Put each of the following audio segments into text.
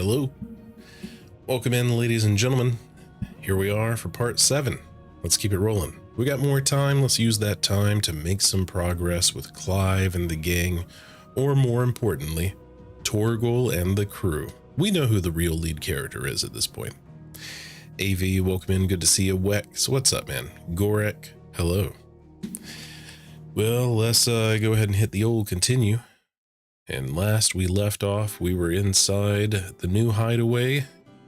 Hello. Welcome in, ladies and gentlemen. Here we are for part 7. Let's keep it rolling. We got more time. Let's use that time to make some progress with Clive and the gang, or more importantly, Torgal and the crew. We know who the real lead character is at this point. AV, welcome in. Good to see you. Wex, what's up, man? Gorek, hello. Well, let's go ahead and hit the old continue. And last we left off, we were inside the new hideaway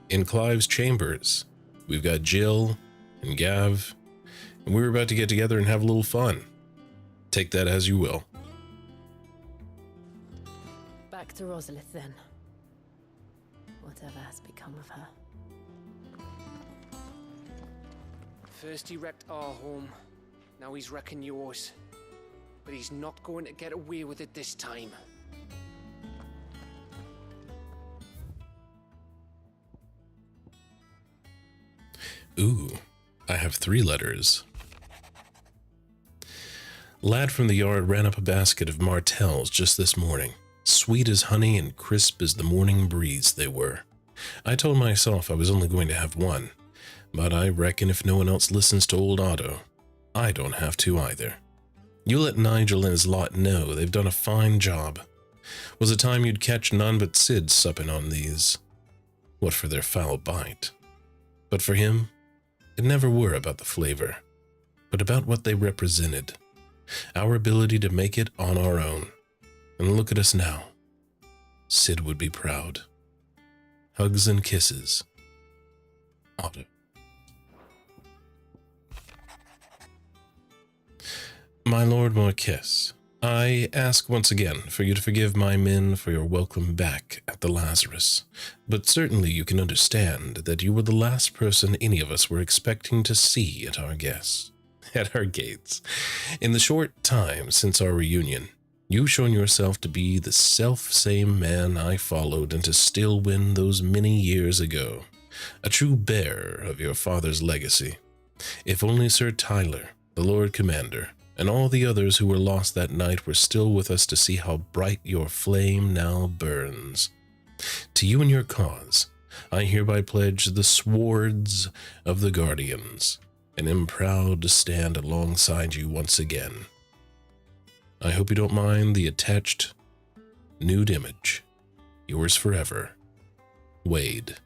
in Clive's chambers. We've got Jill and Gav, and we were about to get together and have a little fun. Take that as you will. Back to Rosalith then. Whatever has become of her. First he wrecked our home, now he's wrecking yours. But he's not going to get away with it this time. Ooh, I have 3 letters. Lad from the yard ran up a basket of martels just this morning. Sweet as honey and crisp as the morning breeze they were. I told myself I was only going to have 1, but I reckon if no one else listens to old Otto, I don't have to either. You let Nigel and his lot know they've done a fine job. Was it time you'd catch none but Sid supping on these? What for their foul bite? But for him, it never were about the flavor, but about what they represented. Our ability to make it on our own. And look at us now. Sid would be proud. Hugs and kisses. Otto. My Lord Marquess, I ask once again for you to forgive my men for your welcome back at the Lazarus, but certainly you can understand that you were the last person any of us were expecting to see at our gates. In the short time since our reunion, you've shown yourself to be the self-same man I followed into Stillwind those many years ago, a true bearer of your father's legacy. If only Sir Tyler, the Lord Commander, and all the others who were lost that night were still with us to see how bright your flame now burns. To you and your cause, I hereby pledge the swords of the Guardians, and am proud to stand alongside you once again. I hope you don't mind the attached nude image. Yours forever, Wade.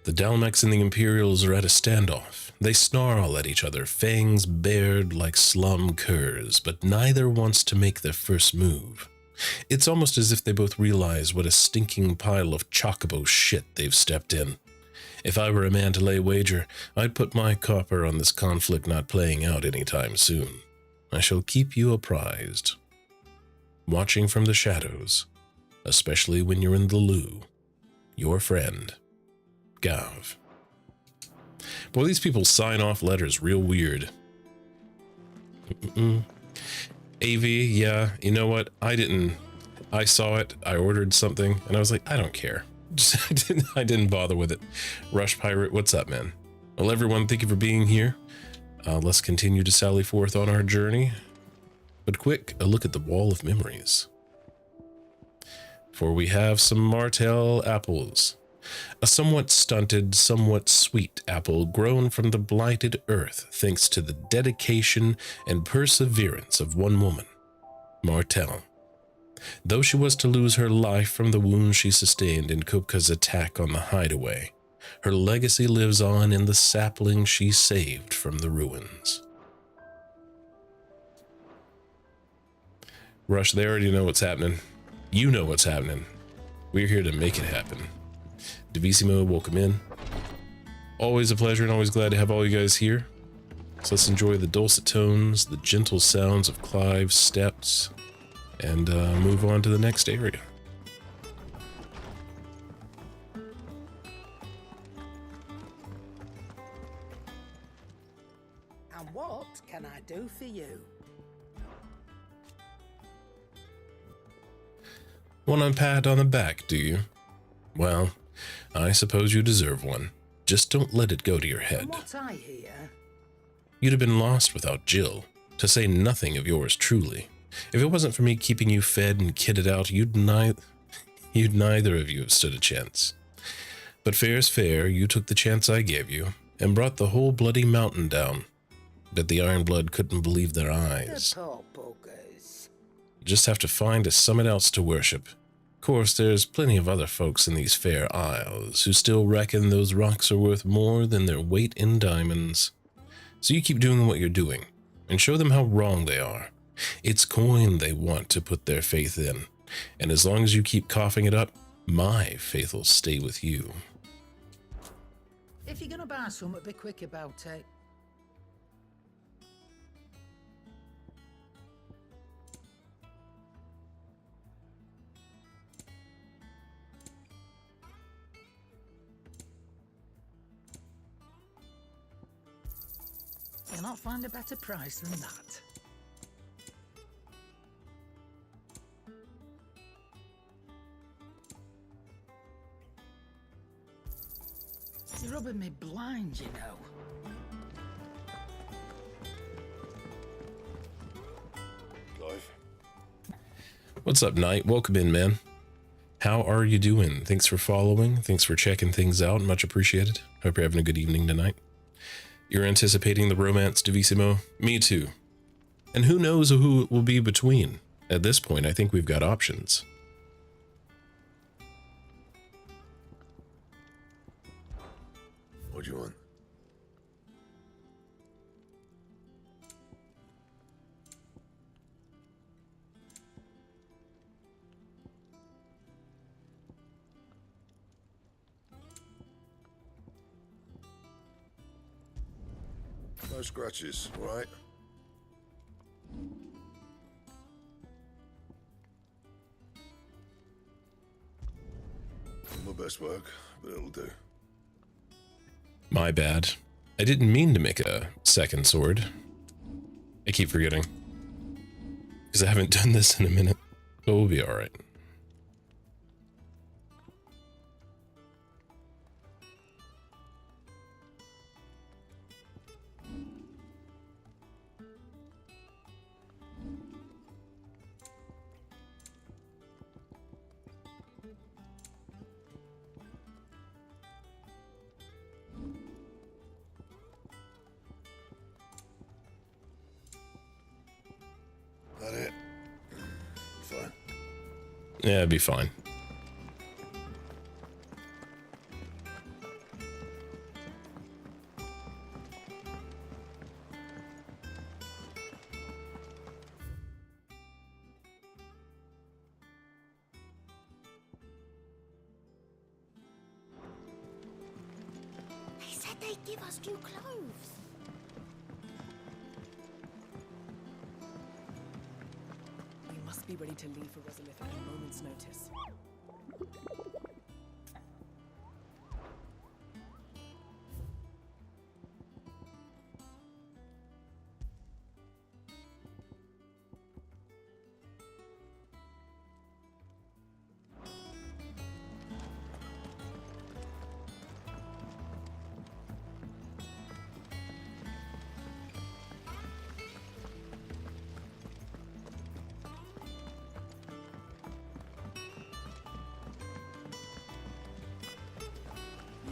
The Dalmex and the Imperials are at a standoff. They snarl at each other, fangs bared like slum curs, but neither wants to make their first move. It's almost as if they both realize what a stinking pile of chocobo shit they've stepped in. If I were a man to lay wager, I'd put my copper on this conflict not playing out anytime soon. I shall keep you apprised. Watching from the shadows, especially when you're in the loo. Your friend, Gav. Boy, these people sign off letters real weird. AV, yeah, you know what? I saw it, I ordered something, and I was like, I don't care. I didn't bother with it. Rush Pirate, what's up, man? Well, everyone, thank you for being here. Let's continue to sally forth on our journey. But quick, a look at the wall of memories. For we have some Martell apples. A somewhat stunted, somewhat sweet apple grown from the blighted earth thanks to the dedication and perseverance of one woman, Martell. Though she was to lose her life from the wounds she sustained in Kupka's attack on the hideaway, her legacy lives on in the sapling she saved from the ruins. Rush, they already know what's happening. You know what's happening. We're here to make it happen. Divisive, welcome in. Always a pleasure and always glad to have all you guys here. So let's enjoy the dulcet tones, the gentle sounds of Clive's steps, and move on to the next area. And what can I do for you? Want a pat on the back, do you? Well, I suppose you deserve one. Just don't let it go to your head. From what I hear, You'd have been lost without Jill, to say nothing of yours truly. If it wasn't for me keeping you fed and kitted out, you'd neither of you have stood a chance. But fair is fair, you took the chance I gave you, and brought the whole bloody mountain down. But the Ironblood couldn't believe their eyes. The poor buggers. You just have to find a summit else to worship. Of course, there's plenty of other folks in these fair isles who still reckon those rocks are worth more than their weight in diamonds. So you keep doing what you're doing, and show them how wrong they are. It's coin they want to put their faith in, and as long as you keep coughing it up, my faith will stay with you. If you're gonna buy something, be quick about it. You'll not find a better price than that. You're rubbing me blind, you know. Clive. What's up, Knight? Welcome in, man. How are you doing? Thanks for following. Thanks for checking things out. Much appreciated. Hope you're having a good evening tonight. You're anticipating the romance, Divissimo? Me too. And who knows who it will be between? At this point, I think we've got options. What do you want? No scratches, all right? My best work, but it'll do. My bad. I didn't mean to make a second sword. I keep forgetting. Because I haven't done this in a minute. But we'll be alright. That it? Fine. Yeah, it'd be fine. They said they'd give us new clothes. We must be ready to leave for Rosalith at a moment's notice.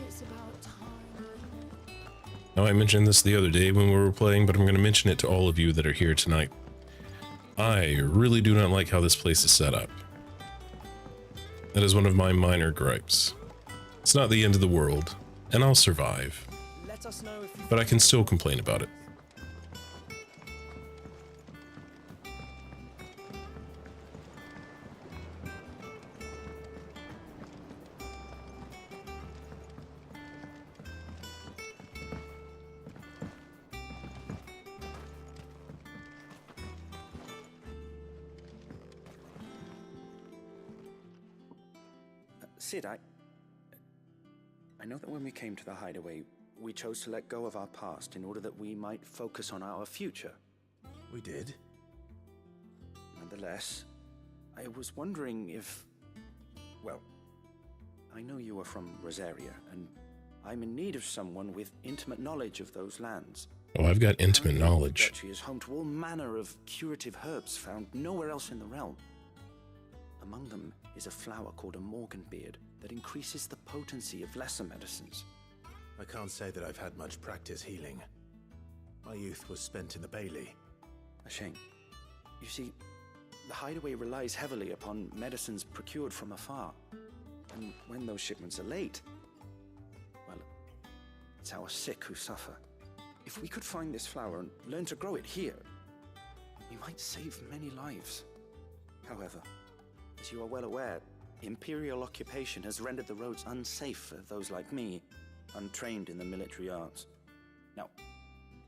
It's about time. Now, I mentioned this the other day when we were playing, but I'm going to mention it to all of you that are here tonight. I really do not like how this place is set up. That is one of my minor gripes. It's not the end of the world, and I'll survive, Let us know if you but I can still complain about it. Sid, I know that when we came to the hideaway, we chose to let go of our past in order that we might focus on our future. We did? Nonetheless, I was wondering if... Well, I know you are from Rosaria, and I'm in need of someone with intimate knowledge of those lands. Oh, I've got intimate Apparently, knowledge. The duchy is home to all manner of curative herbs found nowhere else in the realm. Among them is a flower called a morganbeard that increases the potency of lesser medicines. I can't say that I've had much practice healing. My youth was spent in the Bailey. A shame. You see, the hideaway relies heavily upon medicines procured from afar. And when those shipments are late, well, it's our sick who suffer. If we could find this flower and learn to grow it here, we might save many lives. However, as you are well aware, Imperial occupation has rendered the roads unsafe for those like me, untrained in the military arts. Now,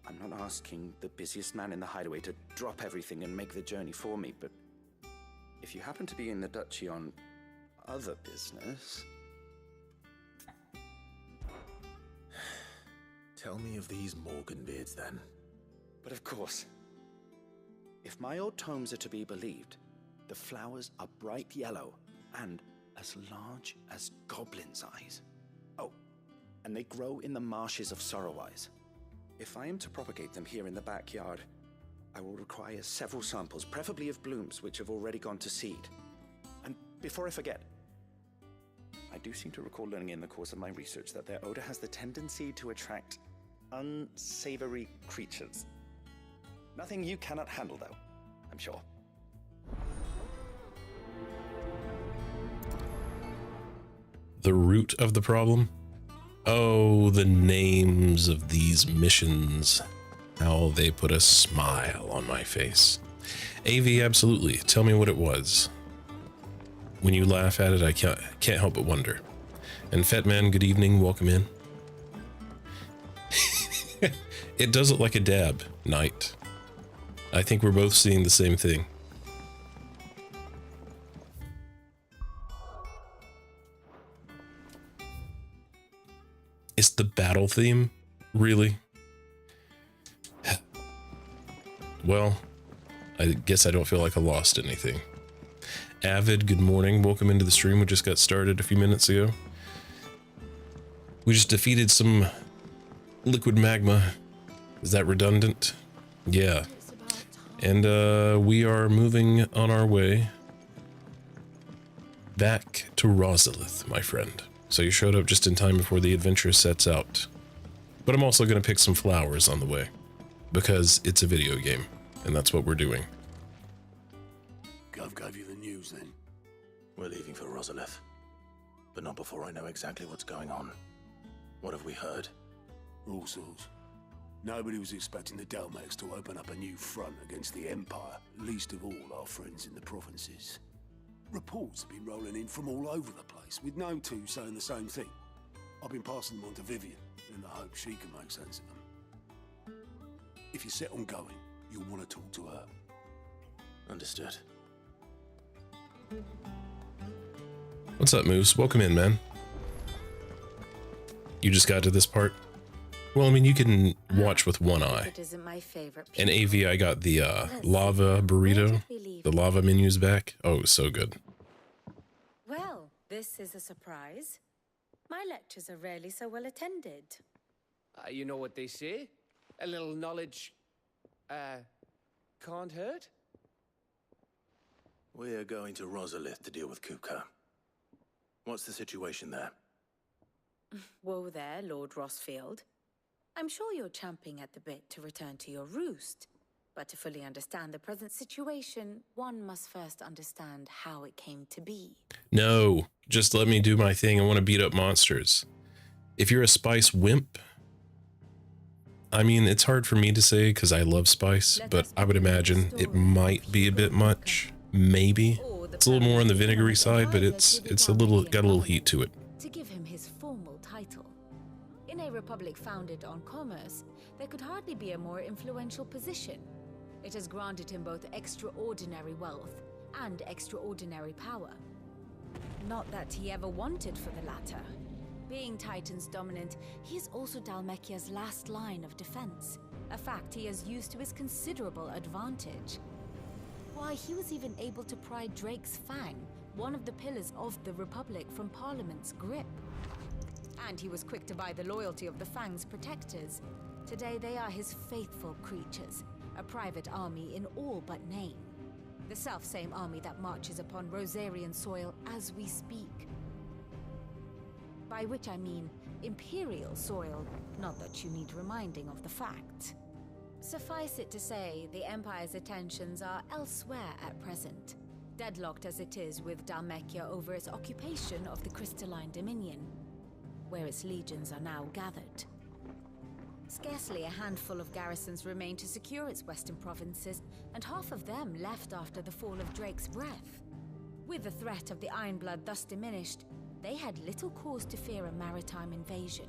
I'm not asking the busiest man in the hideaway to drop everything and make the journey for me, but if you happen to be in the duchy on other business... Tell me of these Morganbeards, then. But of course, if my old tomes are to be believed, the flowers are bright yellow and as large as goblins' eyes. Oh, and they grow in the marshes of Sorrowise. If I am to propagate them here in the backyard, I will require several samples, preferably of blooms which have already gone to seed. And before I forget, I do seem to recall learning in the course of my research that their odor has the tendency to attract unsavory creatures. Nothing you cannot handle, though, I'm sure. The root of the problem? Oh, the names of these missions. How they put a smile on my face. AV, absolutely. Tell me what it was. When you laugh at it, I can't help but wonder. And Fetman, good evening. Welcome in. It does look like a dab, Knight. I think we're both seeing the same thing. It's the battle theme? Really? Well, I guess I don't feel like I lost anything. Avid, good morning. Welcome into the stream. We just got started a few minutes ago. We just defeated some liquid magma. Is that redundant? Yeah. And we are moving on our way back to Rosalith, my friend. So you showed up just in time before the adventure sets out. But I'm also going to pick some flowers on the way, because it's a video game, and that's what we're doing. Gov gave you the news then? We're leaving for Rosalith, but not before I know exactly what's going on. What have we heard? All sorts. Nobody was expecting the Delmex to open up a new front against the Empire, least of all our friends in the provinces. Reports have been rolling in from all over the place, with no two saying the same thing. I've been passing them on to Vivian, in the hope she can make sense of them. If you're set on going, you'll want to talk to her. Understood. What's up, Moose? Welcome in, man. You just got to this part? Well, I mean, you can watch with one eye. It isn't my favorite. And AV, I got the lava burrito. The lava menu's back. Oh, it was so good. Well, this is a surprise. My lectures are rarely so well attended. You know what they say? A little knowledge, can't hurt? We're going to Rosalith to deal with Kupka. What's the situation there? Whoa there, Lord Rossfield. I'm sure you're champing at the bit to return to your roost. But to fully understand the present situation, one must first understand how it came to be. No, just let me do my thing. I want to beat up monsters. If you're a spice wimp, I mean, it's hard for me to say because I love spice, but I would imagine it might be a bit much. Maybe. It's a little more on the vinegary side, but it's got a little heat to it. To give him his formal title. In a republic founded on commerce, there could hardly be a more influential position. It has granted him both extraordinary wealth and extraordinary power. Not that he ever wanted for the latter. Being Titan's dominant, he is also Dhalmekia's last line of defense, a fact he has used to his considerable advantage. Why, he was even able to pry Drake's Fang, one of the pillars of the Republic, from Parliament's grip. And he was quick to buy the loyalty of the Fang's protectors. Today they are his faithful creatures, a private army in all but name. The self-same army that marches upon Rosarian soil as we speak. By which I mean Imperial soil, not that you need reminding of the fact. Suffice it to say, the Empire's attentions are elsewhere at present, deadlocked as it is with Dhalmekia over its occupation of the Crystalline Dominion, where its legions are now gathered. Scarcely a handful of garrisons remain to secure its western provinces, and half of them left after the fall of Drake's Breath. With the threat of the Ironblood thus diminished, they had little cause to fear a maritime invasion.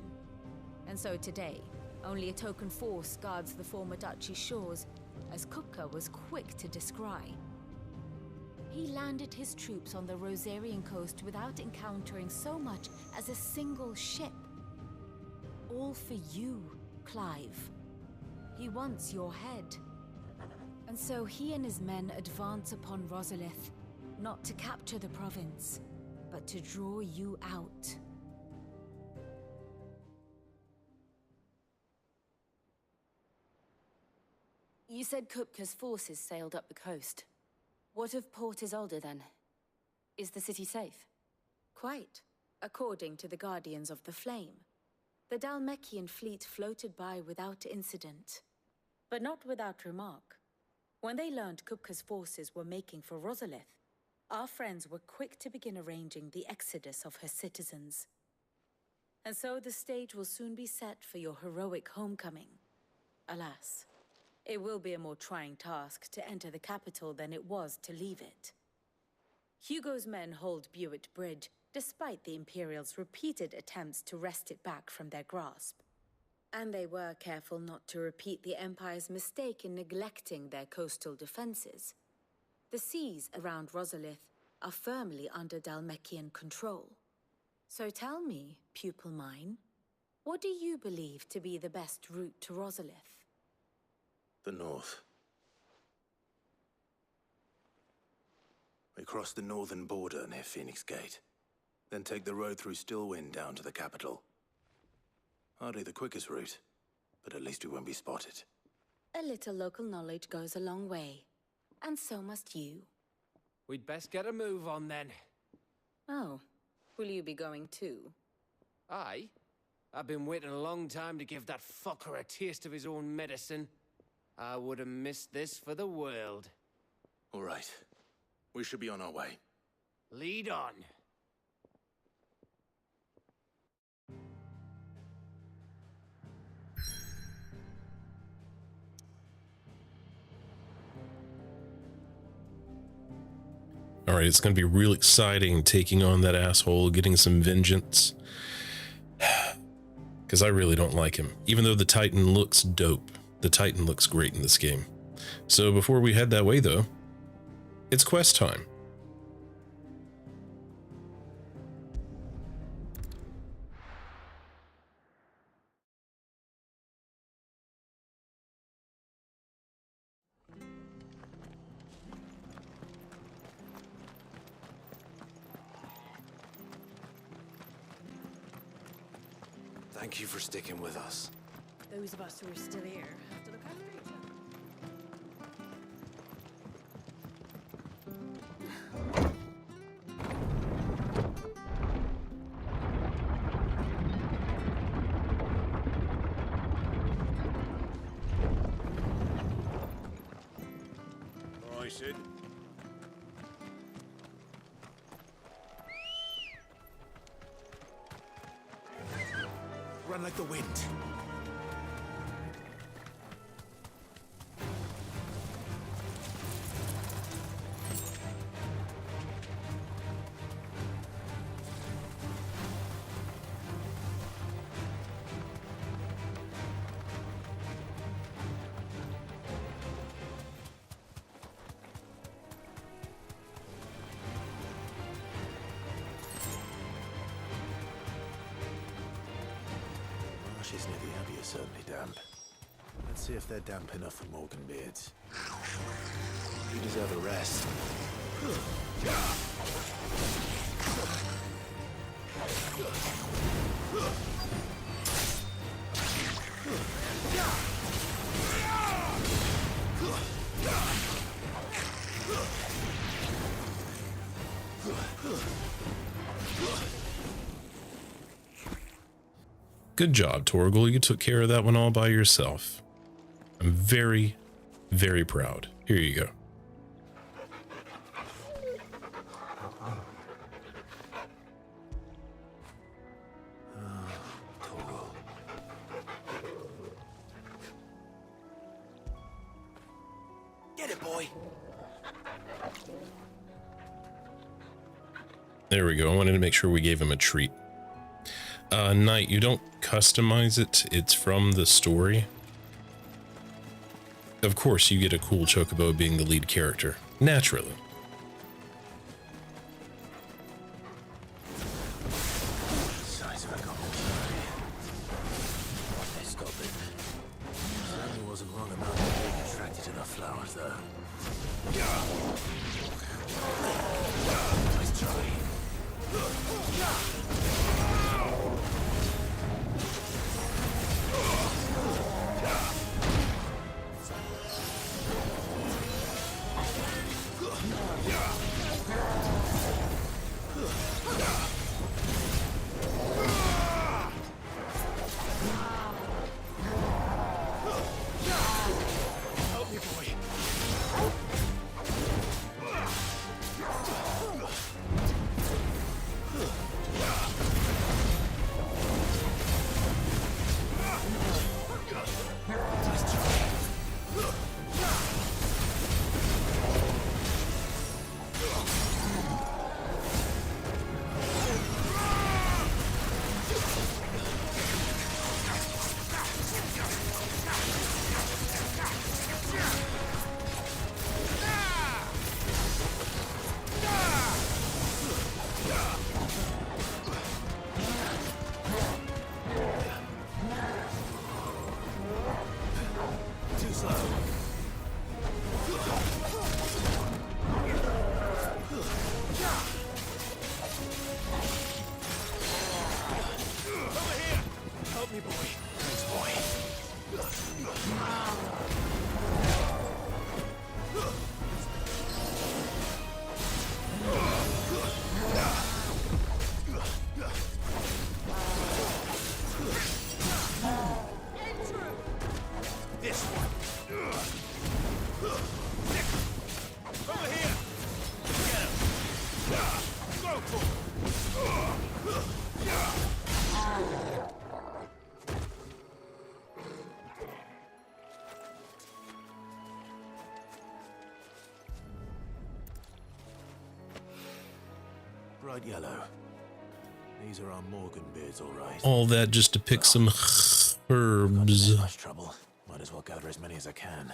And so today, only a token force guards the former duchy's shores, as Kupka was quick to descry. He landed his troops on the Rosarian coast without encountering so much as a single ship. All for you, Clive. He wants your head. And so he and his men advance upon Rosalith, not to capture the province, but to draw you out. You said Kupka's forces sailed up the coast. What of Port Isolde then? Is the city safe? Quite, according to the Guardians of the Flame. The Dhalmekian fleet floated by without incident. But not without remark. When they learned Kupka's forces were making for Rosalith, our friends were quick to begin arranging the exodus of her citizens. And so the stage will soon be set for your heroic homecoming. Alas, it will be a more trying task to enter the capital than it was to leave it. Hugo's men hold Buett Bridge, despite the Imperials' repeated attempts to wrest it back from their grasp. And they were careful not to repeat the Empire's mistake in neglecting their coastal defenses. The seas around Rosalith are firmly under Dhalmekian control. So tell me, pupil mine, what do you believe to be the best route to Rosalith? The north. We cross the northern border near Phoenix Gate, then take the road through Stillwind down to the capital. Hardly the quickest route, but at least we won't be spotted. A little local knowledge goes a long way, and so must you. We'd best get a move on then. Oh, will you be going too? Aye. I've been waiting a long time to give that fucker a taste of his own medicine. I would have missed this for the world. All right. We should be on our way. Lead on. All right, it's going to be real exciting taking on that asshole, getting some vengeance. Because I really don't like him. Even though the Titan looks dope, the Titan looks great in this game. So before we head that way, though, it's quest time. Thank you for sticking with us. Those of us who are still here have to look after each other. All right, Sid. Run like the wind. Marshes near the Abbey are certainly damp. Let's see if they're damp enough for Morgan Beards. You deserve a rest. Good job, Torgal. You took care of that one all by yourself. I'm very, very proud. Here you go. Get it, boy. There we go. I wanted to make sure we gave him a treat. Knight, you don't customize it. It's from the story. Of course, you get a cool chocobo being the lead character. Naturally. Size of a goblin. This goblin certainly wasn't wrong about being attracted to the flowers, though. Nice try. Bright yellow. These are our Morgan beards, all right. All that just to pick some herbs. Not much trouble. Might as well gather as many as I can.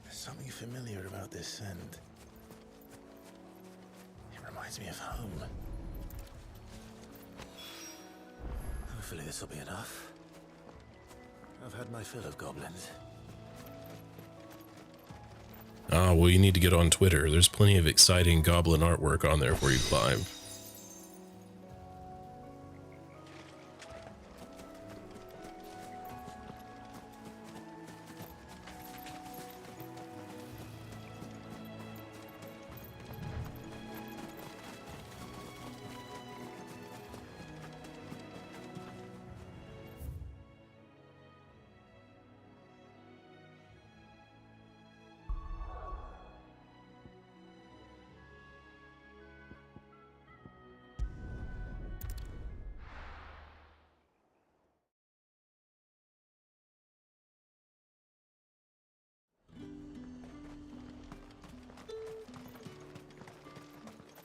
There's something familiar about this scent. It reminds me of home. Hopefully this will be enough. I've had my fill of goblins. Ah, well, you need to get on Twitter. There's plenty of exciting goblin artwork on there for you to climb.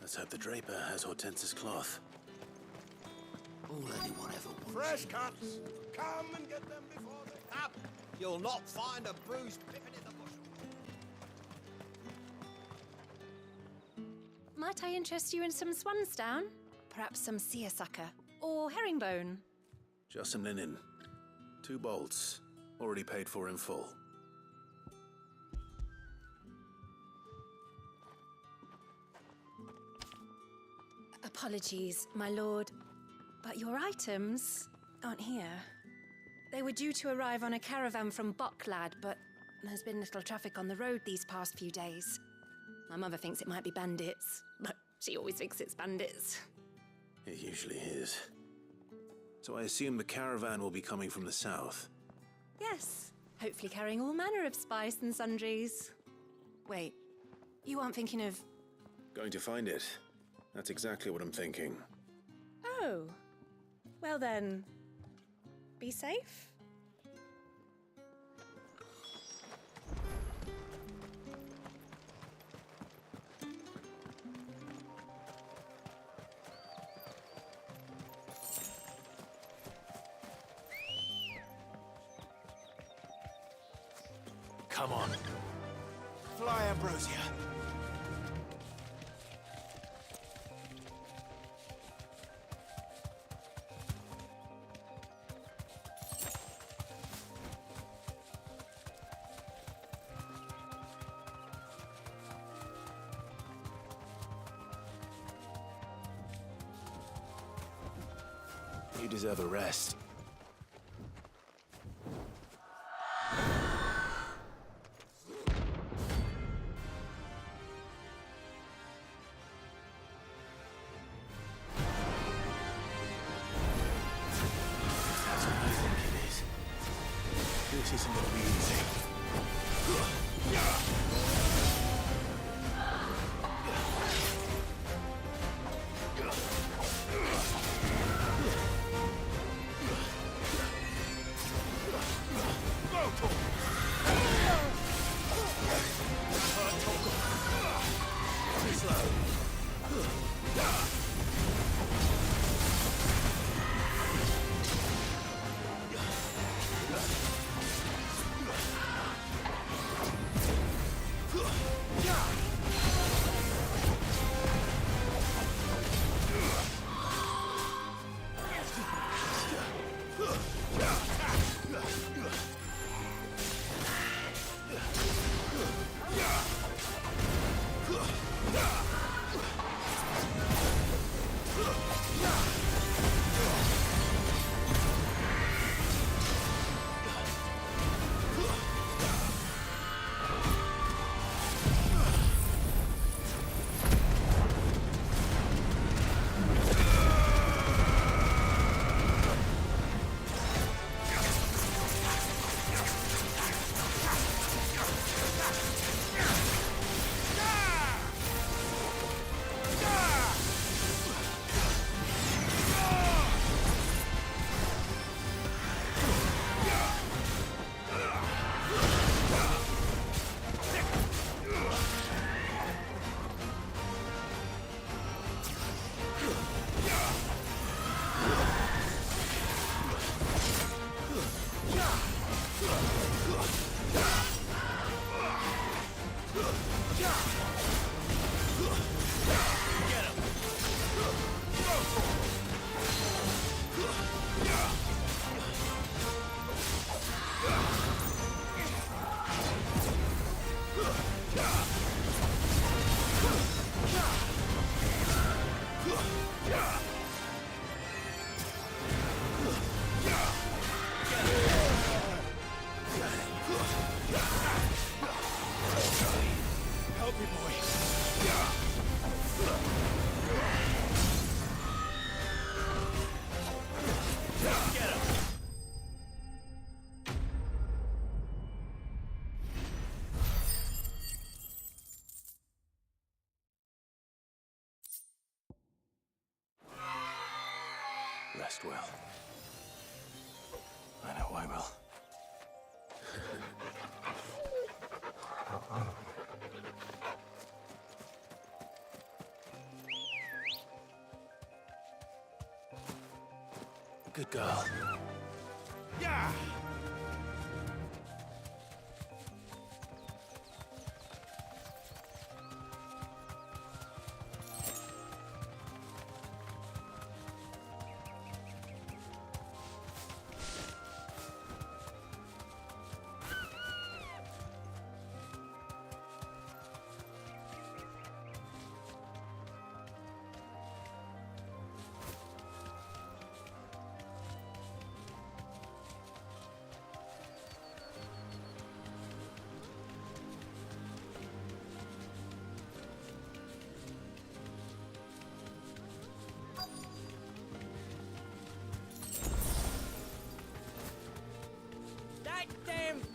Let's hope the draper has Hortense's cloth. All anyone ever wants. Fresh cuts! Come and get them before they... Up! You'll not find a bruised pippin in the bushel. Might I interest you in some swansdown? Perhaps some seersucker or herringbone? Just some linen. 2 bolts. Already paid for in full. Apologies, my lord, but your items aren't here. They were due to arrive on a caravan from Bocklad, but there's been little traffic on the road these past few days. My mother thinks it might be bandits, but she always thinks it's bandits. It usually is. So I assume the caravan will be coming from the south. Yes, hopefully carrying all manner of spice and sundries. Wait, you aren't thinking of... Going to find it. That's exactly what I'm thinking. Oh, well then, be safe. Come on. Fly, Ambrosia. You deserve a rest. That's what I think it is. This isn't gonna be easy. Rest well. I know I will. Good girl. Yeah!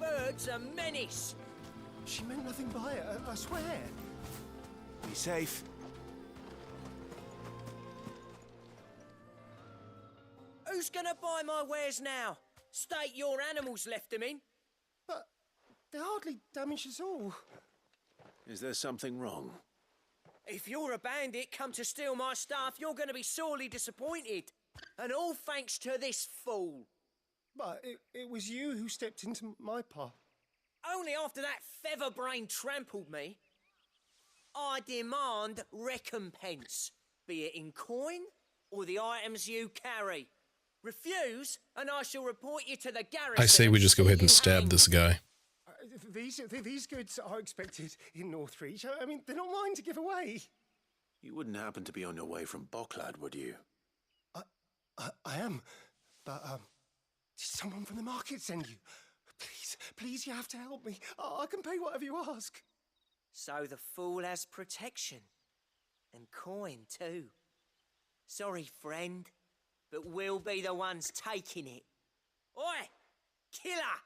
bird's a menace. She meant nothing by it, I swear. Be safe. Who's gonna buy my wares now? State your animals left them in. But they hardly damaged us all. Is there something wrong? If you're a bandit come to steal my stuff, you're gonna be sorely disappointed. And all thanks to this fool. But it was you who stepped into my path. Only after that featherbrain trampled me. I demand recompense, be it in coin or the items you carry. Refuse, and I shall report you to the garrison. I say we just go ahead and stab this guy. These goods are expected in Northreach. I mean, they're not mine to give away. You wouldn't happen to be on your way from Bocklad, would you? I am, but did someone from the market send you? Please, you have to help me. I can pay whatever you ask. So the fool has protection. And coin, too. Sorry, friend, but we'll be the ones taking it. Oi! Killer!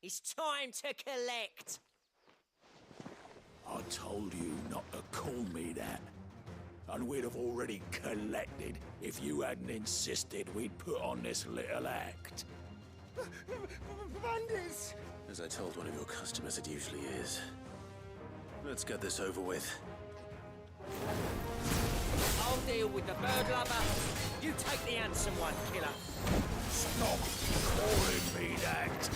It's time to collect. I told you not to call me that. And we'd have already collected if you hadn't insisted we'd put on this little act. Bandits! As I told one of your customers, it usually is. Let's get this over with. I'll deal with the bird lover. You take the handsome one, killer. Stop calling me that.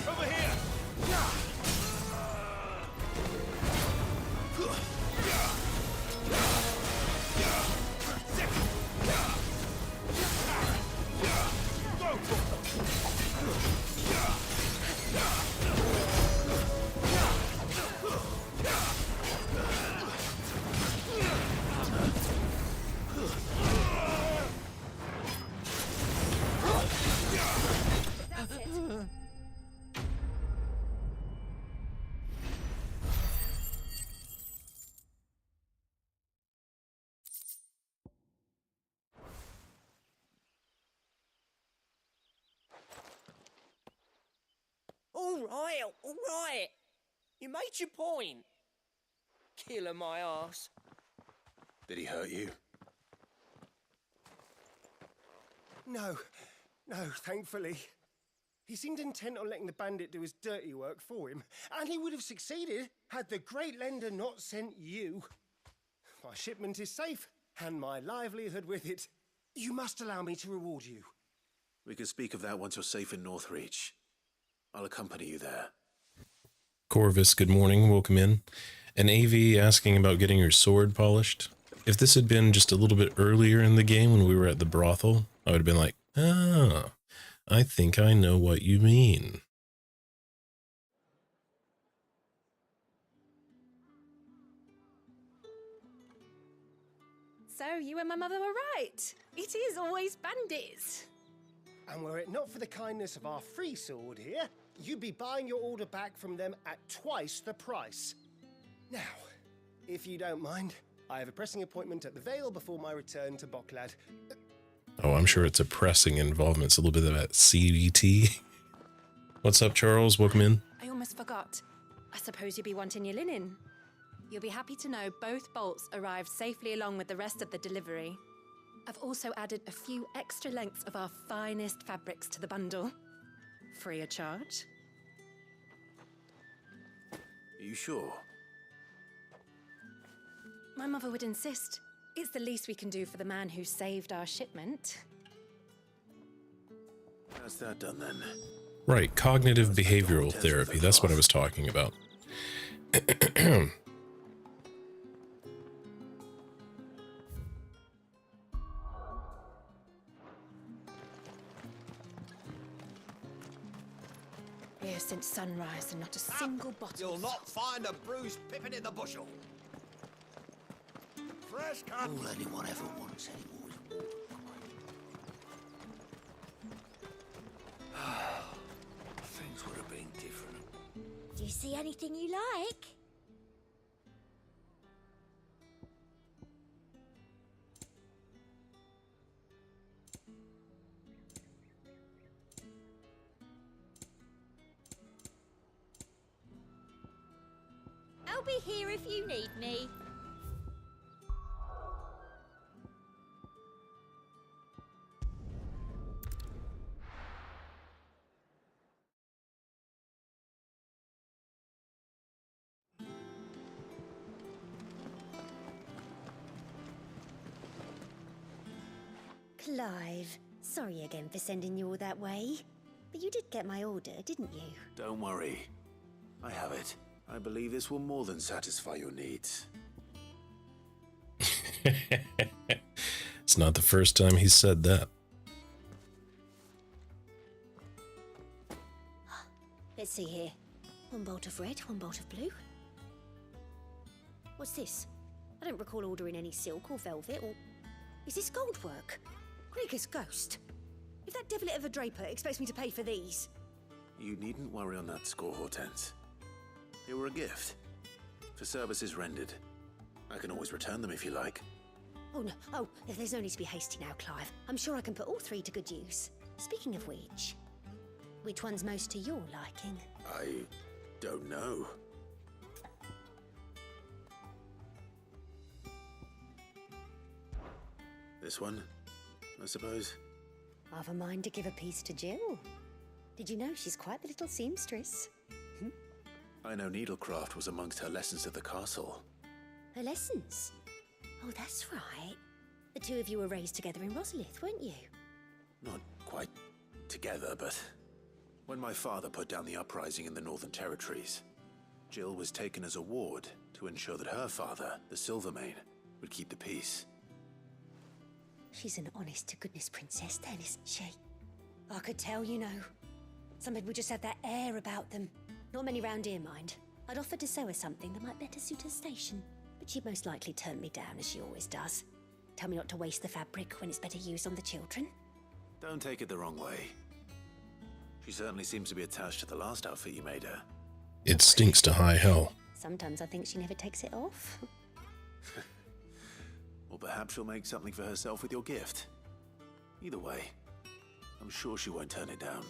Over here! All right. You made your point. Killer my ass. Did he hurt you? No, thankfully. He seemed intent on letting the bandit do his dirty work for him, and he would have succeeded had the Great Lender not sent you. My shipment is safe, and my livelihood with it. You must allow me to reward you. We can speak of that once you're safe in Northreach. I'll accompany you there. Corvus, good morning. Welcome in. An AV asking about getting your sword polished. If this had been just a little bit earlier in the game when we were at the brothel, I would have been like, ah, I think I know what you mean. So you and my mother were right. It is always bandits. And were it not for the kindness of our free sword here, you'd be buying your order back from them at twice the price. Now, if you don't mind, I have a pressing appointment at the Vale before my return to Bocklad. Oh, I'm sure it's a pressing involvement. It's a little bit of that CBT. What's up, Charles? Welcome in. I almost forgot. I suppose you'll be wanting your linen. You'll be happy to know both bolts arrived safely along with the rest of the delivery. I've also added a few extra lengths of our finest fabrics to the bundle. Free of charge. Are you sure? My mother would insist. It's the least we can do for the man who saved our shipment. How's that done then? Right, cognitive behavioral therapy. That's what I was talking about. Here since sunrise and not a single bottle. You'll not find a bruised pippin in the bushel. Fresh cut. All anyone ever wants anymore is water. Things would have been different. Do you see anything you like? I'll be here if you need me. Clive, sorry again for sending you all that way. But you did get my order, didn't you? Don't worry. I have it. I believe this will more than satisfy your needs. It's not the first time he's said that. Let's see here. One bolt of red, one bolt of blue. What's this? I don't recall ordering any silk or velvet or... Is this gold work? Krieger's ghost. If that devilit of a draper expects me to pay for these... You needn't worry on that score, Hortense. They were a gift. For services rendered. I can always return them if you like. Oh, no. Oh, there's no need to be hasty now, Clive. I'm sure I can put all three to good use. Speaking of which one's most to your liking? I don't know. This one, I suppose. I've a mind to give a piece to Jill. Did you know she's quite the little seamstress? I know needlecraft was amongst her lessons at the castle. Her lessons? Oh, that's right. The two of you were raised together in Rosalith, weren't you? Not quite together, but when my father put down the uprising in the Northern Territories, Jill was taken as a ward to ensure that her father, the Silvermane, would keep the peace. She's an honest-to-goodness princess then, isn't she? I could tell, you know. Some people just have that air about them. Not many round here, mind. I'd offered to sew her something that might better suit her station, but she'd most likely turn me down, as she always does. Tell me not to waste the fabric when it's better used on the children. Don't take it the wrong way. She certainly seems to be attached to the last outfit you made her. It stinks to high hell. Sometimes I think she never takes it off. Or perhaps she'll make something for herself with your gift. Either way, I'm sure she won't turn it down.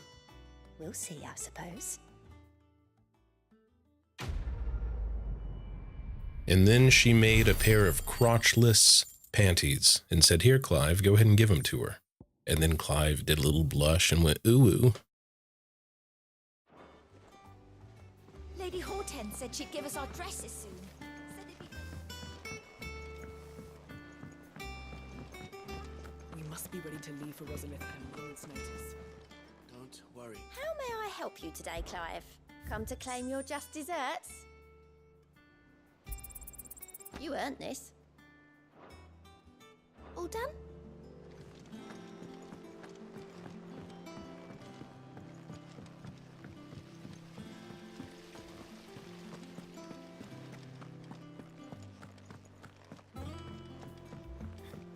We'll see, I suppose. And then she made a pair of crotchless panties and said, "Here, Clive, go ahead and give them to her." And then Clive did a little blush and went, "Ooh, ooh." Lady Hortense said she'd give us our dresses soon. We must be ready to leave for Rosalith at a moment's notice. Don't worry. How may I help you today, Clive? Come to claim your just desserts? You earned this. All done?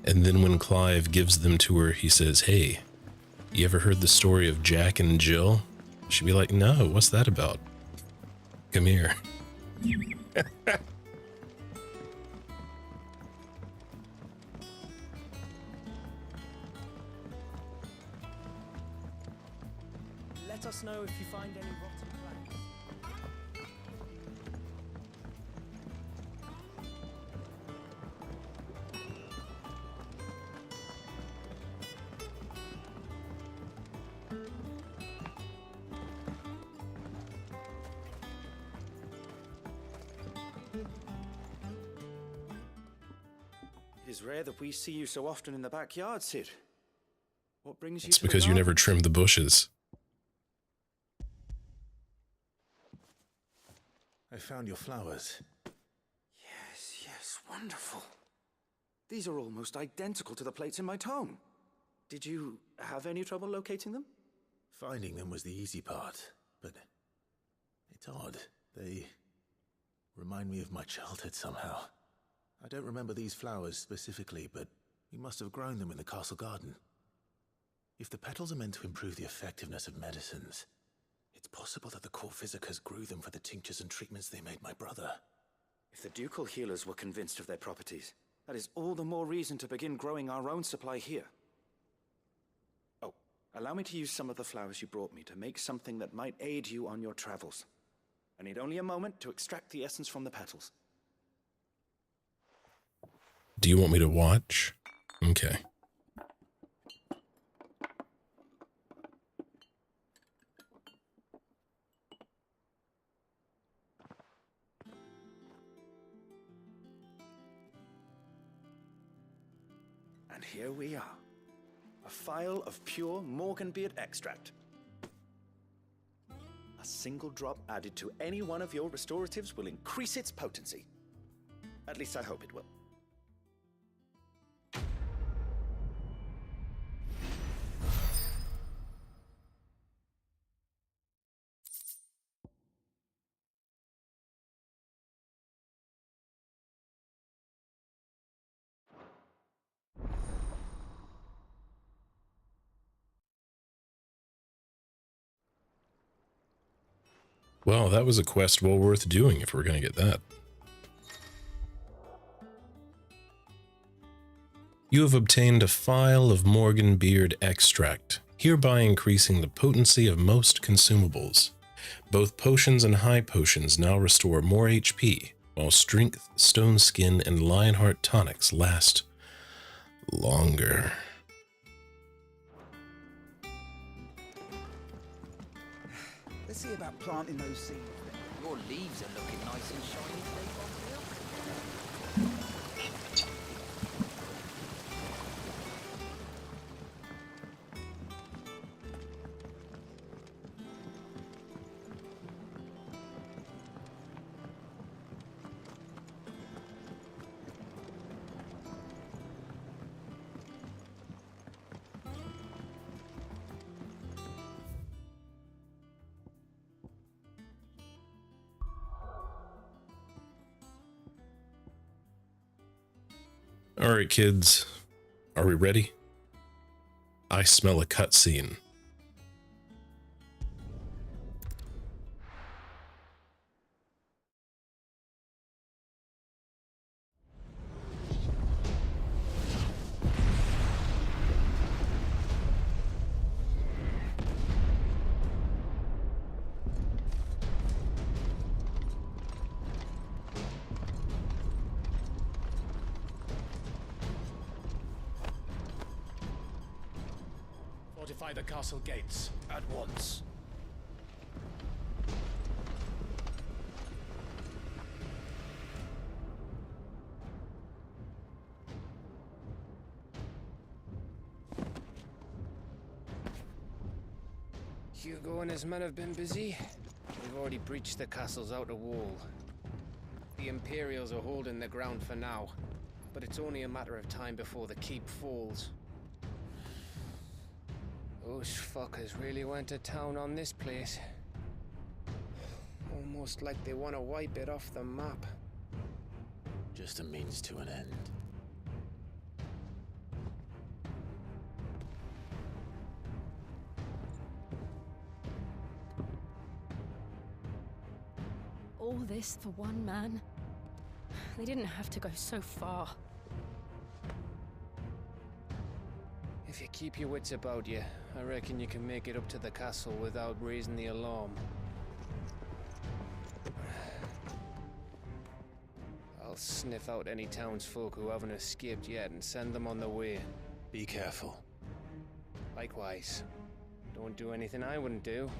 And then when Clive gives them to her, he says, "Hey, you ever heard the story of Jack and Jill?" She'd be like, "No, what's that about? Come here." Let us know if you find any rotten plants. 'Tis rare that we see you so often in the backyard, Sid. What brings you It's to the because you never gardens? trimmed the bushes. I found your flowers. Yes, wonderful. These are almost identical to the plates in my tome. Did you have any trouble locating them? Finding them was the easy part, but it's odd. They remind me of my childhood somehow. I don't remember these flowers specifically, but we must have grown them in the castle garden. If the petals are meant to improve the effectiveness of medicines, it's possible that the court physicers grew them for the tinctures and treatments they made my brother. If the ducal healers were convinced of their properties, that is all the more reason to begin growing our own supply here. Oh, allow me to use some of the flowers you brought me to make something that might aid you on your travels. I need only a moment to extract the essence from the petals. Do you want me to watch? Okay. And here we are. A phial of pure Morganbeard extract. A single drop added to any one of your restoratives will increase its potency. At least I hope it will. Well, that was a quest well worth doing if we're going to get that. You have obtained a phial of Morganbeard extract, hereby increasing the potency of most consumables. Both potions and high potions now restore more HP, while strength, stone skin, and lionheart tonics last longer. Let's see about planting those seeds. Your leaves are looking nice and shiny today, Bob. All right, kids, are we ready? I smell a cutscene. Fortify the castle gates at once. Hugo and his men have been busy. We've already breached the castle's outer wall. The Imperials are holding the ground for now, but it's only a matter of time before the keep falls. Those fuckers really went to town on this place. Almost like they want to wipe it off the map. Just a means to an end. All this for one man? They didn't have to go so far. If you keep your wits about you, I reckon you can make it up to the castle without raising the alarm. I'll sniff out any townsfolk who haven't escaped yet and send them on their way. Be careful. Likewise. Don't do anything I wouldn't do.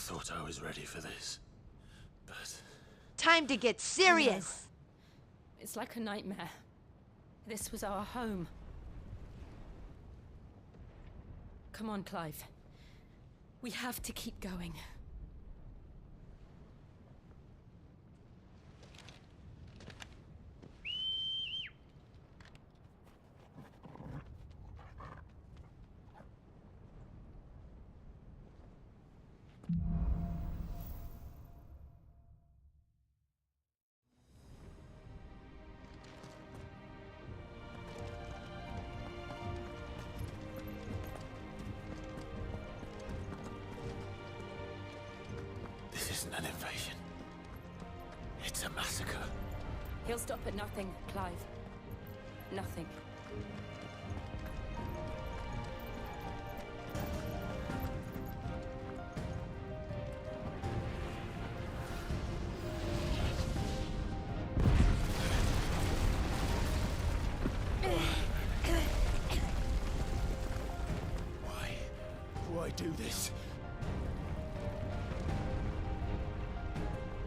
thought I was ready for this, but... Time to get serious! It's like a nightmare. This was our home. Come on, Clive. We have to keep going. This isn't an invasion. It's a massacre. He'll stop at nothing, Clive. Nothing. Why do this?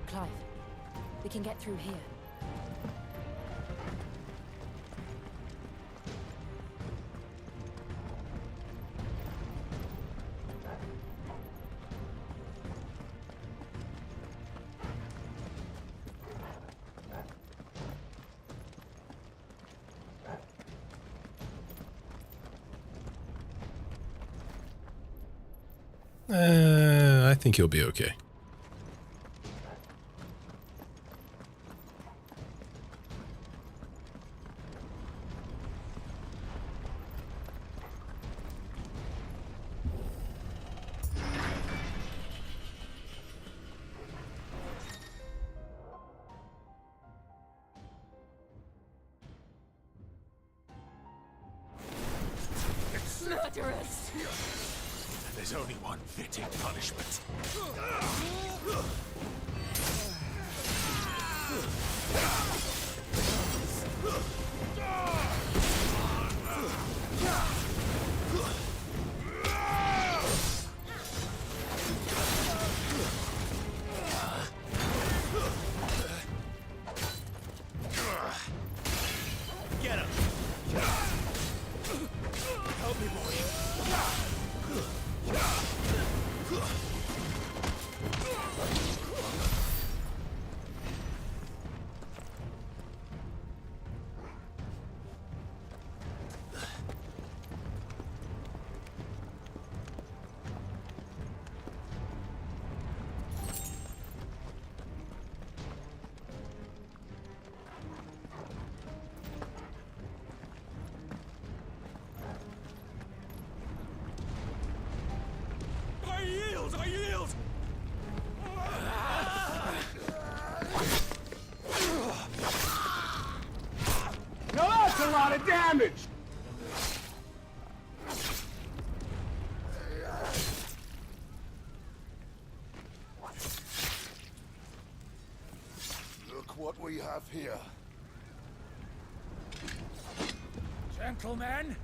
Clive, we can get through here. I think you'll be okay. Murderers! There's only one fitting punishment. Get him! Help me, boy. I yield! Now that's a lot of damage! Look what we have here. Gentlemen,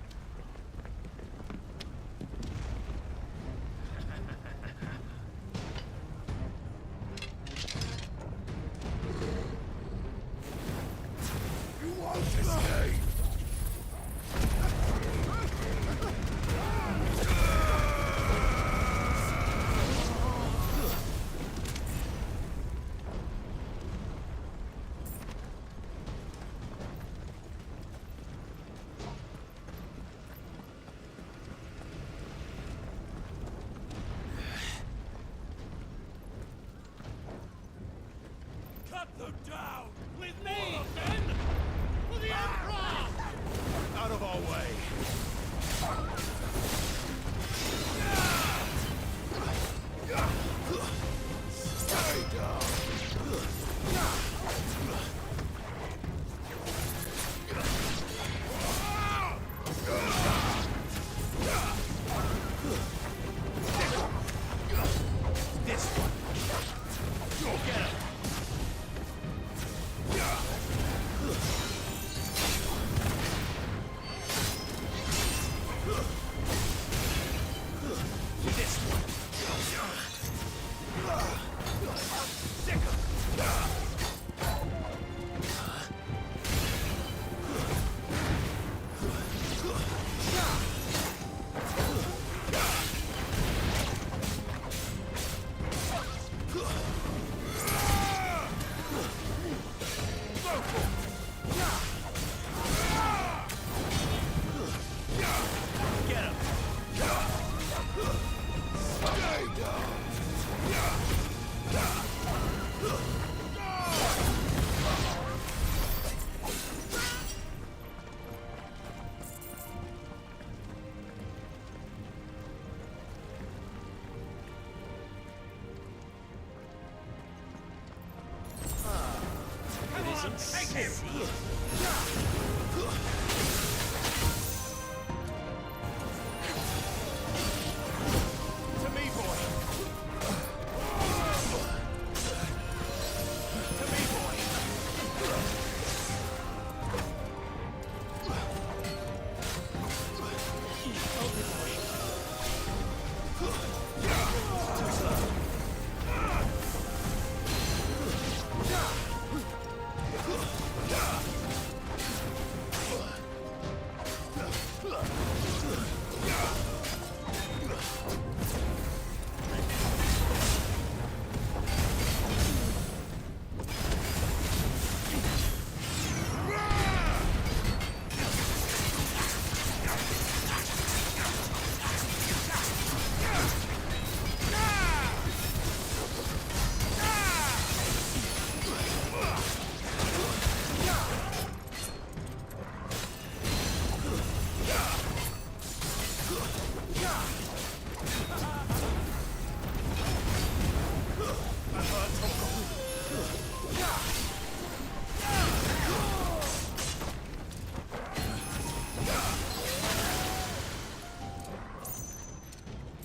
Cut them down! With me, men! For the Emperor! Out of our way! Stay down! This one! Go get him! see it. To me, boy. To me, boy.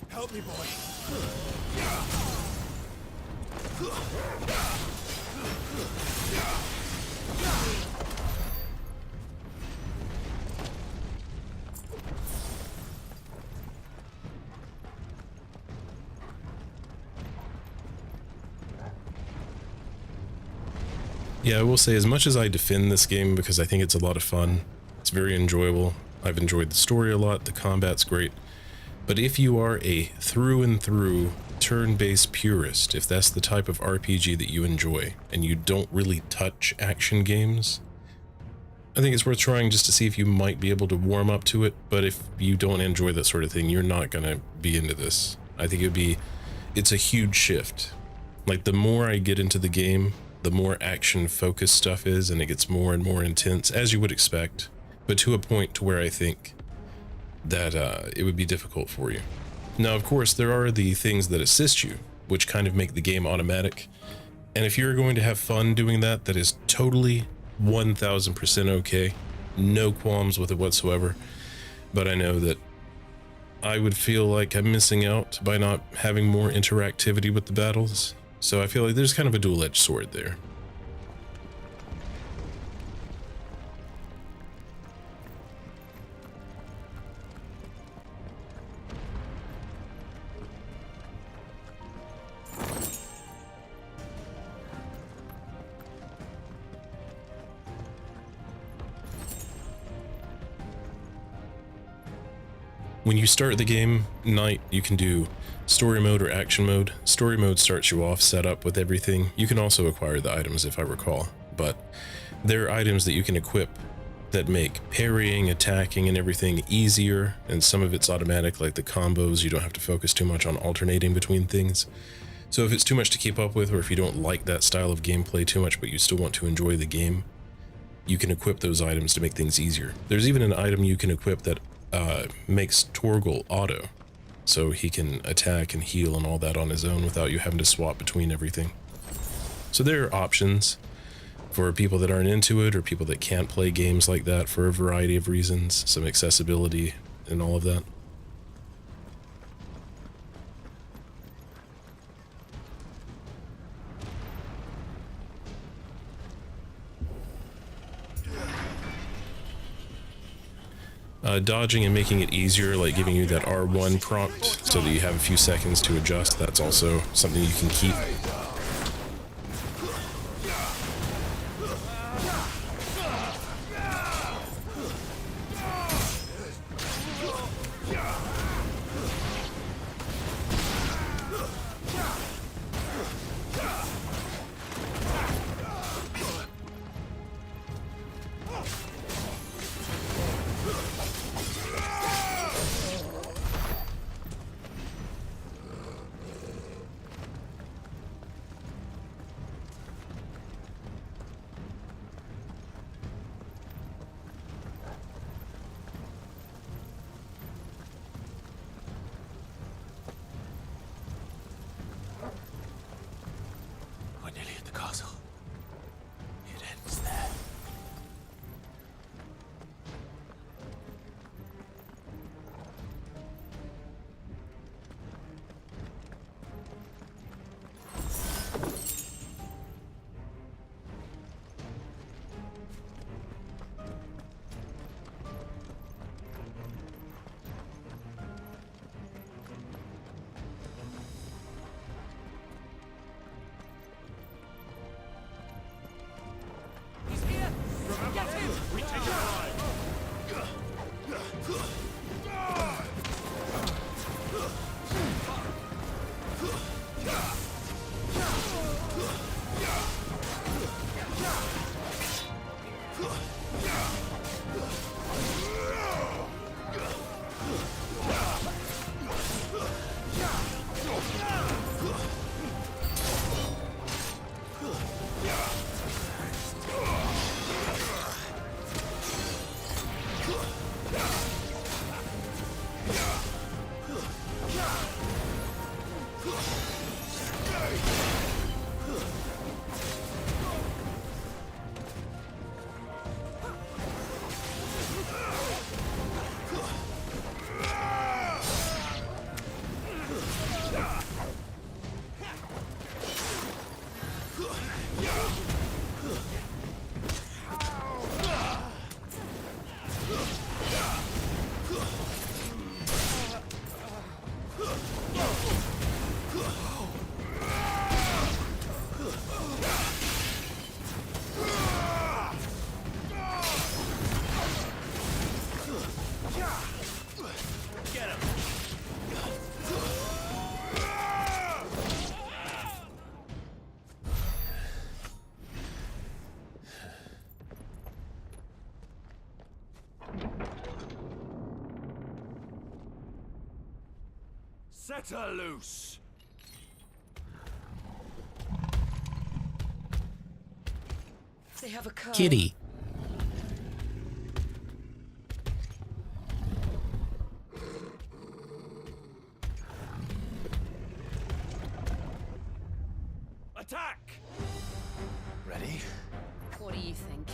Help me, boy. Yeah, I will say, as much as I defend this game because I think it's a lot of fun, it's very enjoyable. I've enjoyed the story a lot, the combat's great. But if you are a through and through turn-based purist, if that's the type of RPG that you enjoy, and you don't really touch action games, I think it's worth trying just to see if you might be able to warm up to it. But if you don't enjoy that sort of thing, you're not gonna be into this. I think it's a huge shift. Like, the more I get into the game, the more action-focused stuff is, and it gets more and more intense, as you would expect, but to a point to where I think that it would be difficult for you. Now, of course, there are the things that assist you, which kind of make the game automatic, and if you're going to have fun doing that, that is totally 1000% okay. No qualms with it whatsoever. But I know that I would feel like I'm missing out by not having more interactivity with the battles. So I feel like there's kind of a dual-edged sword there. When you start the game, Knight, you can do story mode or action mode. Story mode starts you off set up with everything. You can also acquire the items, if I recall, but there are items that you can equip that make parrying, attacking, and everything easier, and some of it's automatic, like the combos. You don't have to focus too much on alternating between things. So if it's too much to keep up with, or if you don't like that style of gameplay too much, but you still want to enjoy the game, you can equip those items to make things easier. There's even an item you can equip that makes Torgal auto, so he can attack and heal and all that on his own without you having to swap between everything. So there are options for people that aren't into it, or people that can't play games like that for a variety of reasons, some accessibility and all of that. Dodging and making it easier, like giving you that R1 prompt so that you have a few seconds to adjust, that's also something you can keep. Set her loose! They have a code. Kitty. Attack! Ready? What do you think?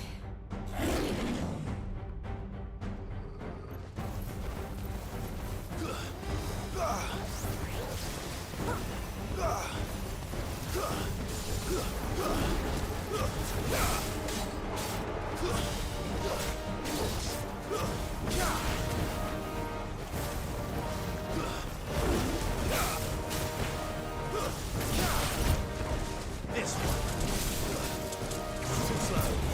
This one. Too slow.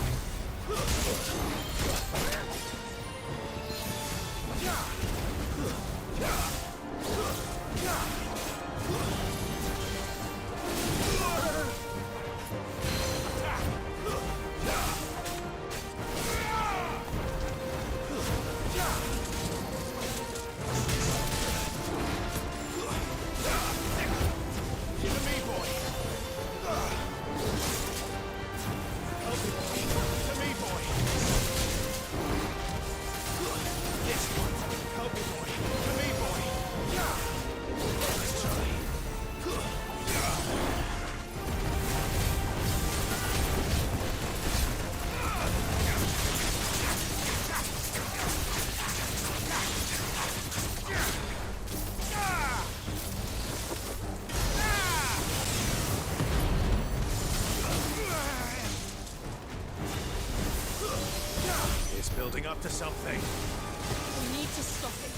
It's building up to something. We need to stop it.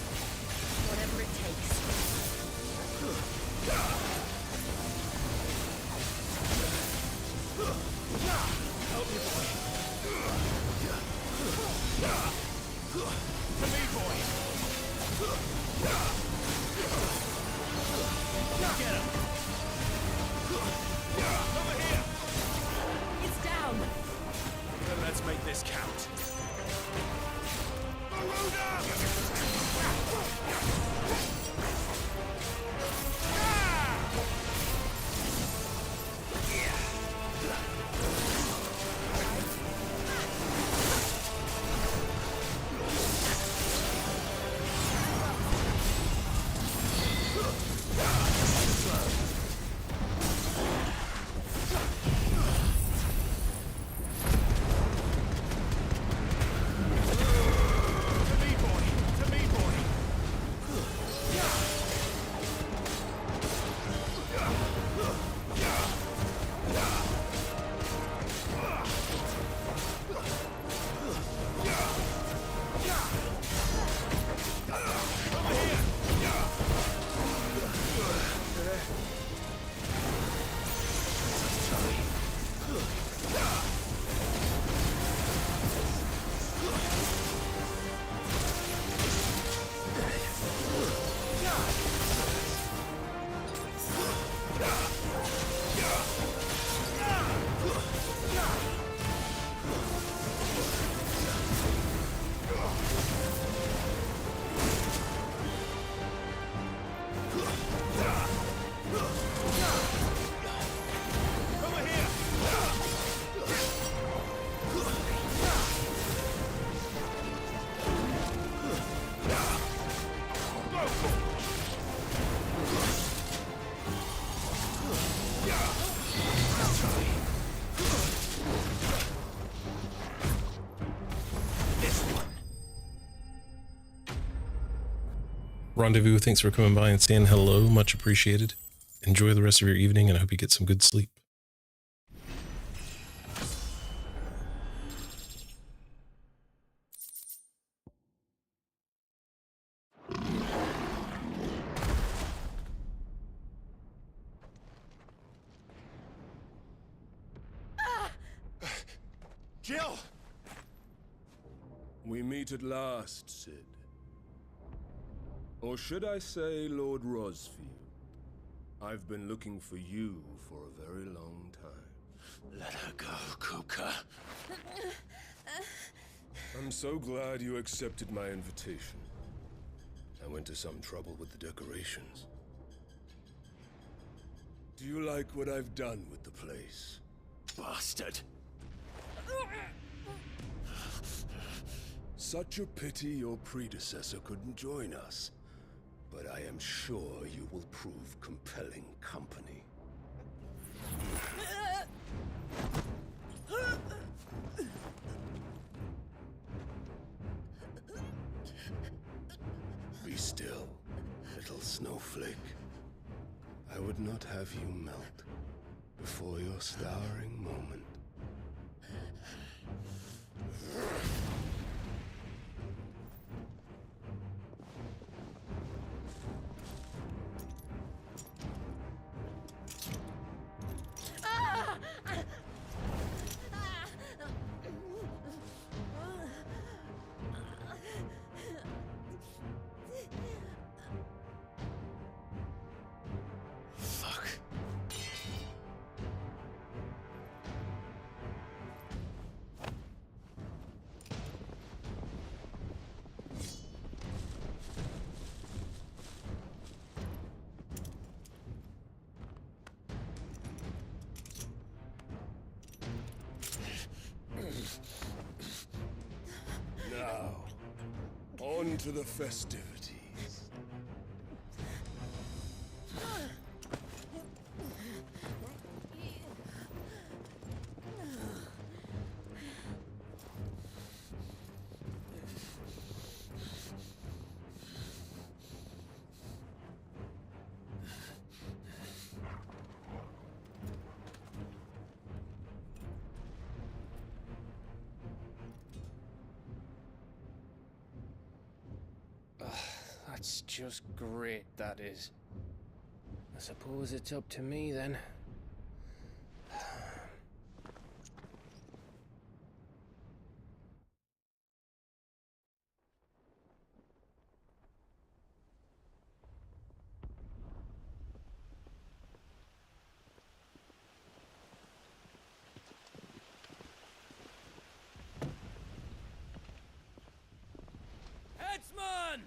Whatever it takes. Help me, boy. To me, boy. Get him. Over here. It's down. Then let's make this count. Rendezvous, thanks for coming by and saying hello. Much appreciated. Enjoy the rest of your evening, and I hope you get some good sleep. Jill! We meet at last, Sid. Or should I say, Lord Rosfield? I've been looking for you for a very long time. Let her go, Kuka. I'm so glad you accepted my invitation. I went to some trouble with the decorations. Do you like what I've done with the place? Bastard. Such a pity your predecessor couldn't join us. But I am sure you will prove compelling company. Be still, little snowflake. I would not have you melt before your starring moment. Now, on to the festivities. That's just great, that is. I suppose it's up to me then. Headsman!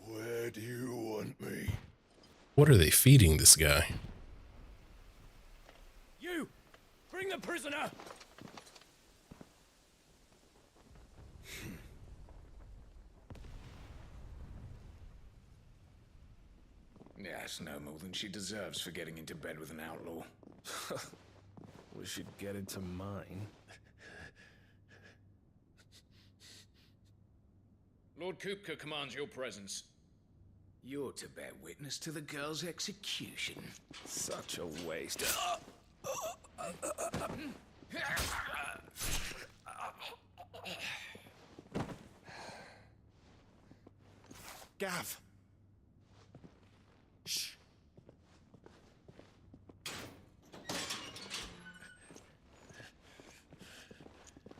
Where do you want me? What are they feeding this guy? You! Bring the prisoner! Yes, no more than she deserves for getting into bed with an outlaw. We should get into mine. Lord Kupka commands your presence. You're to bear witness to the girl's execution. Such a waste. Gav! Shh.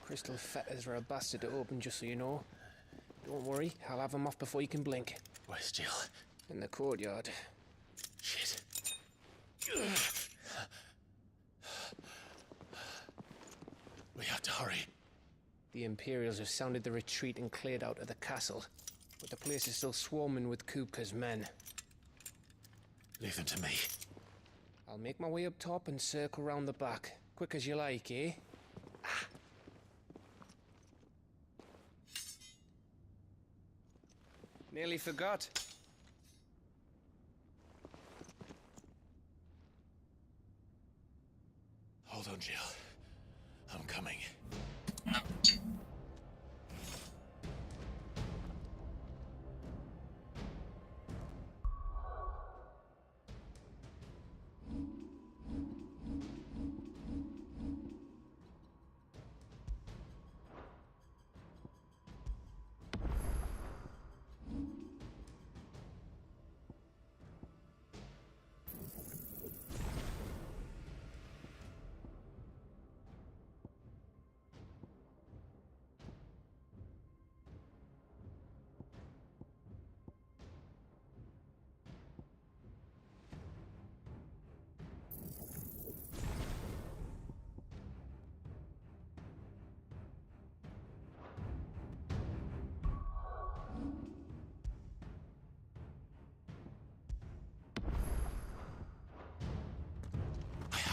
Crystal fetters are a bastard to open, just so you know. Don't worry, I'll have them off before you can blink. Where's Jill? In the courtyard. Shit. We have to hurry. The Imperials have sounded the retreat and cleared out of the castle, but the place is still swarming with Kupka's men. Leave them to me. I'll make my way up top and circle round the back. Quick as you like, eh? Nearly forgot. Hold on, Jill. I'm coming.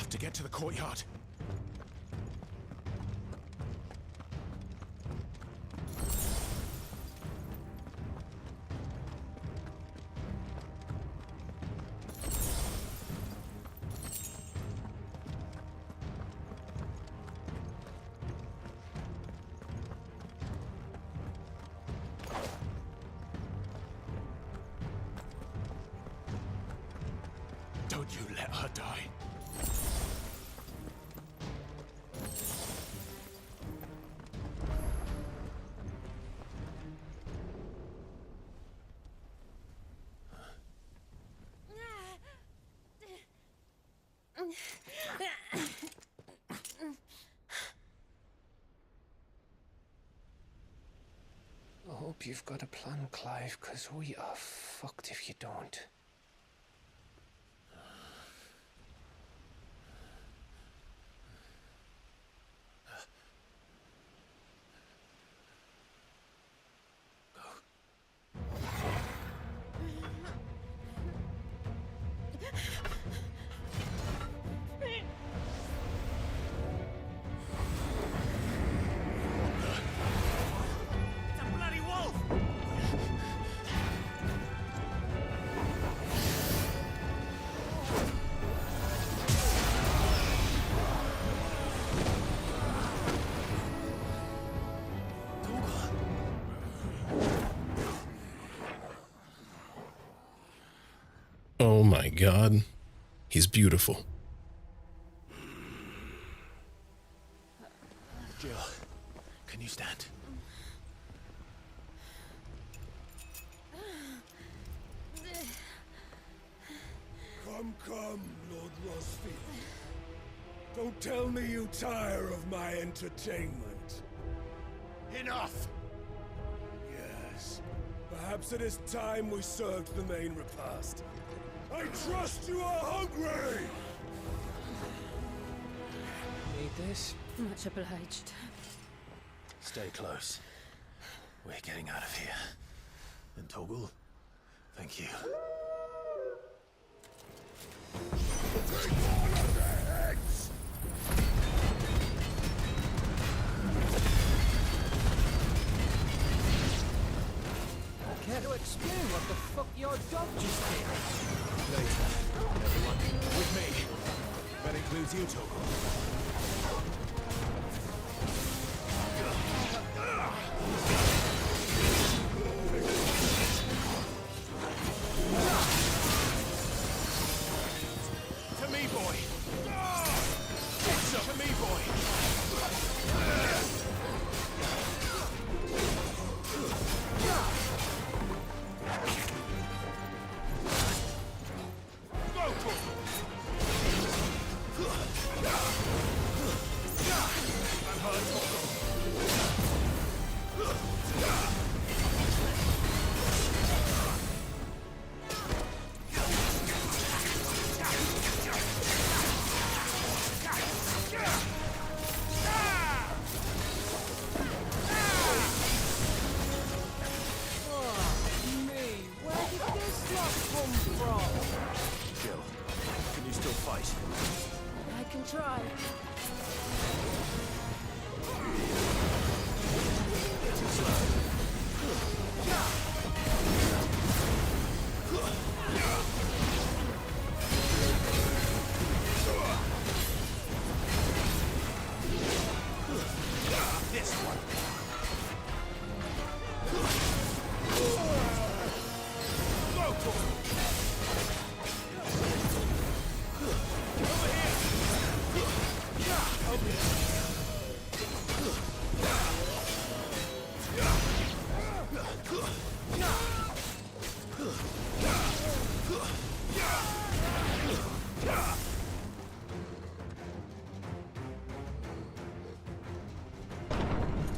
To get to the courtyard. Don't you let her die. I hope you've got a plan, Clive, because we are fucked if you don't. Oh my God, he's beautiful. Jill, can you stand? Come, Lord Rosfield. Don't tell me you tire of my entertainment. Enough! Yes. Perhaps it is time we served the main repast. I trust you are hungry! Need this? Much obliged. Stay close. We're getting out of here. And Toggle, thank you. Take all of their heads! Care to explain what the fuck your dog just did? Later, everyone. With me. That includes you, Toggle. To me, boy! To me, boy! Try. Too slow.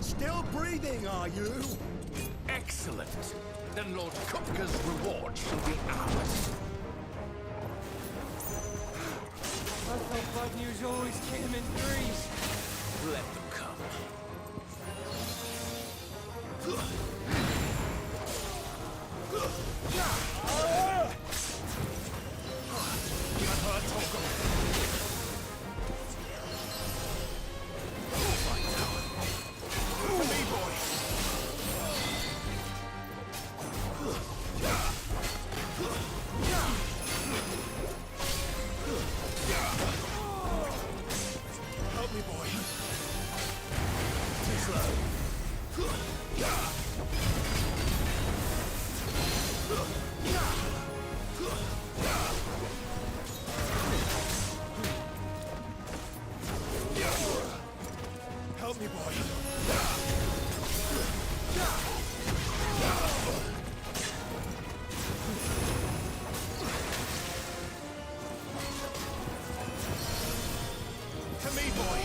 Still breathing, are you? Excellent. Then Lord Kupka's reward shall be ours. I thought bad news always came in threes. Let them come. Help me, boy. Too slow. Help me, boy. To me, boy.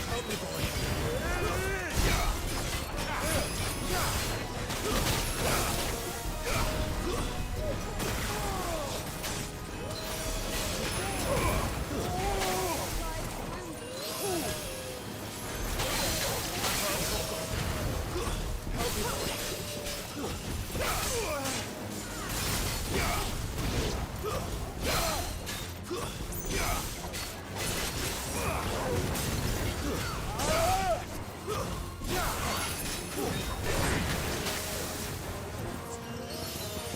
Help me, boy.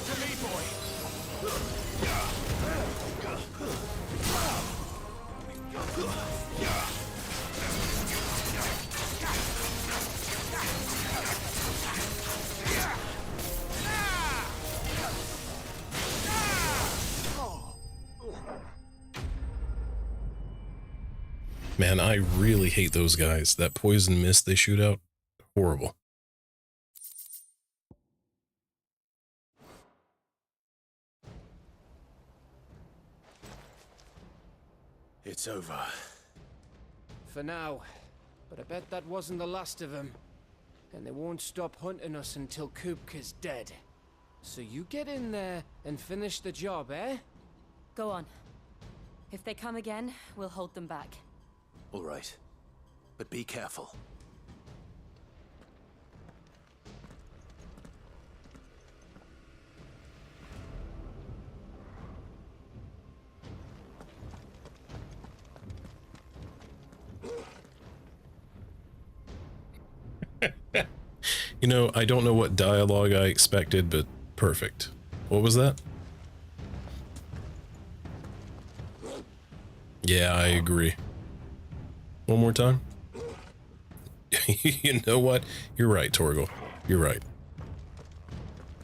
To me, boy. Man, I really hate those guys. That poison mist they shoot out, horrible. It's over. For now. But I bet that wasn't the last of them. And they won't stop hunting us until Kupka's dead. So you get in there and finish the job, eh? Go on. If they come again, we'll hold them back. All right. But be careful. You know, I don't know what dialogue I expected, but perfect. What was that? Yeah, I agree. One more time? You know what? You're right, Torgal. You're right.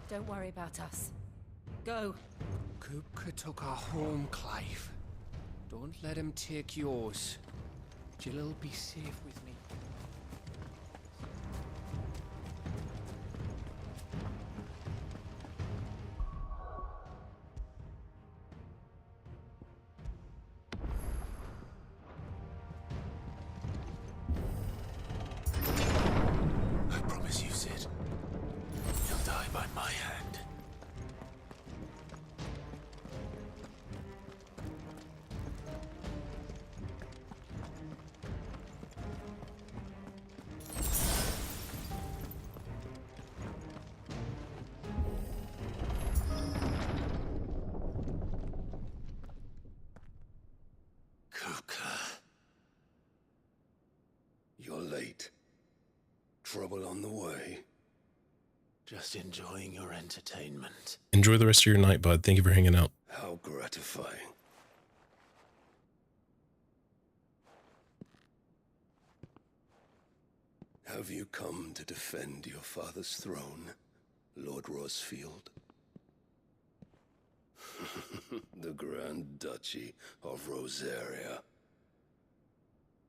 Don't worry about us. Go. Kupka took our home, Clive. Don't let him take yours. Jill'll be safe with me. I promise you, Sid. You'll die by my hand. Kupka. You're late. Trouble on the way. Just enjoying your entertainment. Enjoy the rest of your night, bud. Thank you for hanging out. How gratifying. Have you come to defend your father's throne, Lord Rosfield? The Grand Duchy of Rosaria.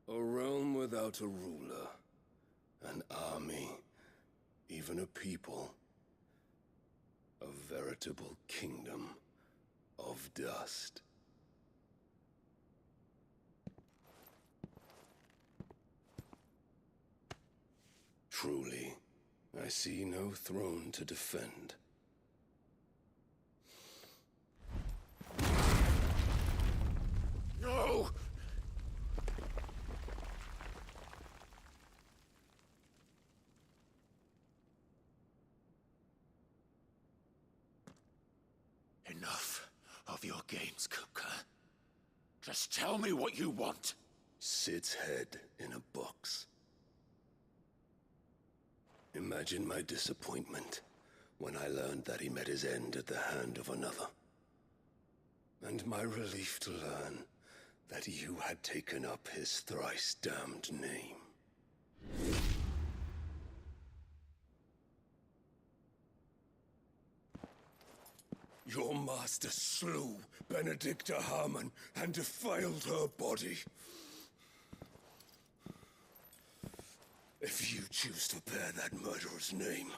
A realm without a ruler. An army even a people. A veritable kingdom of dust. Truly, I see no throne to defend. No! Enough of your games, Kupka. Just tell me what you want. Sid's head in a box. Imagine my disappointment when I learned that he met his end at the hand of another. And my relief to learn that you had taken up his thrice-damned name. Your master slew Benedicta Harmon and defiled her body. If you choose to bear that murderer's name,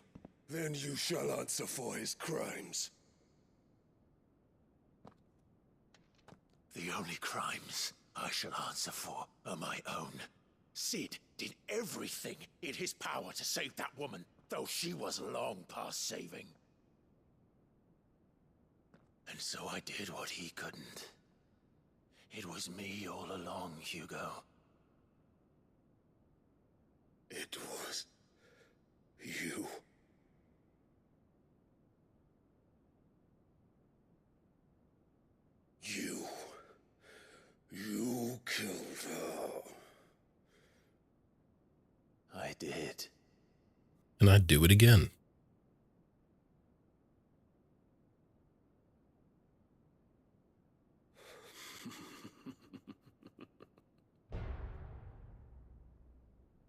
then you shall answer for his crimes. The only crimes I shall answer for are my own. Sid did everything in his power to save that woman, though she was long past saving. And so I did what he couldn't. It was me all along, Hugo. It was you. You killed her. I did. And I'd do it again.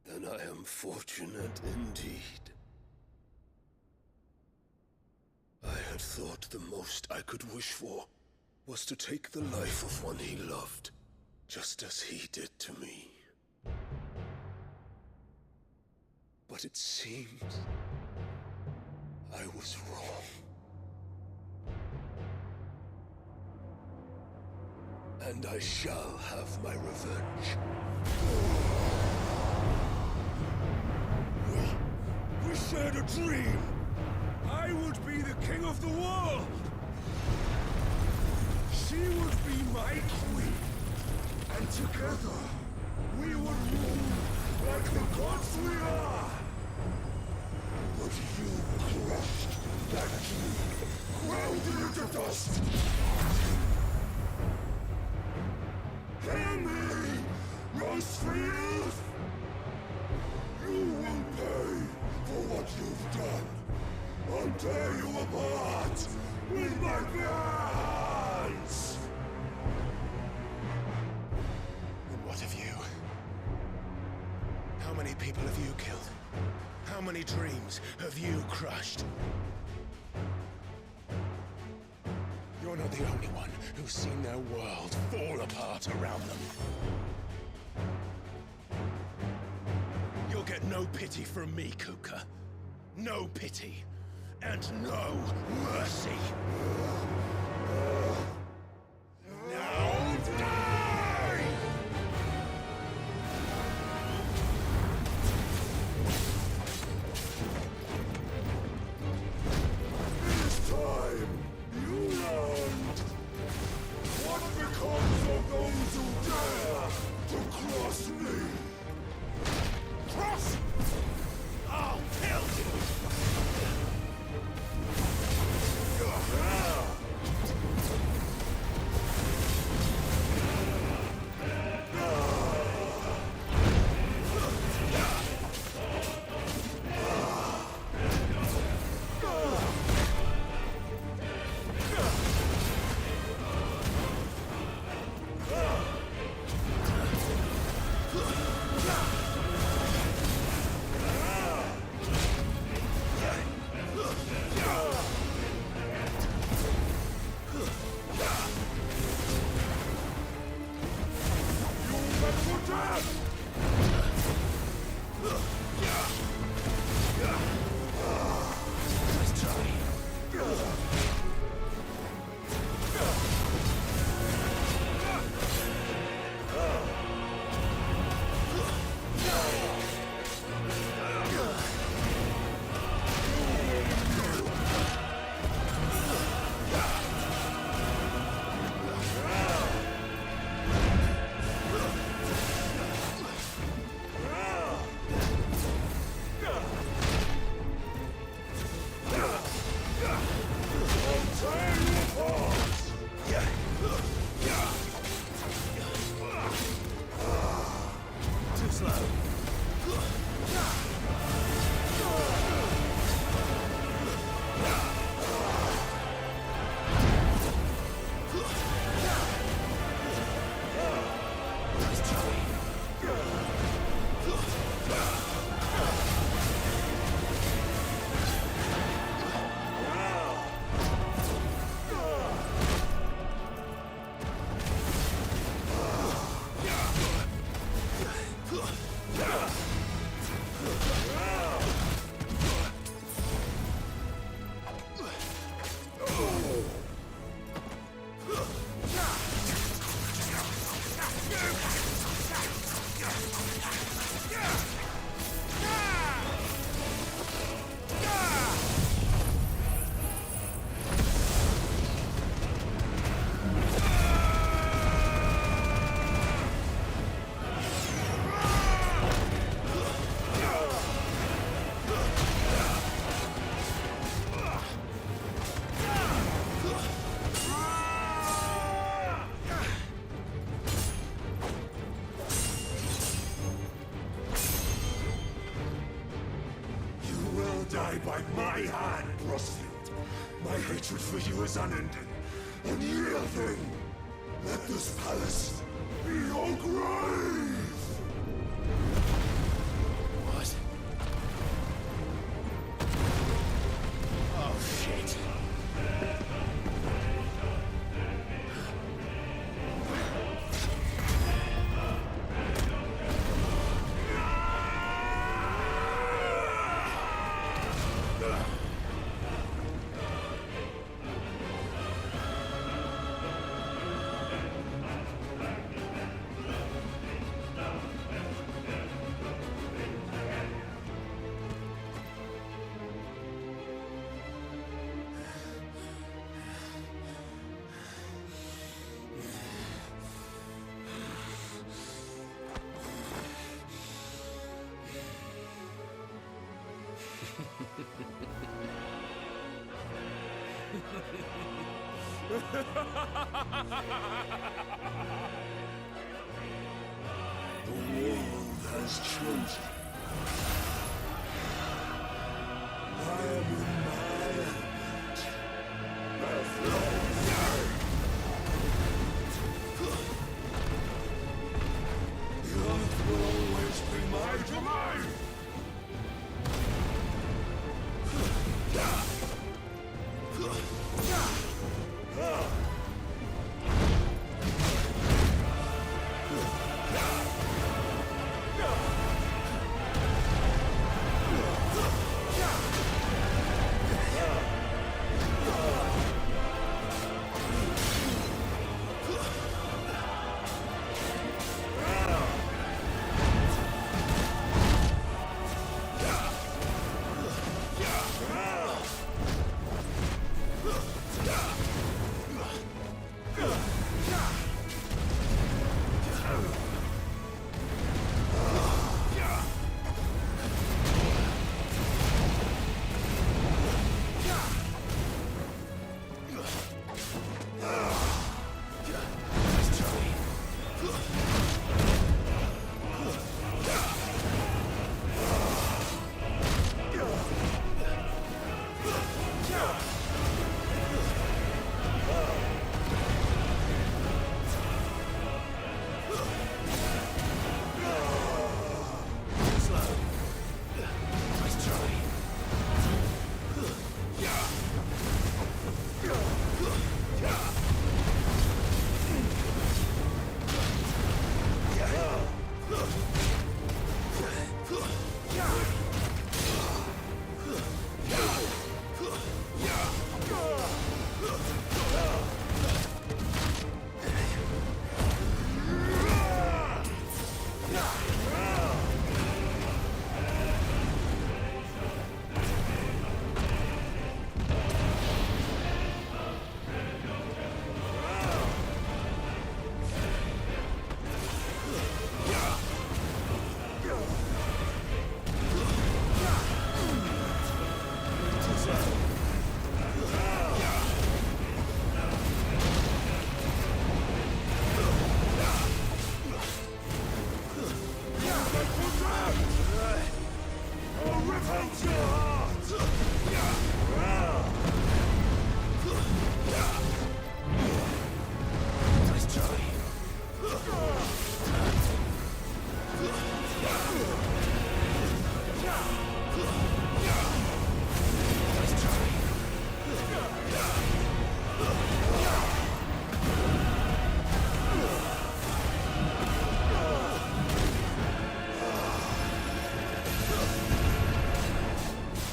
Then I am fortunate indeed. I had thought the most I could wish for was to take the life of one he loved, just as he did to me. But it seems I was wrong. And I shall have my revenge. We shared a dream. I would be the king of the world. She would be my queen. And together, we would rule like the gods we are. But you crushed that dream, ground it into dust. Hear me, Rosefield! You will pay for what you've done. I'll tear you apart with my bare hands! And what of you? How many people have you killed? How many dreams have you crushed? You're not the only one who's seen their world fall apart around them. You'll get no pity from me, Kuka. No pity. And no mercy. Now die! This time, you learned what becomes of those who dare to cross me. Cross! I'll kill you! die by my hand, Rosfield. My hatred for you is unending. Unyielding. Let this palace be your grave! What? Oh, shit. The world has chosen. I am in my element. FF16. The earth will always be my domain.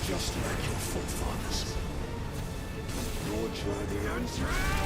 Just like your forefathers. Your journey ends now!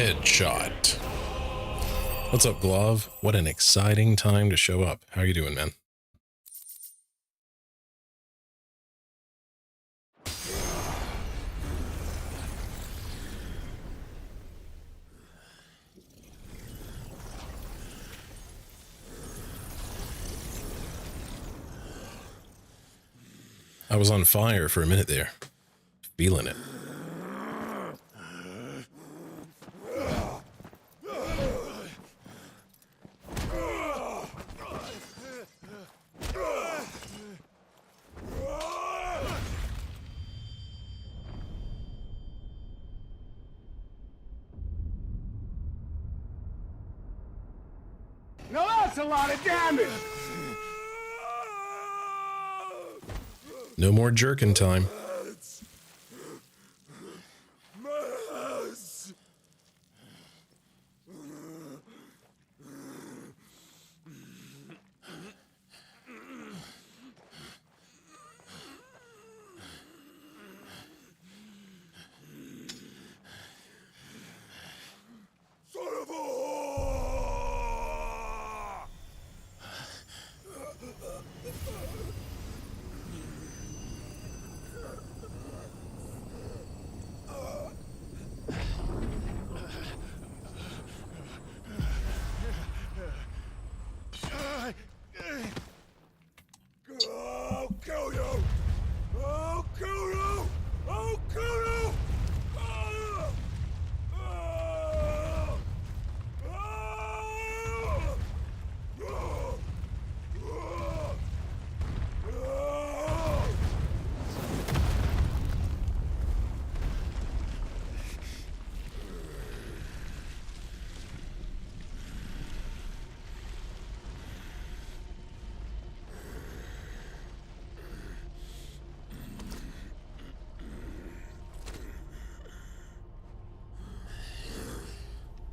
Headshot. What's up, Glove? What an exciting time to show up. How you doing, man? I was on fire for a minute there. Feeling it. Now that's a lot of damage! No more jerking time. I'll kill you! I'll kill you! I'll kill you!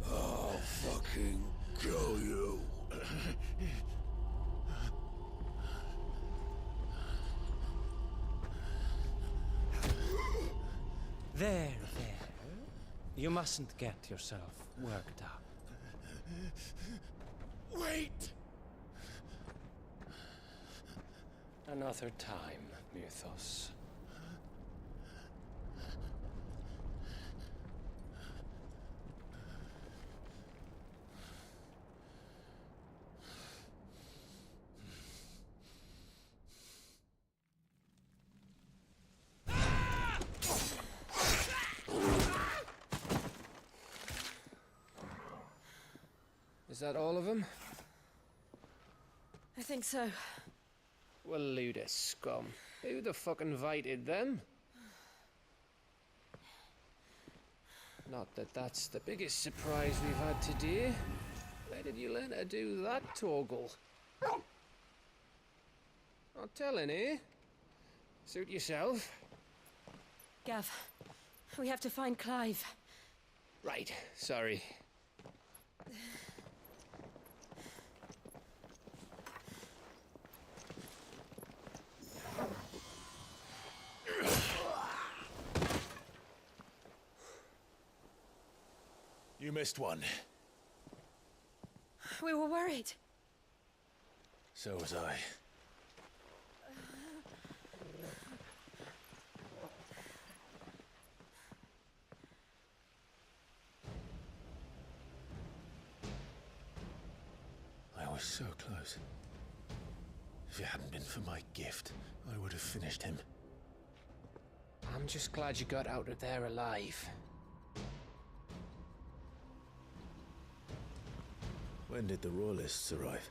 I'll fucking kill you. There. You mustn't get yourself worked up. Wait! Another time, Mythos. Is that all of them? I think so. Well, load of scum. Who the fuck invited them? Not that that's the biggest surprise we've had today. Where did you learn to do that, Torgal? Not telling, eh? Suit yourself. Gav, we have to find Clive. Right, sorry. You missed one. We were worried. So was I. I was so close. If it hadn't been for my gift, I would have finished him. I'm just glad you got out of there alive. When did the Royalists arrive?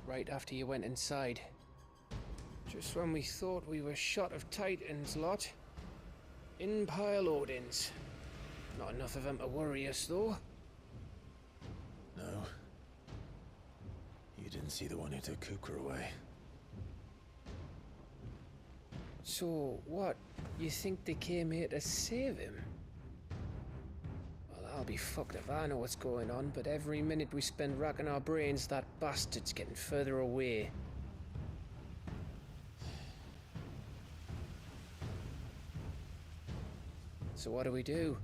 Right after you went inside. Just when we thought we were shot of Titans lot. In pile Odins. Not enough of them to worry us, though. No. You didn't see the one who took Kupka away. So, what? You think they came here to save him? Well, I'll be fucked if I know what's going on, but every minute we spend racking our brains, that bastard's getting further away. So what do we do?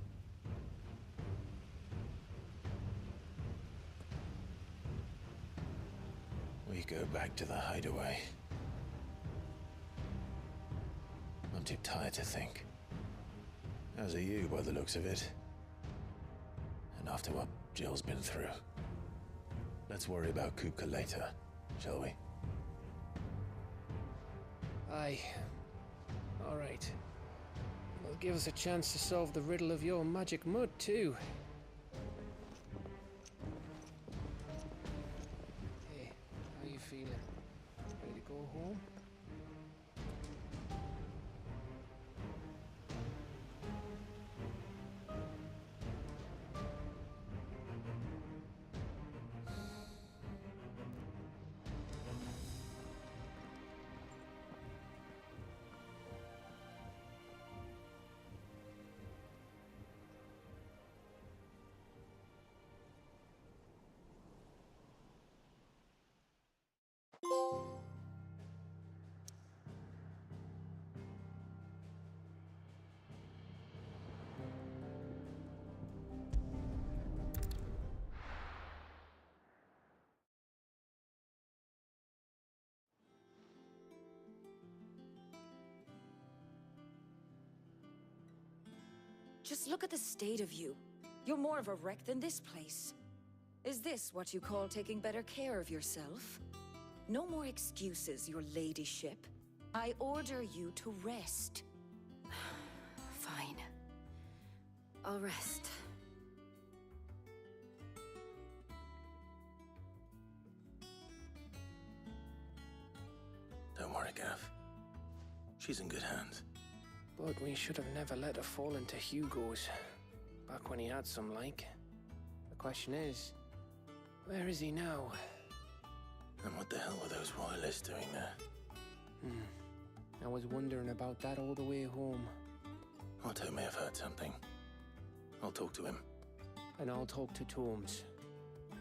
to the hideaway. I'm too tired to think. As are you, by the looks of it. And after what Jill's been through. Let's worry about Kupka later, shall we? Aye. All right. It'll give us a chance to solve the riddle of your magic mud, too. Hey, how you feeling? Ready to go home? Just look at the state of you. You're more of a wreck than this place. Is this what you call taking better care of yourself? No more excuses, your ladyship. I order you to rest. Fine. I'll rest. Don't worry, Gav. She's in good hands. But we should have never let her fall into Hugo's. Back when he had some like. The question is, where is he now? And what the hell were those royalists doing there? I was wondering about that all the way home. Otto may have heard something. I'll talk to him. And I'll talk to Torms.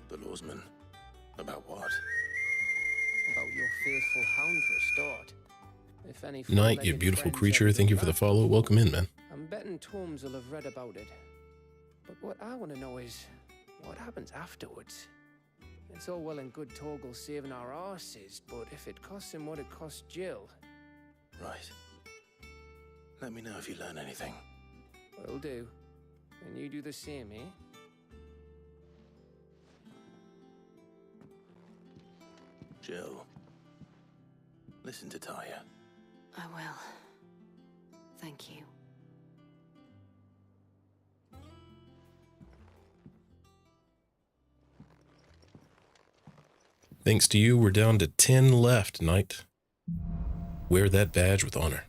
The lawsman. About what? About your faithful hound for a start. If any Night, you beautiful creature. Thank you for the follow. Welcome in, man. I'm betting Torms will have read about it. But what I want to know is, what happens afterwards? It's all well and good Torgal saving our arses, but if it costs him what it cost Jill... Right. Let me know if you learn anything. Will do. And you do the same, eh? Jill. Listen to Taya. I will. Thank you. Thanks to you, we're down to 10 left, Knight. Wear that badge with honor.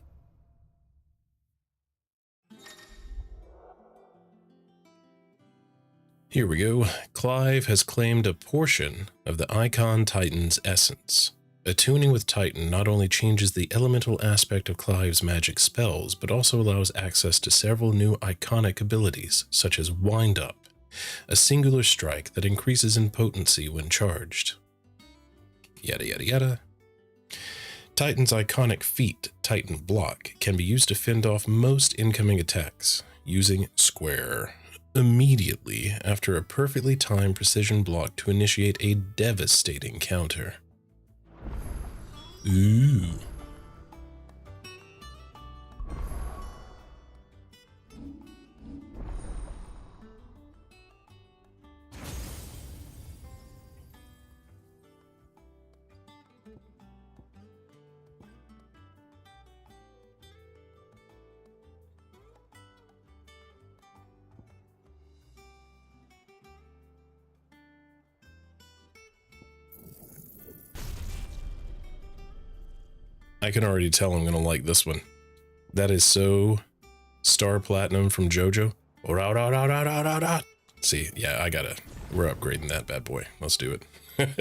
Here we go. Clive has claimed a portion of the Icon Titan's essence. Attuning with Titan not only changes the elemental aspect of Clive's magic spells, but also allows access to several new iconic abilities, such as Wind Up, a singular strike that increases in potency when charged. Yada yada yada. Titan's iconic feat, Titan Block, can be used to fend off most incoming attacks, using Square immediately after a perfectly timed precision block to initiate a devastating counter. Ooh. I can already tell I'm gonna like this one. That is so Star Platinum from JoJo. See, yeah, we're upgrading that bad boy. Let's do it.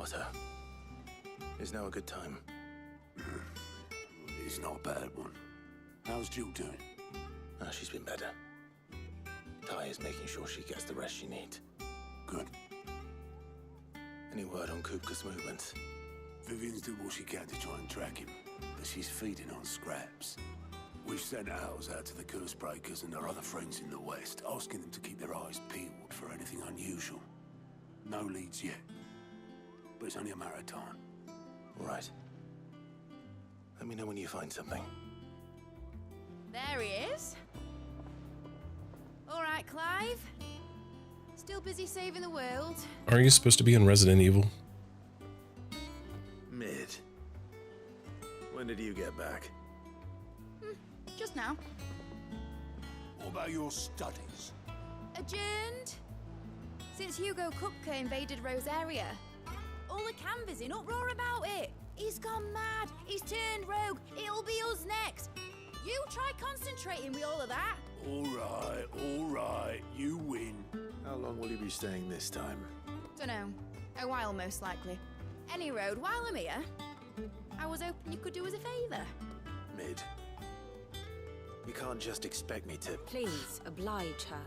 Potter. Is now a good time? It's not a bad one. How's Jill doing? She's been better. Ty is making sure she gets the rest she needs. Good. Any word on Kupka's movements? Vivian's doing what she can to try and track him, but she's feeding on scraps. We've sent ours out to the Cursebreakers and our other friends in the West, asking them to keep their eyes peeled for anything unusual. No leads yet, but it's only a matter of time. All right. Let me know when you find something. There he is. All right, Clive. Still busy saving the world. Are you supposed to be in Resident Evil? Mid. When did you get back? Just now. What about your studies? Adjourned. Since Hugo Kupka invaded Rosaria. All the canvas in uproar about it. He's gone mad. He's turned rogue. It'll be us next. You try concentrating with all of that. All right, you win. How long will you be staying this time? Dunno. A while, most likely. Any road, while I'm here, I was hoping you could do us a favour. Mid. You can't just expect me to... Please, oblige her.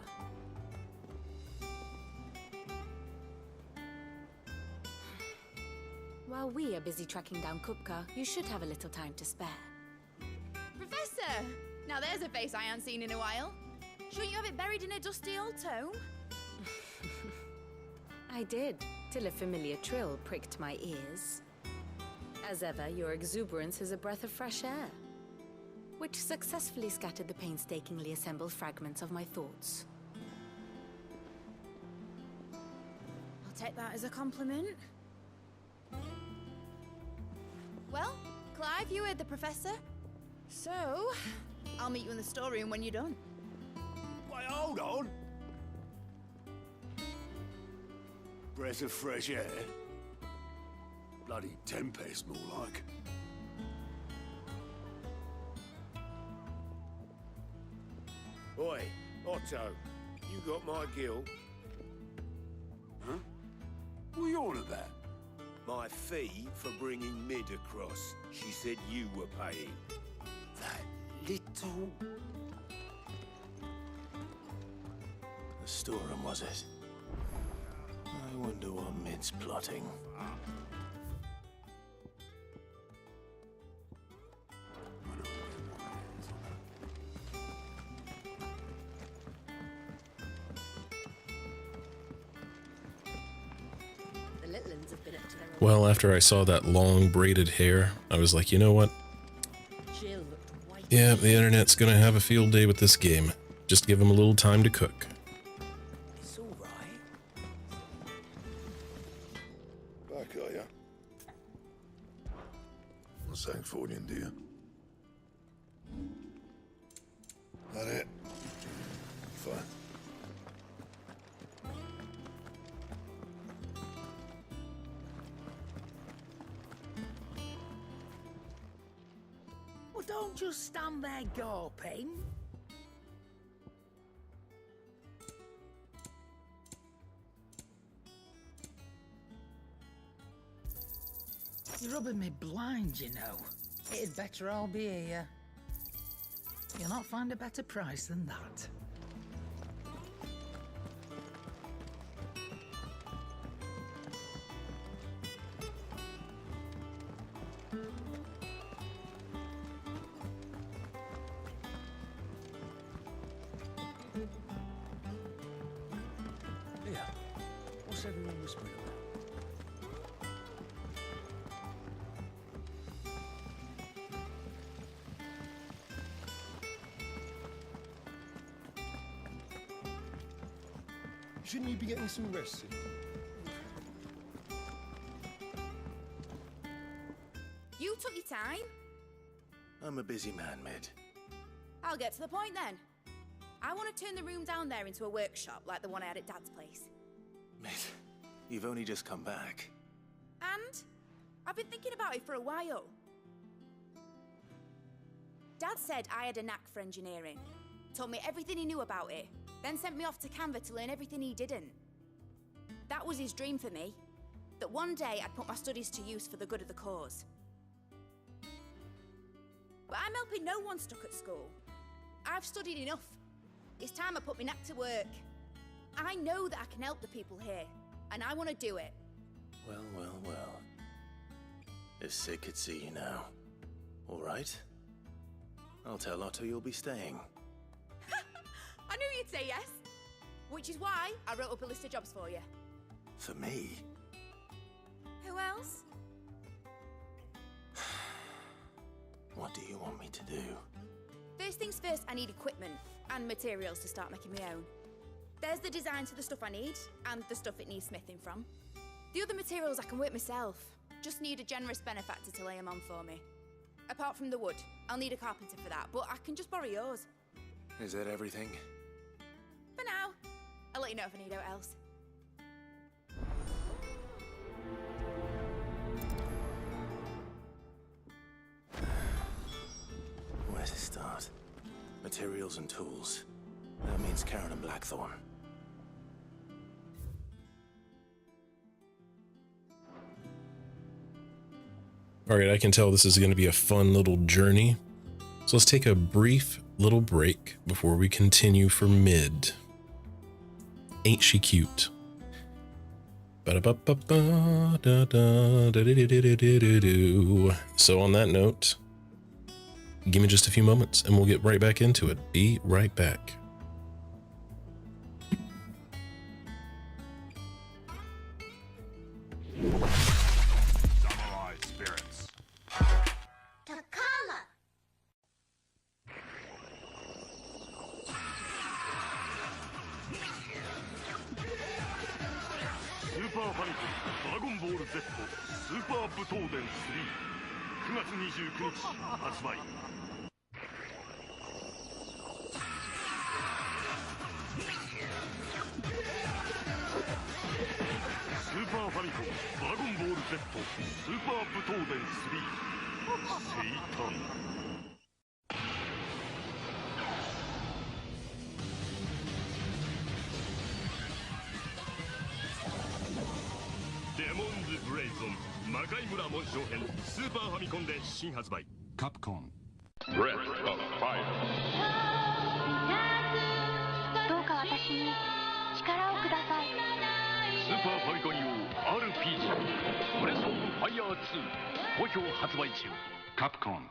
While we are busy tracking down Kupka, you should have a little time to spare. Professor! Now there's a face I haven't seen in a while. Shouldn't you have it buried in a dusty old tome? I did, till a familiar trill pricked my ears. As ever, your exuberance is a breath of fresh air, which successfully scattered the painstakingly assembled fragments of my thoughts. I'll take that as a compliment. Well, Clive, you heard the professor. So, I'll meet you in the storeroom when you're done. Wait, hold on. Breath of fresh air. Bloody tempest, more like. Oi, Otto, you got my gill? Huh? What are you on about? My fee for bringing Mid across. She said you were paying. That little... The storeroom, was it? I wonder what Mid's plotting. The little ones have been up to their own. Well, after I saw that long braided hair, I was like, you know what? Jill looked white. Yeah, the internet's gonna have a field day with this game. Just give them a little time to cook. It's all right. Back, are ya? What's that for you, dear? That it? Fine. Well, don't just stand there gawping. You're rubbing me blind, you know. It'd better all be here. You'll not find a better price than that. Yeah. What's everyone whispering about? Shouldn't you be getting some rest soon? You took your time. I'm a busy man, Mid. I'll get to the point then. I want to turn the room down there into a workshop like the one I had at Dad's place. Mid, you've only just come back. And I've been thinking about it for a while. Dad said I had a knack for engineering. Told me everything he knew about it. Then sent me off to Canva to learn everything he didn't. That was his dream for me. that one day I'd put my studies to use for the good of the cause. But I'm helping no one stuck at school. I've studied enough. It's time I put my knack to work. I know that I can help the people here, and I want to do it. Well, well, well. If Sid could see you now. All right? I'll tell Otto you'll be staying. I knew you'd say yes. Which is why I wrote up a list of jobs for you. For me? Who else? What do you want me to do? First things first, I need equipment and materials to start making my own. There's the designs for the stuff I need, and the stuff it needs smithing from. The other materials I can work myself. Just need a generous benefactor to lay them on for me. Apart from the wood, I'll need a carpenter for that, but I can just borrow yours. Is that everything? For now. I'll let you know if I need out else. Where to start? Materials and tools. That means Karen and Blackthorn. Alright, I can tell this is going to be a fun little journey. So let's take a brief little break before we continue for mid. Ain't she cute? So on that note, give me just a few moments and we'll get right back into it. Be right back. Capcom. Breath of Fire. どうか私に力をください。スーパーファミコン用 RPG ブレスオブファイヤー2好評発売中。 Capcom.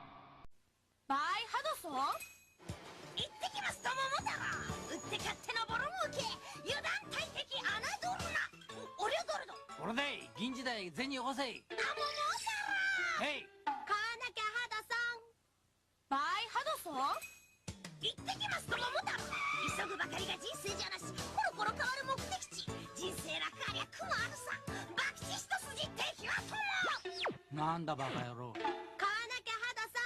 バイハドソン行ってきますと桃太郎。打って勝手のボロム受け油断大敵侮るな。おりょどるど。これで銀時代銭よこせ。あ、桃太郎。へい。買わなきゃハドソン。バイハドソン行ってきますと桃太郎。急ぐばかりが人生じゃなし、コロコロ変わる目的地。人生楽ありゃ苦もあるさ。博打一筋敵は友。なんだバカ野郎。買わなきゃハドソン。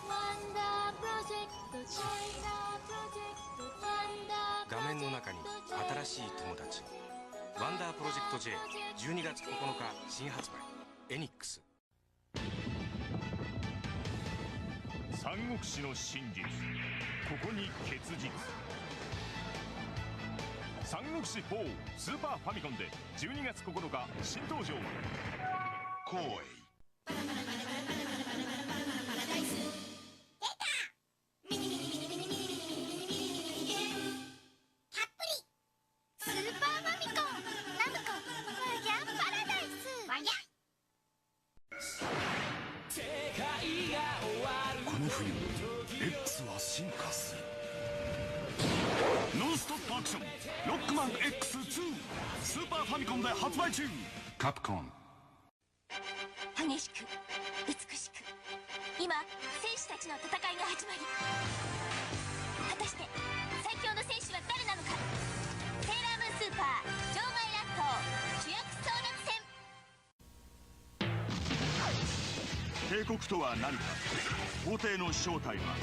ワンダープロジェクト、ワンダープロジェクト、ワンダープロジェクト。画面の中に新しい友達。ワンダープロジェクト J 12月9日新発売。エニックス。三国志の真実、ここに結実。三国志4スーパーファミコンで12月9日新登場。光栄。この冬 X は進化する。ノンストップアクションロックマン X2 スーパーファミコンで発売中。カプコン。激しく美しく、今戦士たちの戦いが始まり、果たして最強の戦士は誰なのか。セーラームーンスーパー場外乱闘主役争奪戦。帝国とは何か。皇帝の正体は。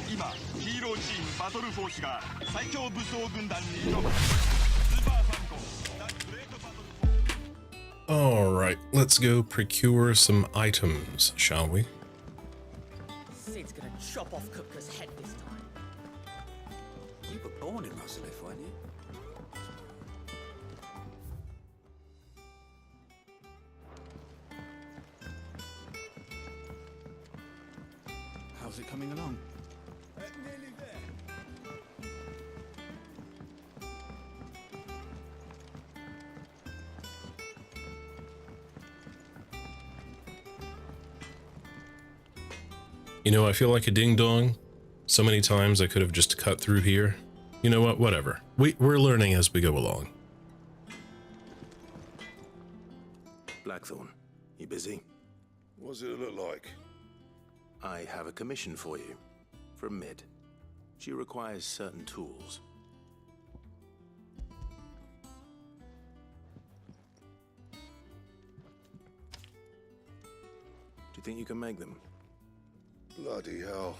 今ヒーローチームバトルフォースが最強武装軍団に挑む。スーパーファミコンザ・グレートバトル。Alright, let's go procure some items, shall we? Sid's gonna chop off Kupka's head this time. You were born in Rosalith, weren't you? How's it coming along? Nearly there. You know, I feel like a ding-dong. So many times I could have just cut through here. You know what? Whatever. We're learning as we go along. Blackthorn, you busy? What does it look like? I have a commission for you. From Mid. She requires certain tools. Do you think you can make them? Bloody hell.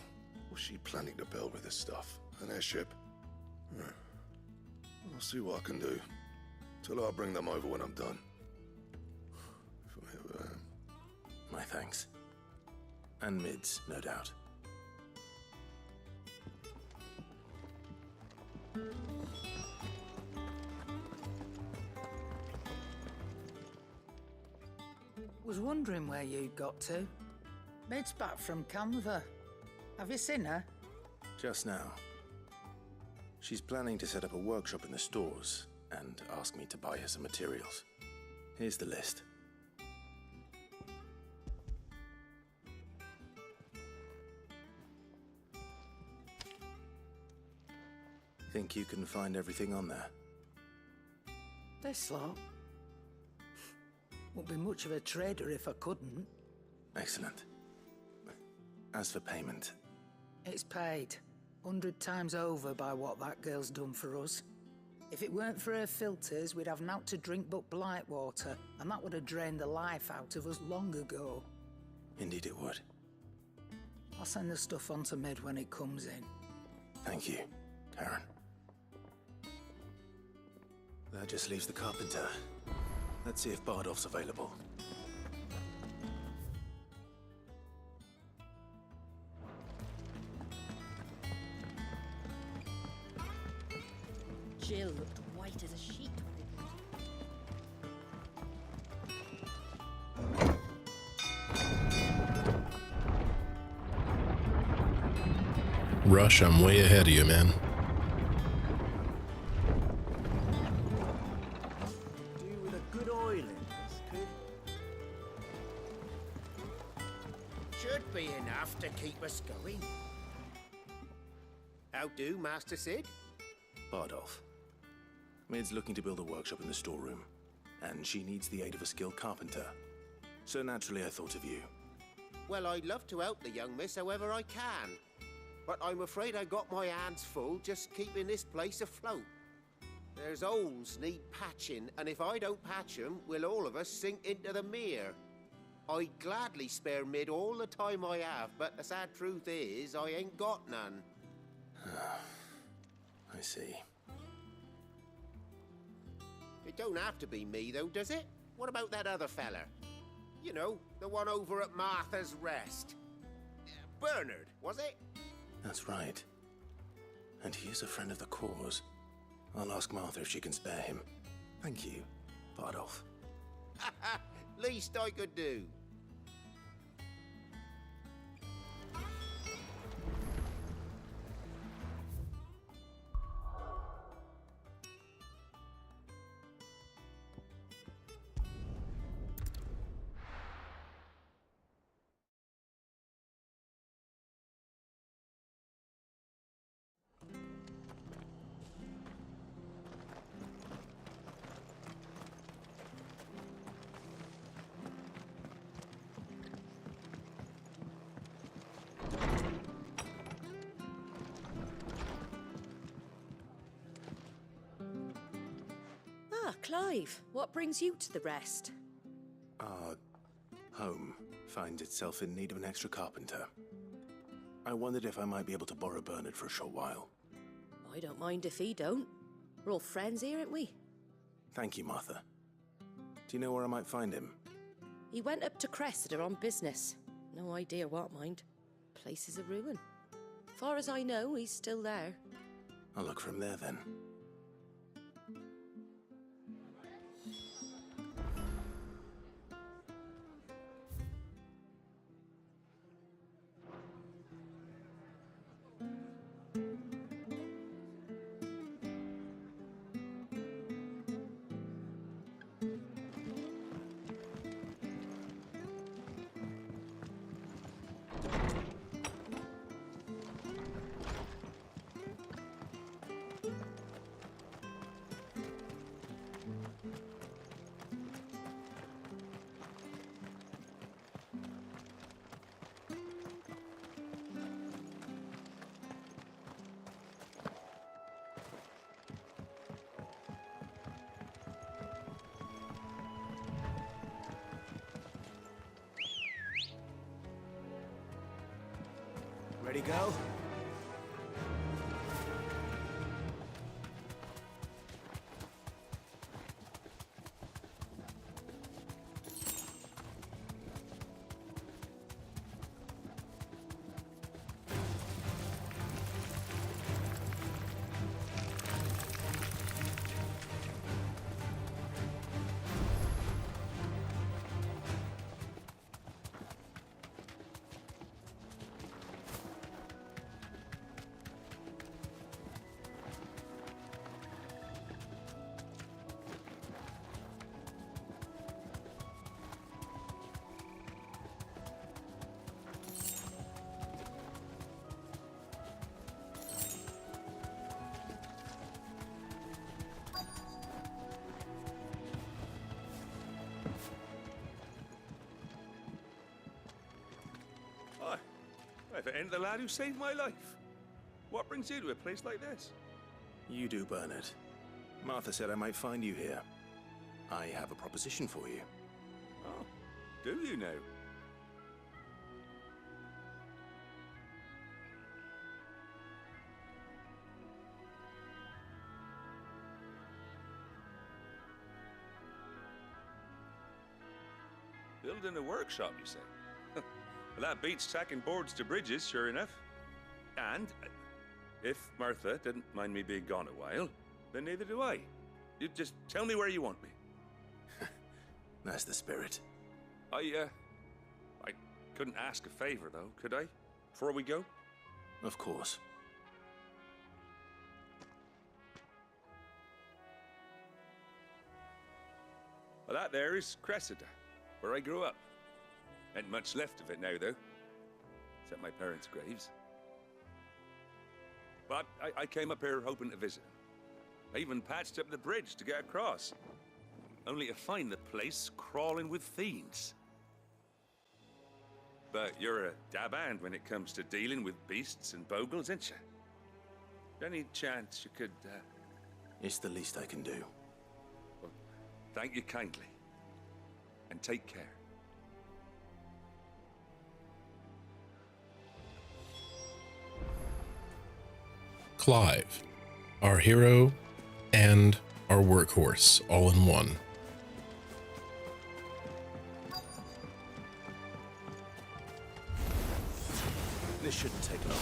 What's she planning to build with this stuff? An airship? I'll see what I can do. Till I bring them over when I'm done. If I ever am. My thanks. And Mid's, no doubt. Was wondering where you'd got to. Mid's back from Canva. Have you seen her? Just now. She's planning to set up a workshop in the stores and ask me to buy her some materials. Here's the list. Think you can find everything on there? This lot. Wouldn't be much of a trader if I couldn't. Excellent. As for payment... It's paid. 100 times over by what that girl's done for us. If it weren't for her filters, we'd have naught to drink but blight water, and that would have drained the life out of us long ago. Indeed it would. I'll send the stuff on to Mid when it comes in. Thank you, Karen. That just leaves the carpenter. Let's see if Bardolph's available. Jill looked white as a sheet. Rush, I'm way ahead of you, man. Do with a good oil in this, could? Should be enough to keep us going. How do, Master Sid? Bardolph. Mid's looking to build a workshop in the storeroom, and she needs the aid of a skilled carpenter. So naturally I thought of you. Well, I'd love to help the young miss however I can. But I'm afraid I got my hands full just keeping this place afloat. There's holes need patching, and if I don't patch them, we'll all of us sink into the mere. I'd gladly spare Mid all the time I have, but the sad truth is, I ain't got none. I see. It don't have to be me, though, does it? What about that other fella? You know, the one over at Martha's Rest. Bernard, was it? That's right. And he is a friend of the cause. I'll ask Martha if she can spare him. Thank you, Bardolph. Least I could do. Ah, Clive, what brings you to the Rest? Our home finds itself in need of an extra carpenter. I wondered if I might be able to borrow Bernard for a short while. I don't mind if he don't. We're all friends here, aren't we? Thank you, Martha. Do you know where I might find him? He went up to Cressida on business. No idea what, mind. Place is a ruin. Far as I know, he's still there. I'll look for him there then. Ready, go? If it ain't the lad who saved my life. What brings you to a place like this? You do, Bernard. Martha said I might find you here. I have a proposition for you. Oh, do you now? Building a workshop, you say? Well, that beats tacking boards to bridges, sure enough. And if Martha didn't mind me being gone a while, then neither do I. You just tell me where you want me. That's the spirit. I couldn't ask a favor, though, could I? Before we go? Of course. Well, that there is Cressida, where I grew up. Ain't much left of it now, though. Except my parents' graves. But I came up here hoping to visit. I even patched up the bridge to get across. Only to find the place crawling with fiends. But you're a dab hand when it comes to dealing with beasts and bogles, ain't you? Any chance you could, It's the least I can do. Well, thank you kindly. And take care. Clive, our hero and our workhorse, all in one. This shouldn't take long.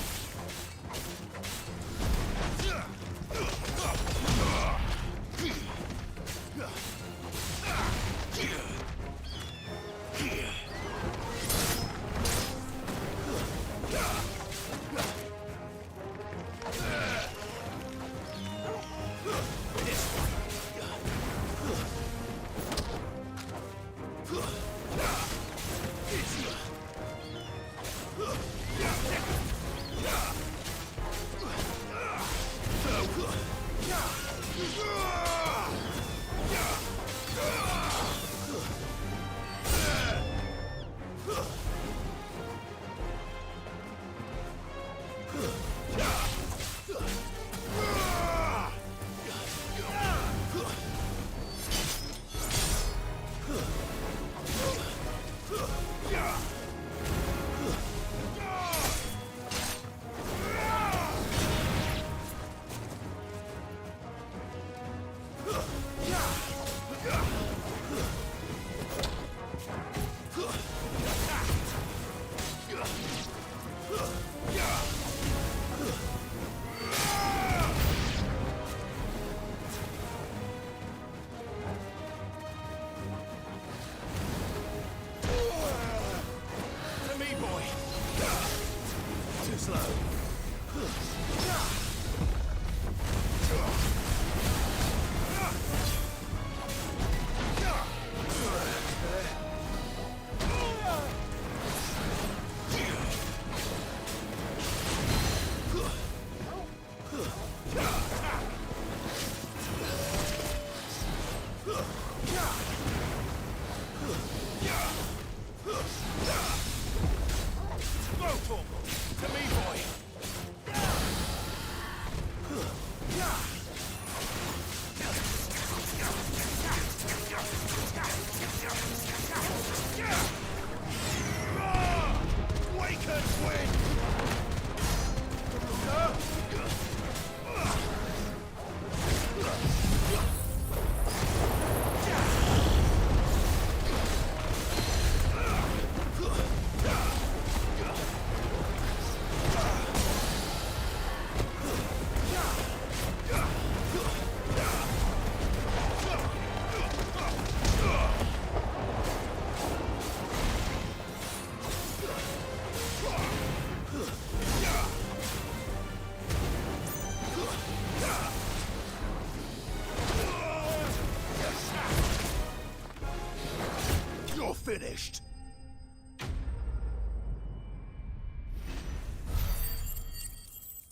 finished.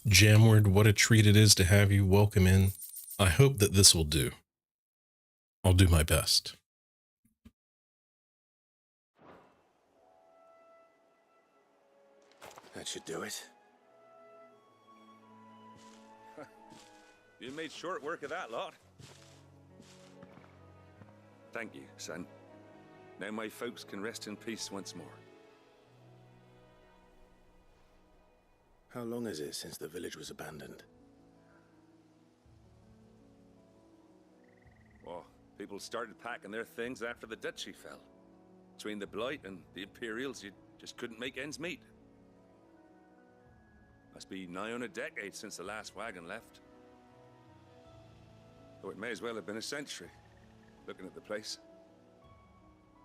Jamward, what a treat it is to have you. Welcome in. I hope that this will do. I'll do my best. That should do it. You made short work of that lot. Thank you, son. Now my folks can rest in peace once more. How long is it since the village was abandoned? Oh, people started packing their things after the duchy fell. Between the Blight and the Imperials, you just couldn't make ends meet. Must be nigh on a decade since the last wagon left. Though it may as well have been a century, looking at the place.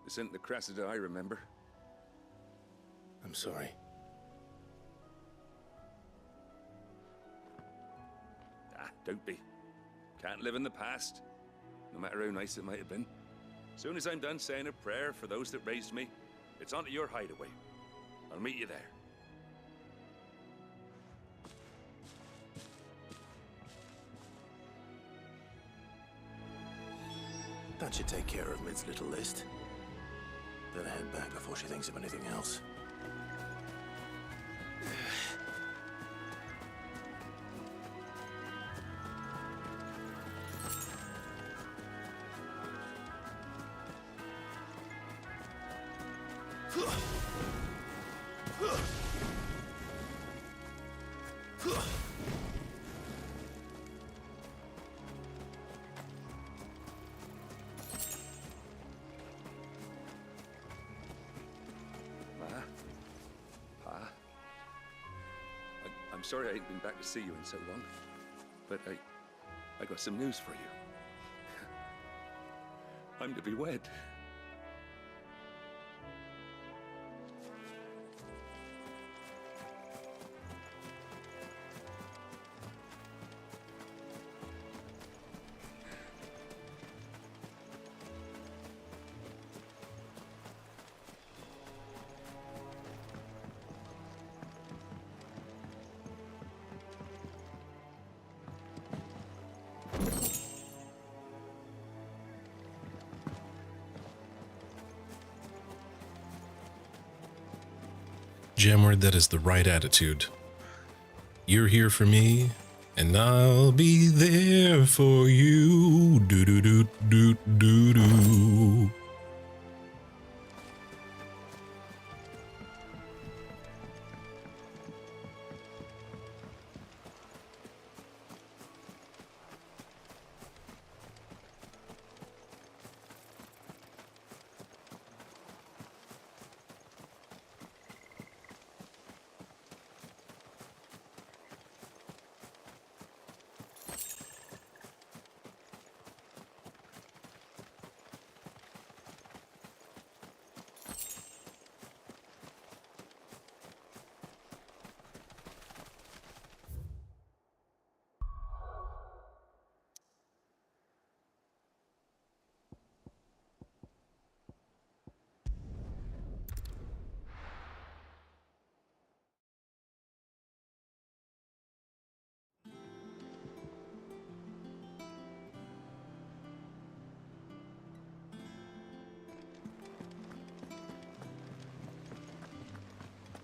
This isn't the Cressida I remember. I'm sorry. Don't be. Can't live in the past, no matter how nice it might have been. Soon as I'm done saying a prayer for those that raised me, it's onto your hideaway. I'll meet you there. That should take care of Mid's little list. Better head back before she thinks of anything else. I'm sorry I ain't been back to see you in so long, but I got some news for you. I'm to be wed. Jamward, that is the right attitude. You're here for me, and I'll be there for you. Do do do do do do.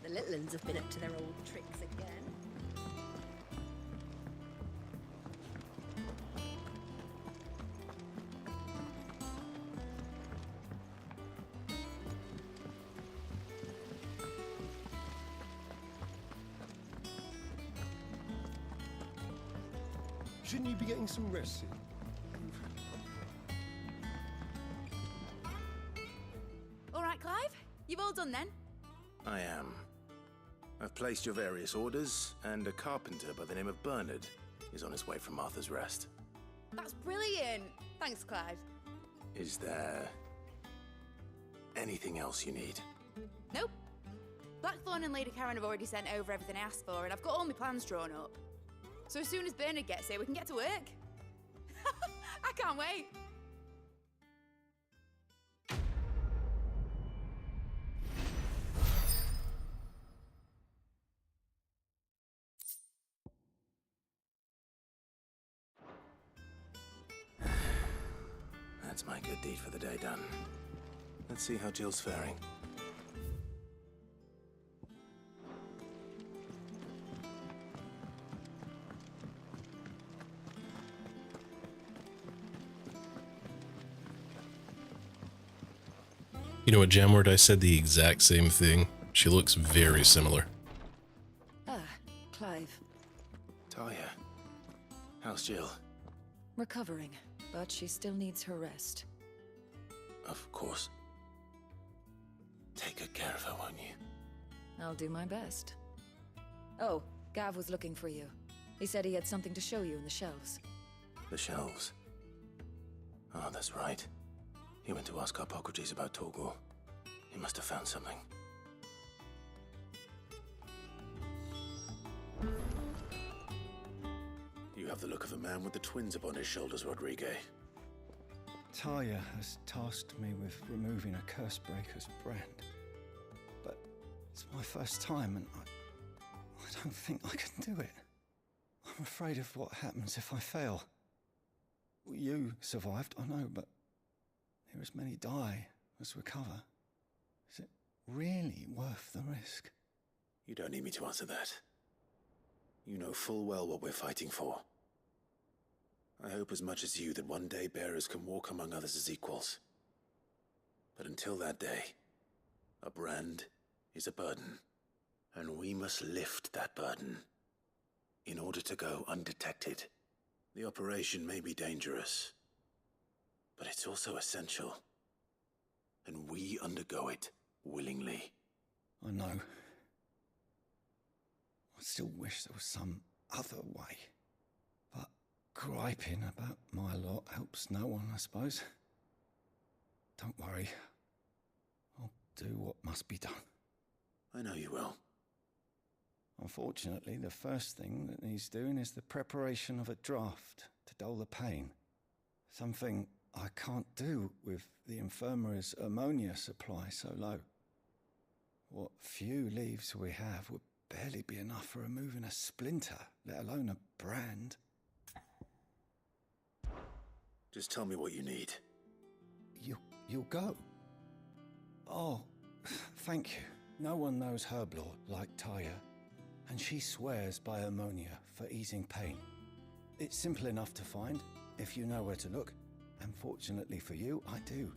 The little ones have been up to their old tricks again. Shouldn't you be getting some rest soon? All right, Clive. You've all done then? I am. I've placed your various orders, and a carpenter by the name of Bernard is on his way from Arthur's Rest. That's brilliant. Thanks, Clive. Is there anything else you need? Nope. Blackthorn and Lady Karen have already sent over everything I asked for, and I've got all my plans drawn up. So as soon as Bernard gets here, we can get to work. I can't wait. That's my good deed for the day done. Let's see how Jill's faring. You know what, Jamward? I said the exact same thing. She looks very similar. Ah, Clive. Talia, how's Jill? Recovering, but she still needs her rest. Of course. Take good care of her, won't you? I'll do my best. Oh, Gav was looking for you. He said he had something to show you in the shelves. The shelves. Oh, that's right. He went to ask Harpocrates about Torgor. He must have found something. You have the look of a man with the twins upon his shoulders, Rodrigue. Talia has tasked me with removing a Cursebreaker's brand. But it's my first time and I don't think I can do it. I'm afraid of what happens if I fail. You survived, I know, but there as many die as recover. Is it really worth the risk? You don't need me to answer that. You know full well what we're fighting for. I hope as much as you that one day bearers can walk among others as equals. But until that day, a brand is a burden, and we must lift that burden in order to go undetected. The operation may be dangerous, but it's also essential, and we undergo it willingly. I know. I still wish there was some other way. But griping about my lot helps no one, I suppose. Don't worry. I'll do what must be done. I know you will. Unfortunately, the first thing that needs doing is the preparation of a draft to dull the pain. Something I can't do with the infirmary's ammonia supply so low. What few leaves we have would barely be enough for removing a splinter, let alone a brand. Just tell me what you need. You'll go? Oh, thank you. No one knows Herblord like Talia, and she swears by ammonia for easing pain. It's simple enough to find, if you know where to look. And fortunately for you, I do.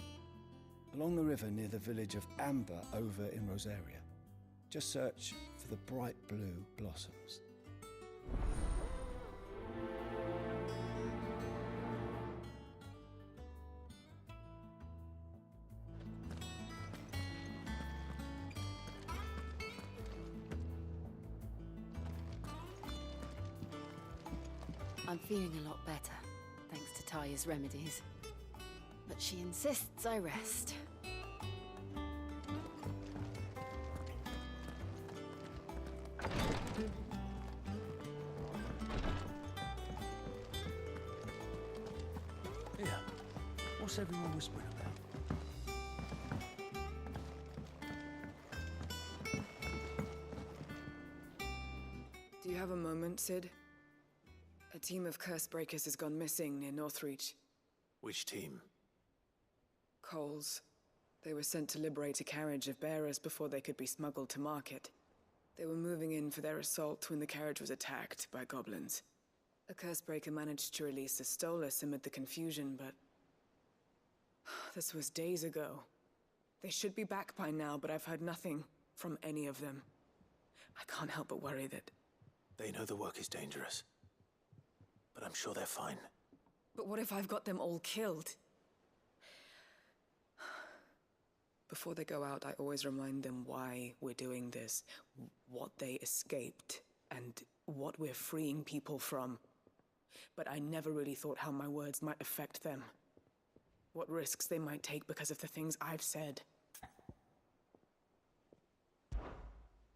Along the river near the village of Amber over in Rosaria. Just search for the bright blue blossoms. I'm feeling a lot better, thanks to Talia's remedies. But she insists I rest. Yeah. What's everyone whispering about? Do you have a moment, Sid? A team of Cursebreakers has gone missing near Northreach. Which team? Coles. They were sent to liberate a carriage of bearers before they could be smuggled to market. They were moving in for their assault when the carriage was attacked by goblins. A Cursebreaker managed to release a Stolus amid the confusion, but... this was days ago. They should be back by now, but I've heard nothing from any of them. I can't help but worry that... They know the work is dangerous. But I'm sure they're fine. But what if I've got them all killed? Before they go out, I always remind them why we're doing this, what they escaped, and what we're freeing people from. But I never really thought how my words might affect them. What risks they might take because of the things I've said.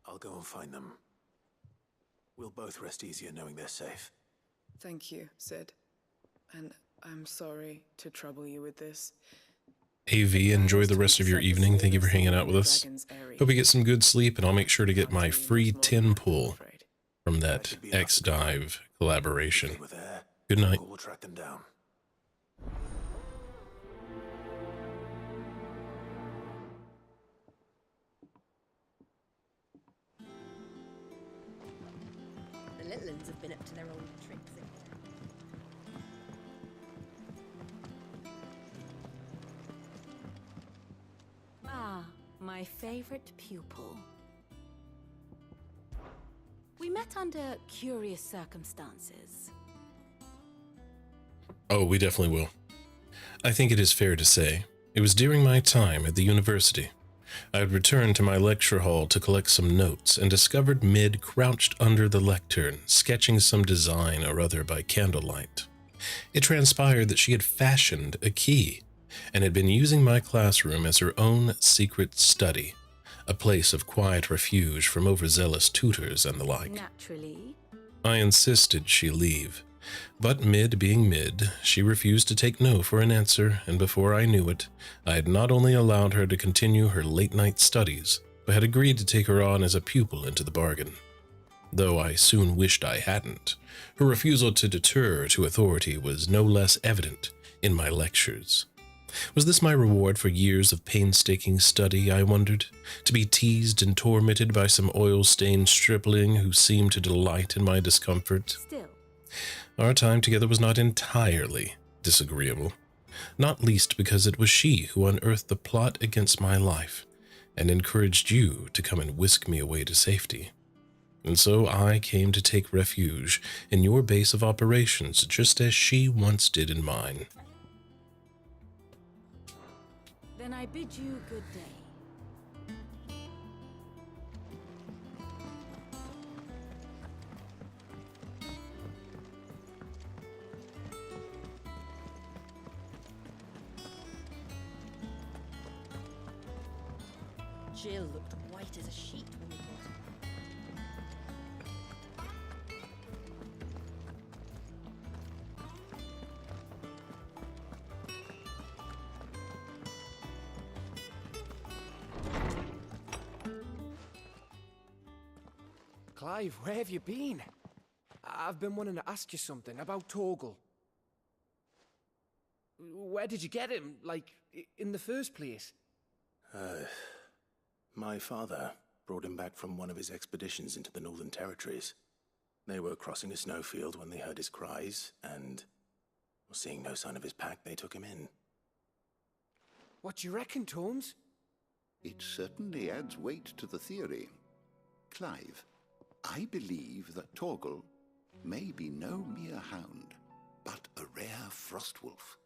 I'll go and find them. We'll both rest easier knowing they're safe. Thank you, Sid. And I'm sorry to trouble you with this. AV, enjoy the rest of your evening. Thank you for hanging out with us. Hope you get some good sleep, and I'll make sure to get my free 10 pull from that X-Dive collaboration. Good night. We'll track them down. little uns have been up to their old tricks. Ah, my favorite pupil. We met under curious circumstances. Oh, we definitely will. I think it is fair to say it was during my time at the university. I had returned to my lecture hall to collect some notes and discovered Mid crouched under the lectern, sketching some design or other by candlelight. It transpired that she had fashioned a key and had been using my classroom as her own secret study, a place of quiet refuge from overzealous tutors and the like. Naturally. I insisted she leave, but Mid being Mid, she refused to take no for an answer, and before I knew it, I had not only allowed her to continue her late-night studies, but had agreed to take her on as a pupil into the bargain. Though I soon wished I hadn't, her refusal to deter to authority was no less evident in my lectures. Was this my reward for years of painstaking study, I wondered, to be teased and tormented by some oil-stained stripling who seemed to delight in my discomfort? Still. Our time together was not entirely disagreeable, not least because it was she who unearthed the plot against my life and encouraged you to come and whisk me away to safety. And so I came to take refuge in your base of operations just as she once did in mine. Then I bid you good day. Jill looked white as a sheet when we got her. Clive, where have you been? I've been wanting to ask you something about Torgal. Where did you get him, like, in the first place? My father brought him back from one of his expeditions into the Northern Territories. They were crossing a snowfield when they heard his cries, and, seeing no sign of his pack, they took him in. What do you reckon, Tomes? It certainly adds weight to the theory. Clive, I believe that Torgal may be no mere hound, but a rare frostwolf,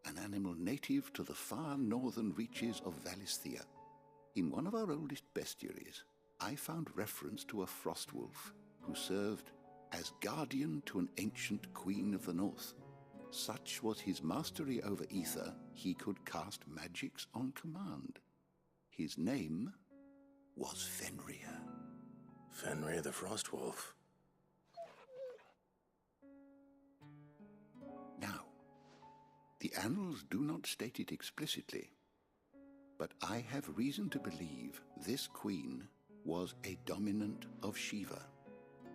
an animal native to the far northern reaches of Valisthea. In one of our oldest bestiaries, I found reference to a frostwolf who served as guardian to an ancient queen of the north. Such was his mastery over ether, he could cast magics on command. His name was Fenrir. Fenrir the Frostwolf. Now, the annals do not state it explicitly, but I have reason to believe this queen was a dominant of Shiva,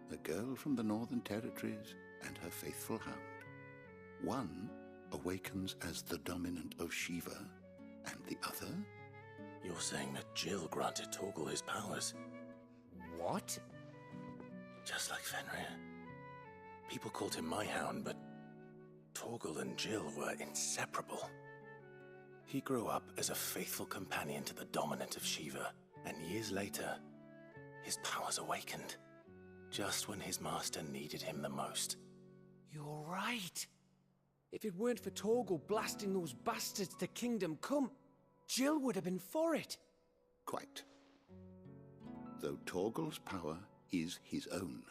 a girl from the Northern Territories and her faithful hound. One awakens as the dominant of Shiva, and the other? You're saying that Jill granted Torgal his powers? What? Just like Fenrir. People called him my hound, but Torgal and Jill were inseparable. He grew up as a faithful companion to the dominant of Shiva, and years later, his powers awakened, just when his master needed him the most. You're right. If it weren't for Torgal blasting those bastards to Kingdom Come, Jill would have been for it. Quite. Though Torgal's power is his own,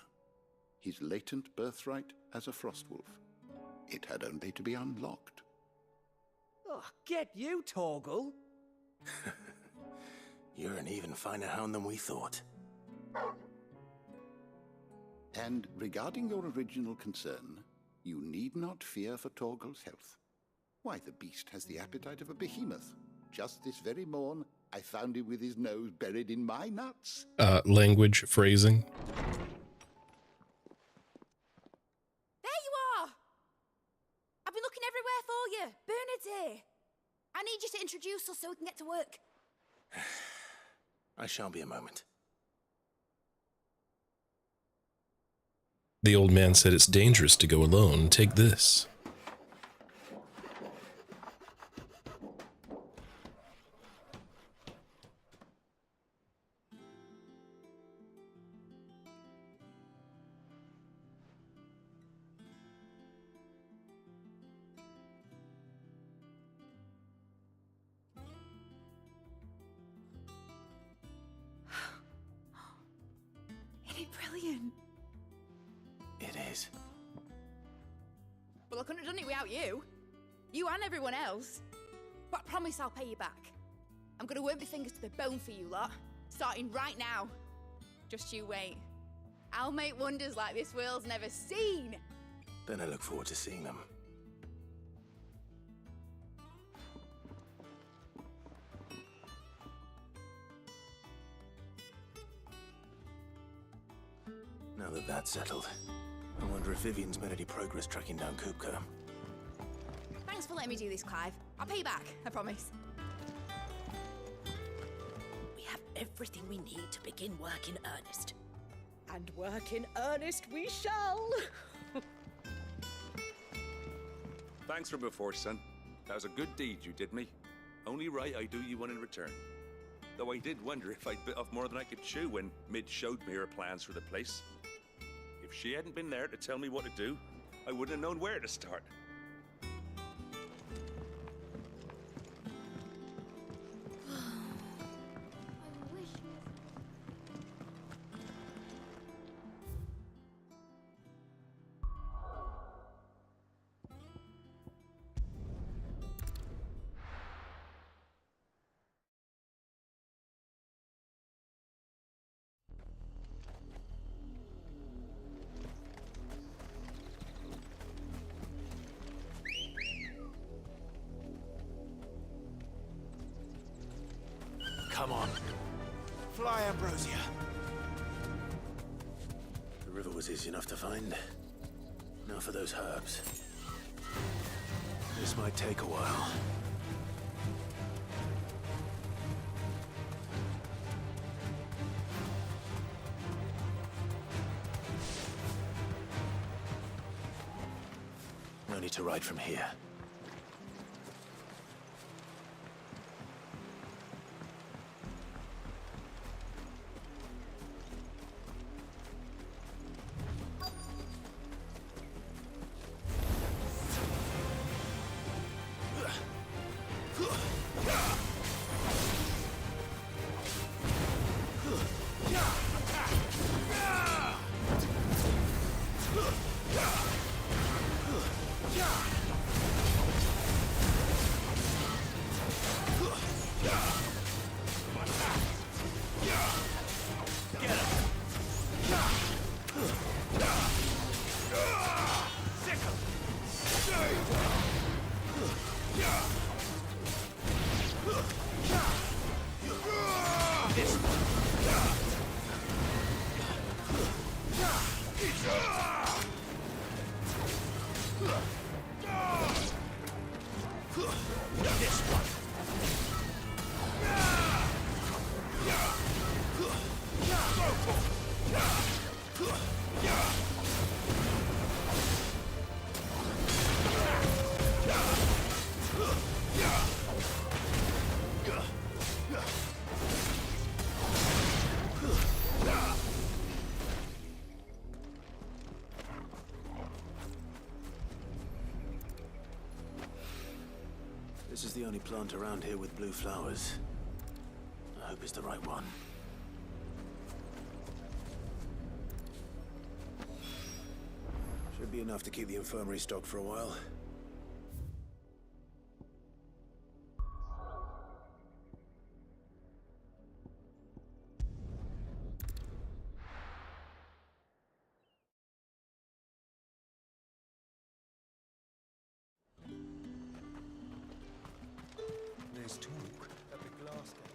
his latent birthright as a frostwolf, it had only to be unlocked. Oh, get you, Torgal. You're an even finer hound than we thought. And regarding your original concern, you need not fear for Torgal's health. Why, the beast has the appetite of a behemoth. Just this very morn, I found him with his nose buried in my nuts. Language, phrasing. There you are! I've been looking everywhere for you. Bernard's here. I need you to introduce us so we can get to work. I shall be a moment. The old man said it's dangerous to go alone. Take this. Isn't it brilliant? It is. Well, I couldn't have done it without you. You and everyone else. But I promise I'll pay you back. I'm gonna work my fingers to the bone for you lot, starting right now. Just you wait. I'll make wonders like this world's never seen. Then I look forward to seeing them. Now that that's settled, I wonder if Vivian's made any progress tracking down Kupka. Thanks for letting me do this, Clive. I'll pay you back, I promise. We have everything we need to begin work in earnest. And work in earnest we shall! Thanks for before, son. That was a good deed you did me. Only right I do you one in return. Though I did wonder if I'd bit off more than I could chew when Mid showed me her plans for the place. If she hadn't been there to tell me what to do, I wouldn't have known where to start. Come on. Fly, Ambrosia. The river was easy enough to find. Now for those herbs. This might take a while. No need to ride from here. This is the only plant around here with blue flowers. I hope it's the right one. Should be enough to keep the infirmary stocked for a while. There's talk at the glass gate.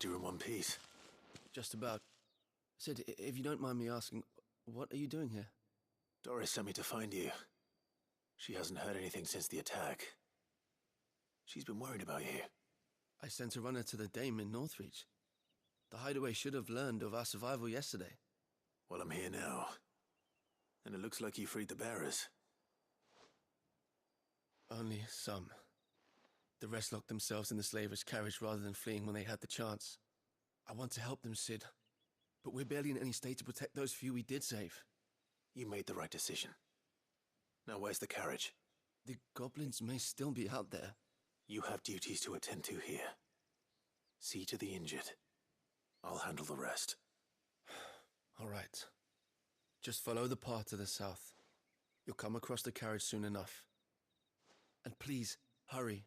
Glad you're in one piece. Just about. Sid, if you don't mind me asking, what are you doing here? Doris sent me to find you. She hasn't heard anything since the attack. She's been worried about you. I sent a runner to the Dame in Northreach. The Hideaway should have learned of our survival yesterday. Well, I'm here now. And it looks like you freed the bearers. Only some. The rest locked themselves in the slaver's carriage rather than fleeing when they had the chance. I want to help them, Sid. But we're barely in any state to protect those few we did save. You made the right decision. Now where's the carriage? The goblins may still be out there. You have duties to attend to here. See to the injured. I'll handle the rest. All right. Just follow the path to the south. You'll come across the carriage soon enough. And please, hurry.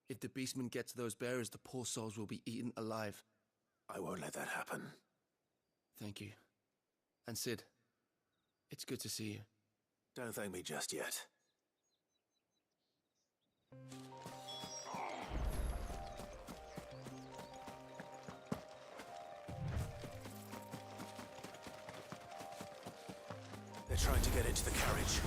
If the beastmen get to those bearers, the poor souls will be eaten alive. I won't let that happen. Thank you. And Sid, it's good to see you. Don't thank me just yet. They're trying to get into the carriage.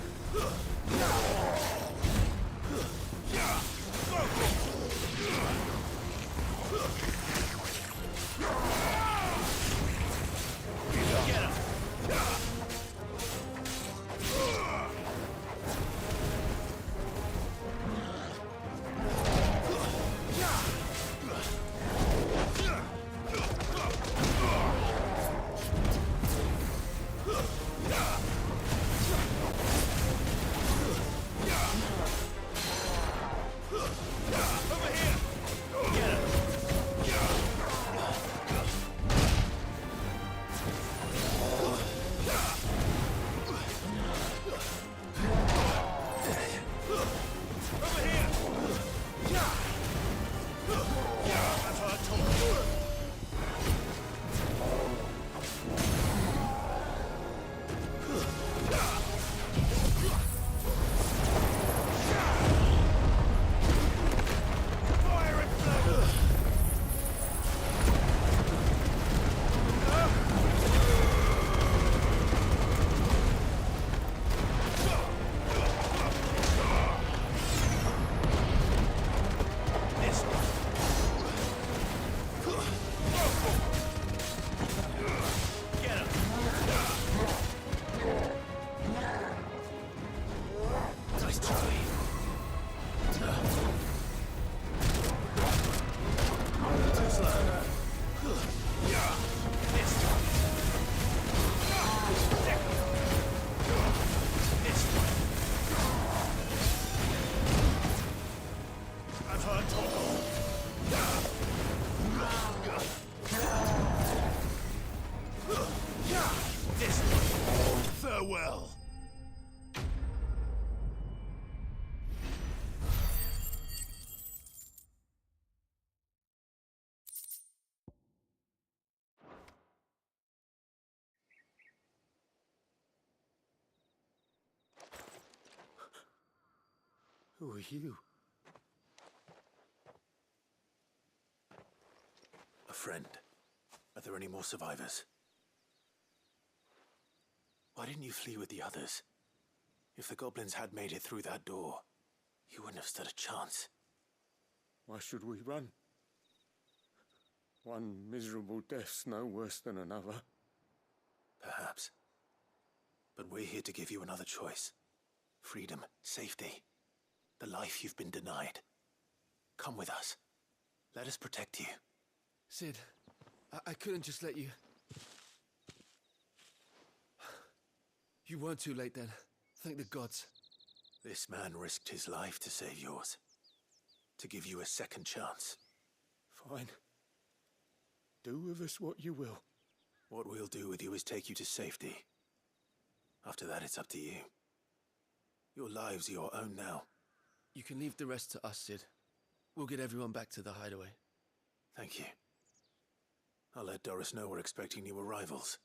Get him! Farewell. Who are you? A friend. Are there any more survivors? Why didn't you flee with the others? If the goblins had made it through that door, you wouldn't have stood a chance. Why should we run? One miserable death's no worse than another. Perhaps. But we're here to give you another choice. Freedom, safety, the life you've been denied. Come with us. Let us protect you. Sid, I couldn't just let you... You weren't too late then. Thank the gods. This man risked his life to save yours. To give you a second chance. Fine. Do with us what you will. What we'll do with you is take you to safety. After that, it's up to you. Your lives are your own now. You can leave the rest to us, Sid. We'll get everyone back to the hideaway. Thank you. I'll let Doris know we're expecting new arrivals.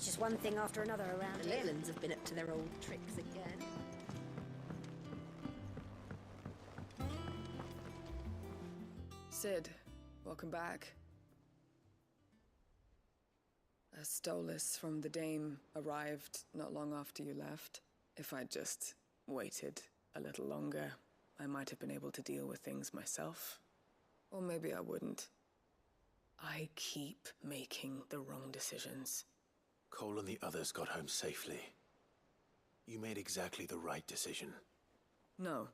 It's just one thing after another around The here. little uns have been up to their old tricks again. Sid, welcome back. A Stolas from the Dame arrived not long after you left. If I'd just waited a little longer, I might have been able to deal with things myself. Or maybe I wouldn't. I keep making the wrong decisions. Cole and the others got home safely. You made exactly the right decision. No,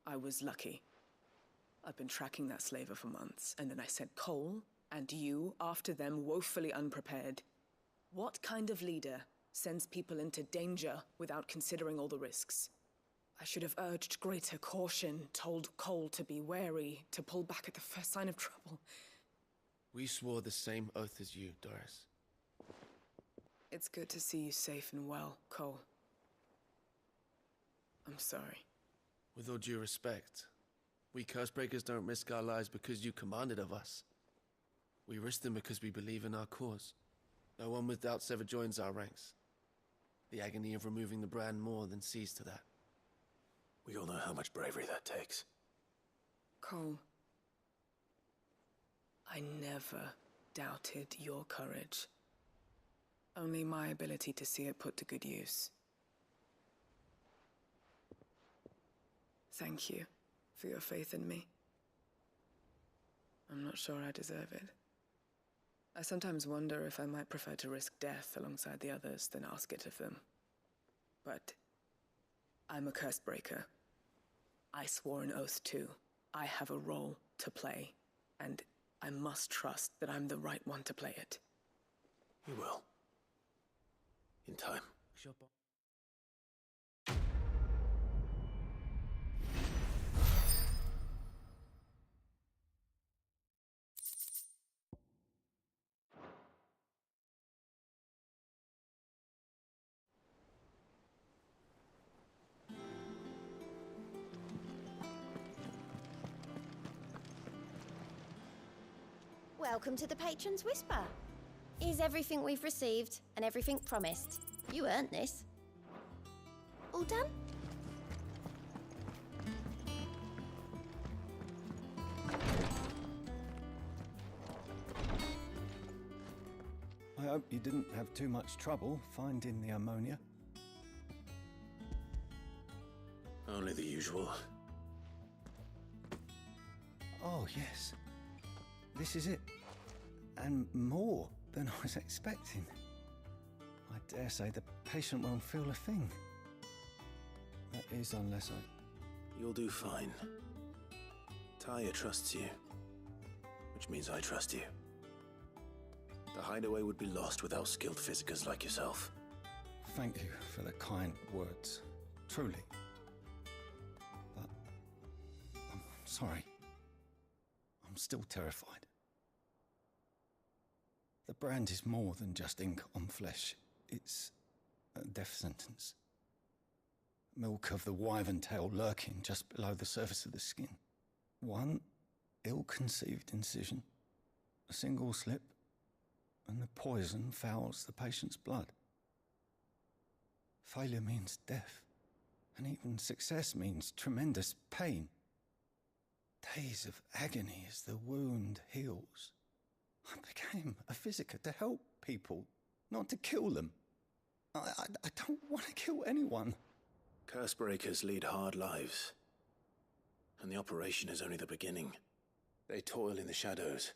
I was lucky. I've been tracking that slaver for months, and then I sent Cole and you after them, woefully unprepared. What kind of leader sends people into danger without considering all the risks? I should have urged greater caution, told Cole to be wary, to pull back at the first sign of trouble. We swore the same oath as you, Doris. It's good to see you safe and well, Cole. I'm sorry. With all due respect, we Cursebreakers don't risk our lives because you commanded of us. We risk them because we believe in our cause. No one with doubts ever joins our ranks. The agony of removing the brand more than sees to that. We all know how much bravery that takes. Cole, I never doubted your courage. Only my ability to see it put to good use. Thank you for your faith in me. I'm not sure I deserve it. I sometimes wonder if I might prefer to risk death alongside the others than ask it of them. But I'm a Cursebreaker. I swore an oath too. I have a role to play, and I must trust that I'm the right one to play it. You will. In time. Welcome to the Patron's Whisper. Here's everything we've received and everything promised. You earned this. All done? I hope you didn't have too much trouble finding the ammonia. Only the usual. Oh, yes. This is it. And more than I was expecting. I dare say the patient won't feel a thing. That is, unless I... You'll do fine. Taya trusts you, which means I trust you. The hideaway would be lost without skilled physicers like yourself. Thank you for the kind words. Truly. But... I'm sorry. I'm still terrified. The brand is more than just ink on flesh. It's a death sentence. Milk of the wyvern tail lurking just below the surface of the skin. One ill-conceived incision, a single slip, and the poison fouls the patient's blood. Failure means death, and even success means tremendous pain. Days of agony as the wound heals. I became a physiker to help people, not to kill them. I don't want to kill anyone. Cursebreakers lead hard lives, and the operation is only the beginning. They toil in the shadows,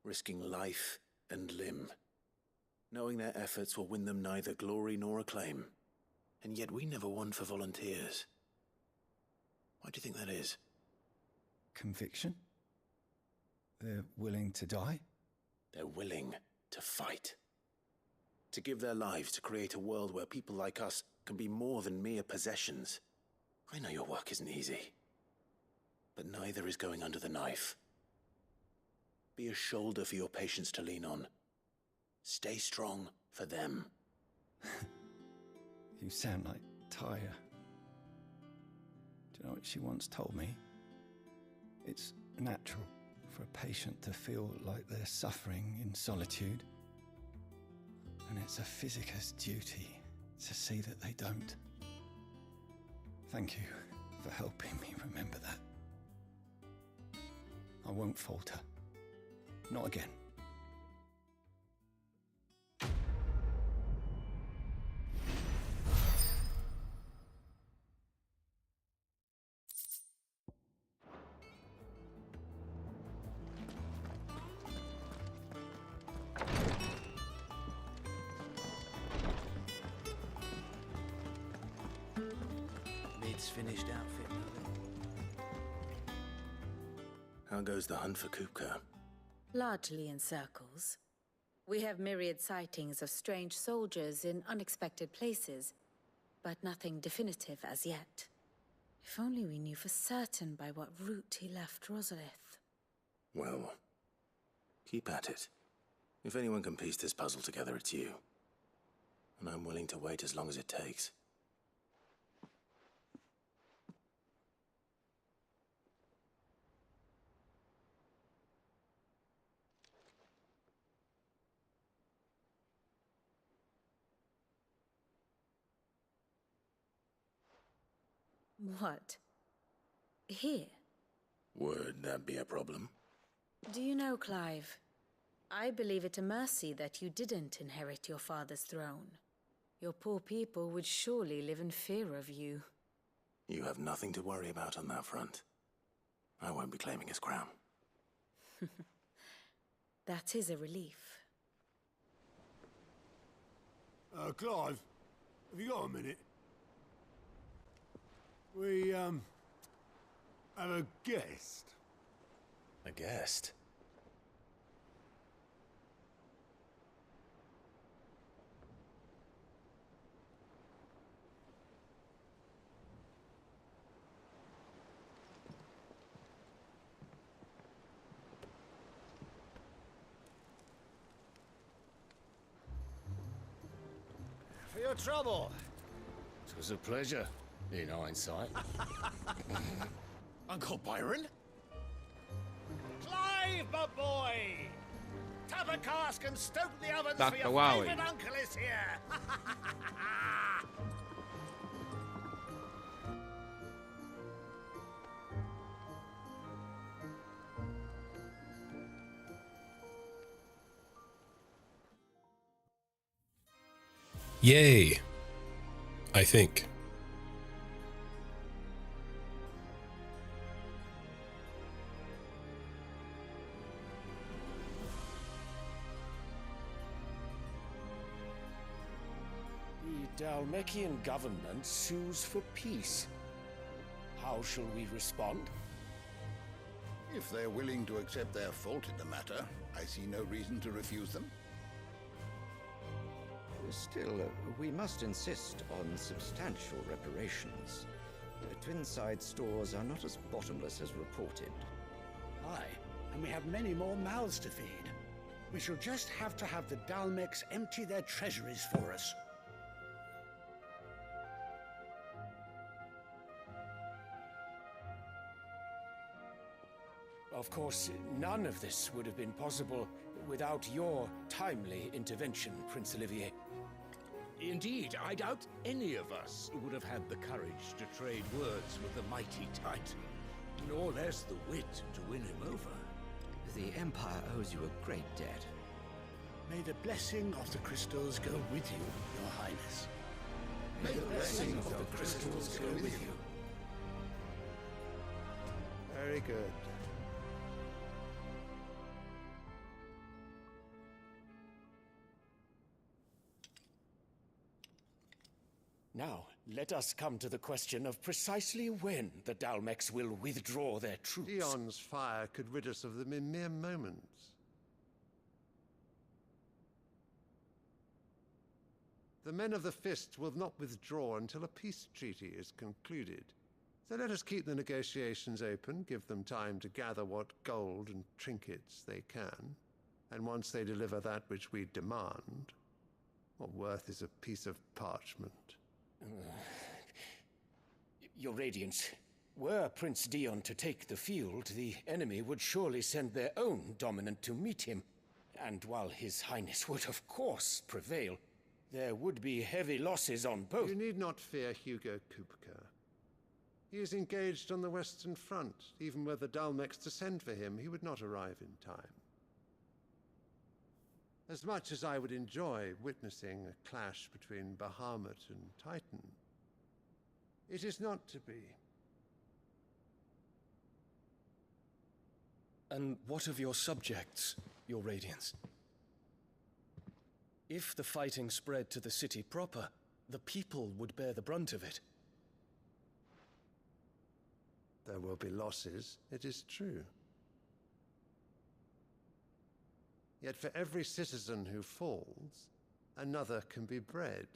risking life and limb, knowing their efforts will win them neither glory nor acclaim. And yet we never won for volunteers. Why do you think that is? Conviction? They're willing to die? They're willing to fight. To give their lives to create a world where people like us can be more than mere possessions. I know your work isn't easy, but neither is going under the knife. Be a shoulder for your patients to lean on. Stay strong for them. You sound like Taya. Do you know what she once told me? It's natural for a patient to feel like they're suffering in solitude. And it's a Physicus' duty to see that they don't. Thank you for helping me remember that. I won't falter. Not again. Finished outfit, How goes the hunt for Kupka? Largely in circles. We have myriad sightings of strange soldiers in unexpected places, but nothing definitive as yet. If only we knew for certain by what route he left Rosalith. Well, keep at it. If anyone can piece this puzzle together, it's you. And I'm willing to wait as long as it takes. What? Here? Would that be a problem? Do you know, Clive? I believe it a mercy that you didn't inherit your father's throne. Your poor people would surely live in fear of you. You have nothing to worry about on that front. I won't be claiming his crown. That is a relief. Clive, have you got a minute? We, have a guest. A guest? For your trouble. It was a pleasure, in hindsight. Uncle Byron? Clive, my boy! Tap a cask and stoke the ovens Dr. for your Wowie. favorite uncle is here! Yay! I think. The Dalmekian government sues for peace. How shall we respond? If they're willing to accept their fault in the matter, I see no reason to refuse them. Still, we must insist on substantial reparations. Twinside stores are not as bottomless as reported. Aye, and we have many more mouths to feed. We shall just have to have the Dalmecs empty their treasuries for us. Of course, none of this would have been possible without your timely intervention, Prince Olivier. Indeed, I doubt any of us would have had the courage to trade words with the mighty Titan, nor less the wit to win him over. The Empire owes you a great debt. May the blessing of the crystals go with you, Your Highness. May the blessing of the crystals go with you. Very good. Now, let us come to the question of precisely when the Dalmecs will withdraw their troops. Dion's fire could rid us of them in mere moments. The men of the Fist will not withdraw until a peace treaty is concluded. So let us keep the negotiations open, give them time to gather what gold and trinkets they can, and once they deliver that which we demand, what worth is a piece of parchment? Your Radiance, were Prince Dion to take the field, the enemy would surely send their own dominant to meet him. And while His Highness would of course prevail, there would be heavy losses on both. You need not fear Hugo Kupka. He is engaged on the Western Front. Even were the Dalmex to send for him, he would not arrive in time. As much as I would enjoy witnessing a clash between Bahamut and Titan, it is not to be. And what of your subjects, Your Radiance? If the fighting spread to the city proper, the people would bear the brunt of it. There will be losses, it is true. Yet for every citizen who falls, another can be bred.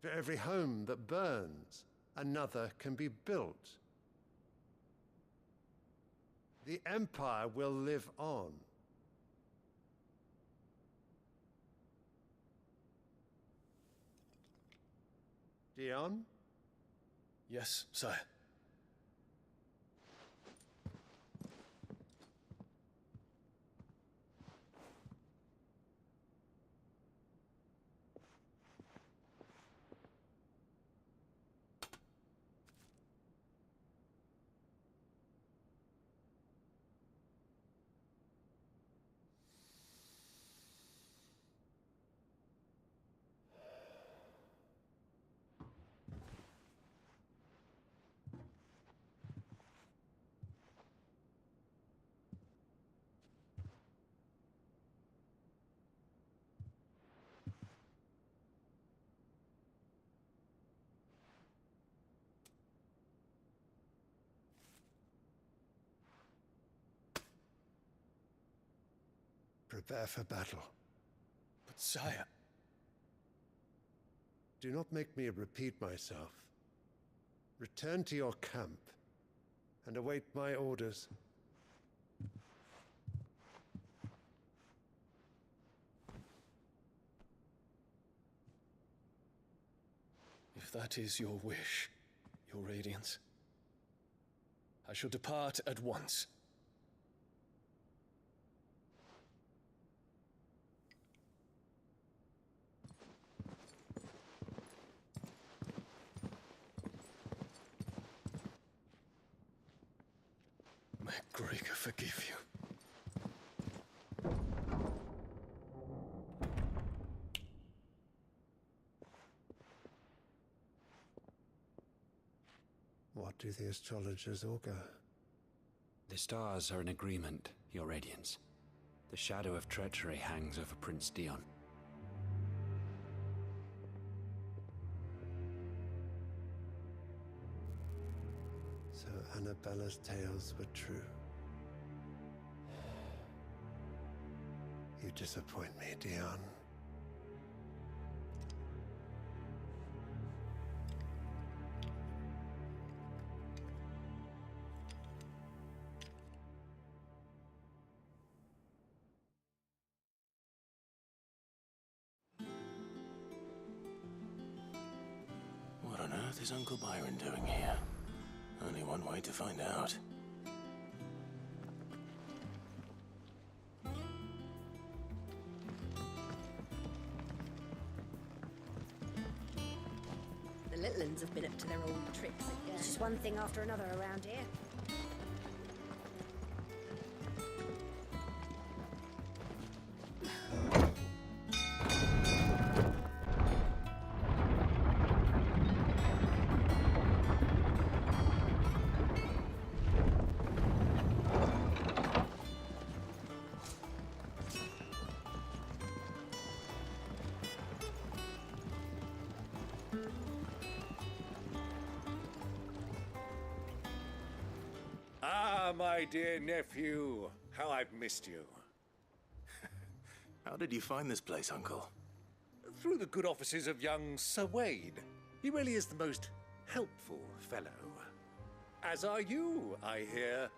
For every home that burns, another can be built. The Empire will live on. Dion? Yes, sire. Prepare for battle. But sire... Do not make me repeat myself. Return to your camp and await my orders. If that is your wish, Your Radiance, I shall depart at once. May Gregor forgive you. What do the astrologers augur? The stars are in agreement, Your Radiance. The shadow of treachery hangs over Prince Dion. So Annabella's tales were true. You disappoint me, Dion. What on earth is Uncle Byron doing here? Only one way to find out. The little uns have been up to their old tricks again. It's just one thing after another around here. Ah, my dear nephew, how I've missed you. How did you find this place, Uncle? Through the good offices of young Sir Wade. He really is the most helpful fellow. As are you, I hear.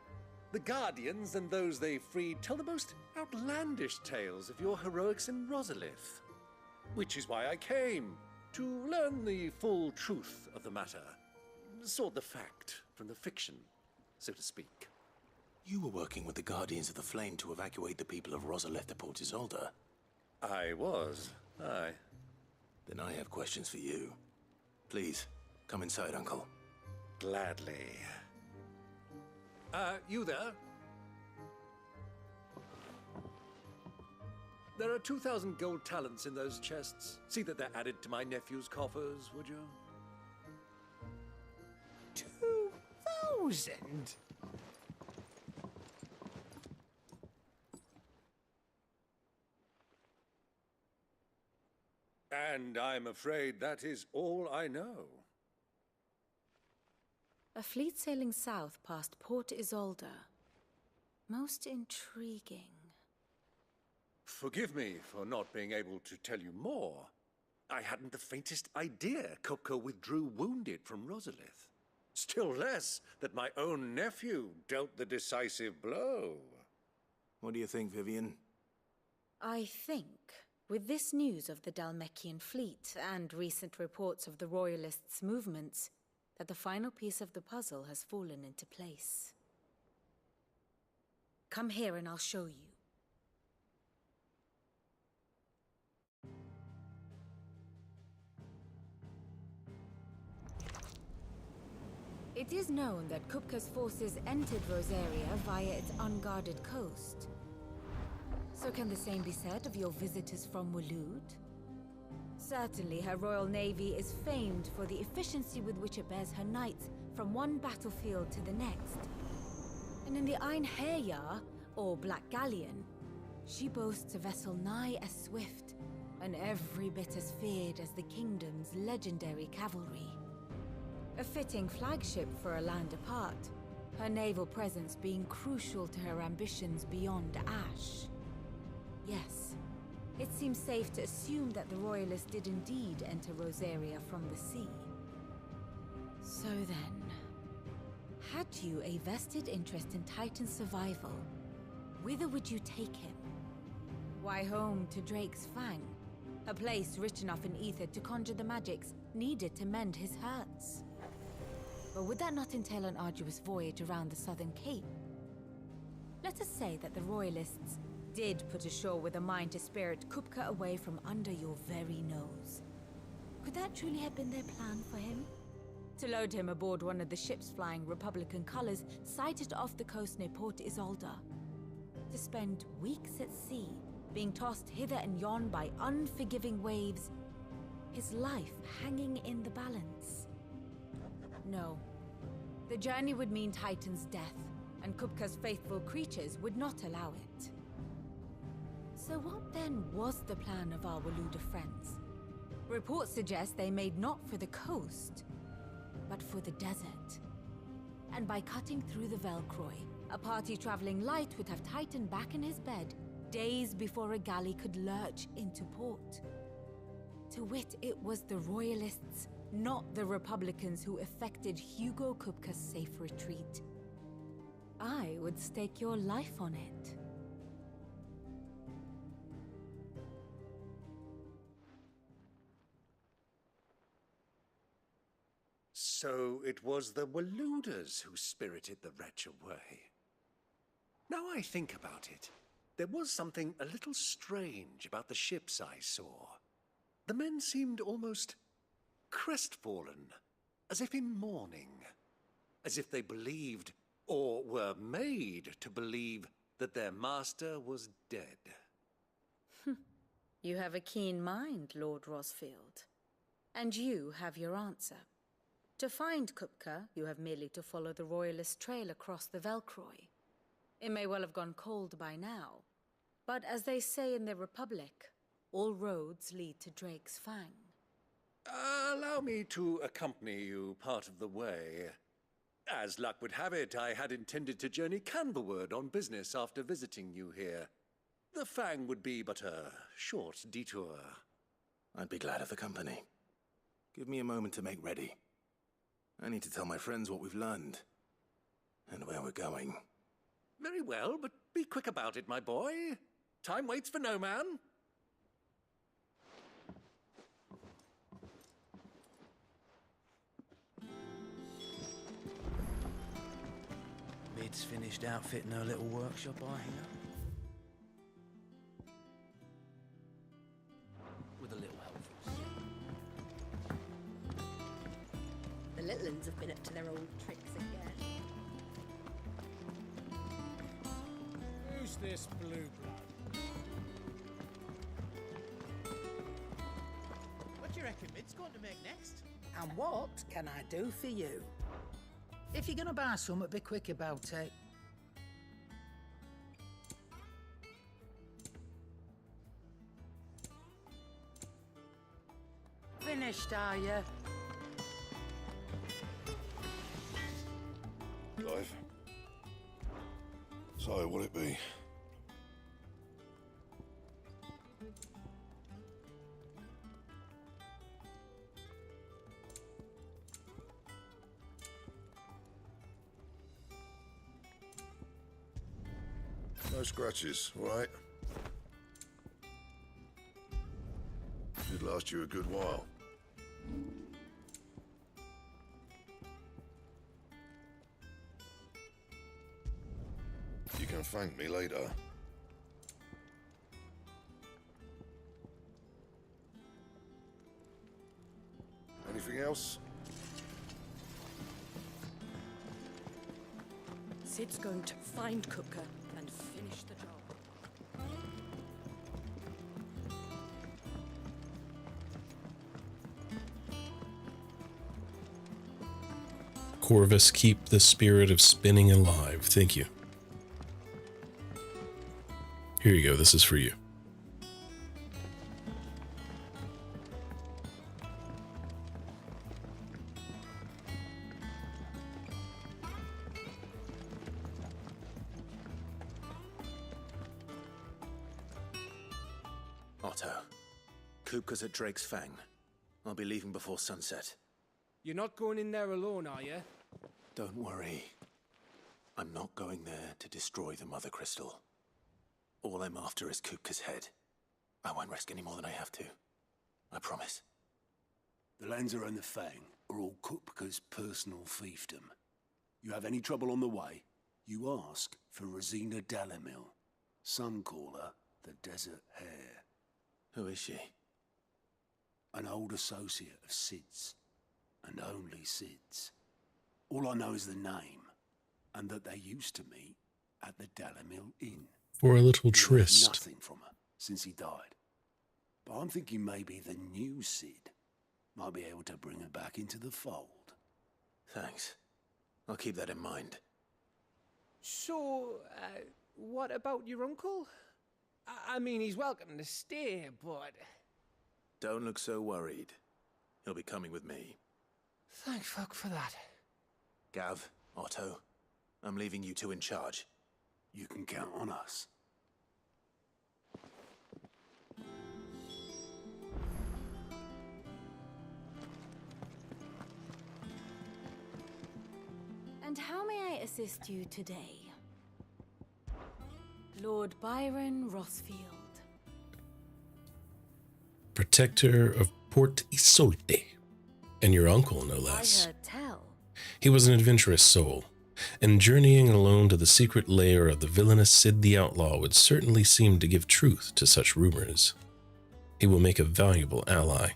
The Guardians and those they freed tell the most outlandish tales of your heroics in Rosalith. Which is why I came, to learn the full truth of the matter. Sort the fact from the fiction, so to speak. You were working with the Guardians of the Flame to evacuate the people of Rosalith to Port Isolde. I was, aye. Then I have questions for you. Please, come inside, Uncle. Gladly. You there? There are 2,000 gold talents in those chests. See that they're added to my nephew's coffers, would you? 2,000? And I'm afraid that is all I know. A fleet sailing south past Port Isolde. Most intriguing. Forgive me for not being able to tell you more. I hadn't the faintest idea Kupka withdrew wounded from Rosalith. Still less that my own nephew dealt the decisive blow. What do you think, Vivian? I think, with this news of the Dalmekian fleet and recent reports of the Royalists' movements, that the final piece of the puzzle has fallen into place. Come here and I'll show you. It is known that Kupka's forces entered Rosaria via its unguarded coast. So can the same be said of your visitors from Waloed? Certainly her Royal Navy is famed for the efficiency with which it bears her knights from one battlefield to the next. And in the Einherjar, or Black Galleon, she boasts a vessel nigh as swift and every bit as feared as the kingdom's legendary cavalry. A fitting flagship for a land apart, her naval presence being crucial to her ambitions beyond Ash. Yes, it seems safe to assume that the Royalists did indeed enter Rosaria from the sea. So then, had you a vested interest in Titan's survival, whither would you take him? Why, home to Drake's Fang, a place rich enough in ether to conjure the magics needed to mend his hurts. But would that not entail an arduous voyage around the southern cape? Let us say that the Royalists did put ashore with a mind to spirit Kupka away from under your very nose. Could that truly have been their plan for him? To load him aboard one of the ships flying Republican colors sighted off the coast near Port Isolde. To spend weeks at sea, being tossed hither and yon by unforgiving waves, his life hanging in the balance. No. The journey would mean Titan's death, and Kupka's faithful creatures would not allow it. So what then was the plan of our Waluda friends? Reports suggest they made not for the coast, but for the desert. And by cutting through the Velcroy, a party traveling light would have Titan back in his bed days before a galley could lurch into port. To wit, it was the Royalists, not the Republicans, who effected Hugo Kupka's safe retreat. I would stake your life on it. So it was the Waluders who spirited the wretch away. Now I think about it, there was something a little strange about the ships I saw. The men seemed almost crestfallen, as if in mourning, as if they believed, or were made to believe, that their master was dead. You have a keen mind, Lord Rosfield. And you have your answer. To find Kupka, you have merely to follow the Royalist trail across the Velcroy. It may well have gone cold by now, but as they say in the Republic, all roads lead to Drake's Fang. Allow me to accompany you part of the way. As luck would have it, I had intended to journey Canberward on business after visiting you here. The Fang would be but a short detour. I'd be glad of the company. Give me a moment to make ready. I need to tell my friends what we've learned, and where we're going. Very well, but be quick about it, my boy. Time waits for no man. Sid's finished outfitting her little workshop, I hear. With a little help from Sid. The little ones have been up to their old tricks again. Who's this blue blood? What do you reckon Mid's going to make next? And what can I do for you? If you're gonna buy something, be quick about it. Finished, are you? Clive. So, what'll it be? No scratches, all right? Should last you a good while. You can thank me later. Anything else? Sid's going to find Cooker and finish the job. Corvus, keep the spirit of spinning alive. Thank you. Here you go. This is for you. Otto, Kupka's at Drake's Fang. I'll be leaving before sunset. You're not going in there alone, are you? Don't worry. I'm not going there to destroy the Mother Crystal. All I'm after is Kupka's head. I won't risk any more than I have to. I promise. The Lanza and the Fang are all Kupka's personal fiefdom. You have any trouble on the way, you ask for Rosina Dalamil. Some call her the Desert Hare. Who is she? An old associate of Sid's, and only Sid's. All I know is the name, and that they used to meet at the Dalamil Inn. For a little He heard tryst. nothing from her since he died. But I'm thinking maybe the new Sid might be able to bring her back into the fold. Thanks. I'll keep that in mind. So, what about your uncle? I mean, he's welcome to stay, but... Don't look so worried. He'll be coming with me. Thank fuck for that. Gav, Otto, I'm leaving you two in charge. You can count on us. And how may I assist you today? Lord Byron Rossfield. Protector of Port Isolde. And your uncle, no less. I heard tell. He was an adventurous soul, and journeying alone to the secret lair of the villainous Sid the Outlaw would certainly seem to give truth to such rumors. He will make a valuable ally,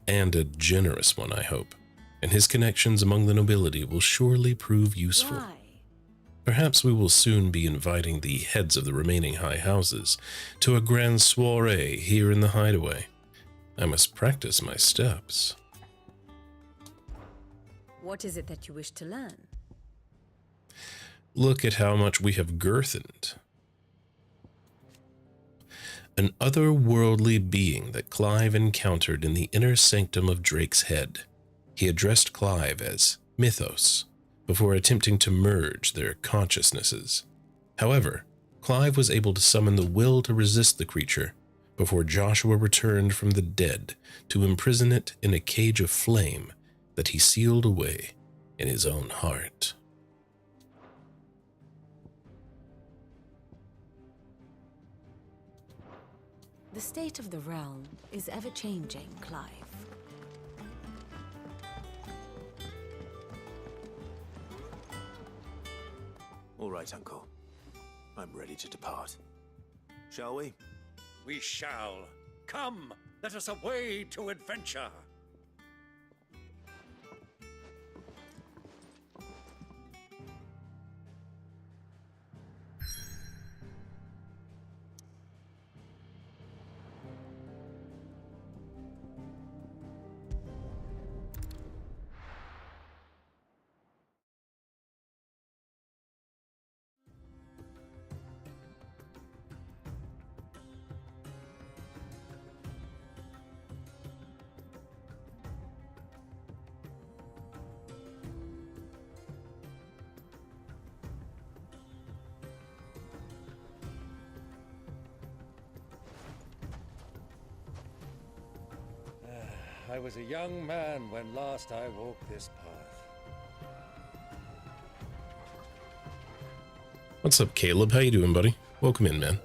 and a generous one, I hope, and his connections among the nobility will surely prove useful. Why? Perhaps we will soon be inviting the heads of the remaining high houses to a grand soiree here in the hideaway. I must practice my steps. What is it that you wish to learn? Look at how much we have girthened. An otherworldly being that Clive encountered in the inner sanctum of Drake's Head. He addressed Clive as Mythos before attempting to merge their consciousnesses. However, Clive was able to summon the will to resist the creature before Joshua returned from the dead to imprison it in a cage of flame that he sealed away in his own heart. The state of the realm is ever-changing, Clive. All right, Uncle. I'm ready to depart. Shall we? We shall. Come, let us away to adventure. I was a young man when last I walked this path. What's up, Caleb? How you doing, buddy? Welcome in, man.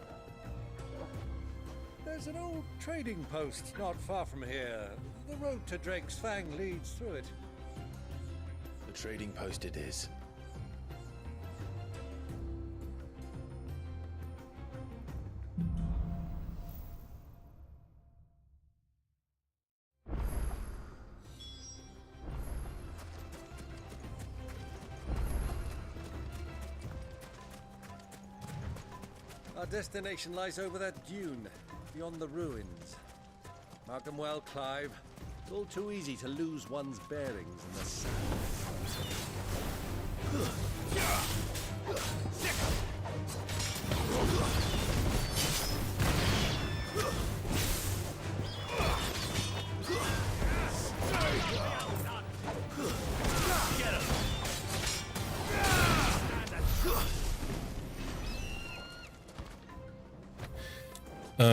There's an old trading post not far from here. The road to Drake's Fang leads through it. The trading post it is. Our destination lies over that dune, beyond the ruins. Mark them well, Clive. It's all too easy to lose one's bearings in the sand.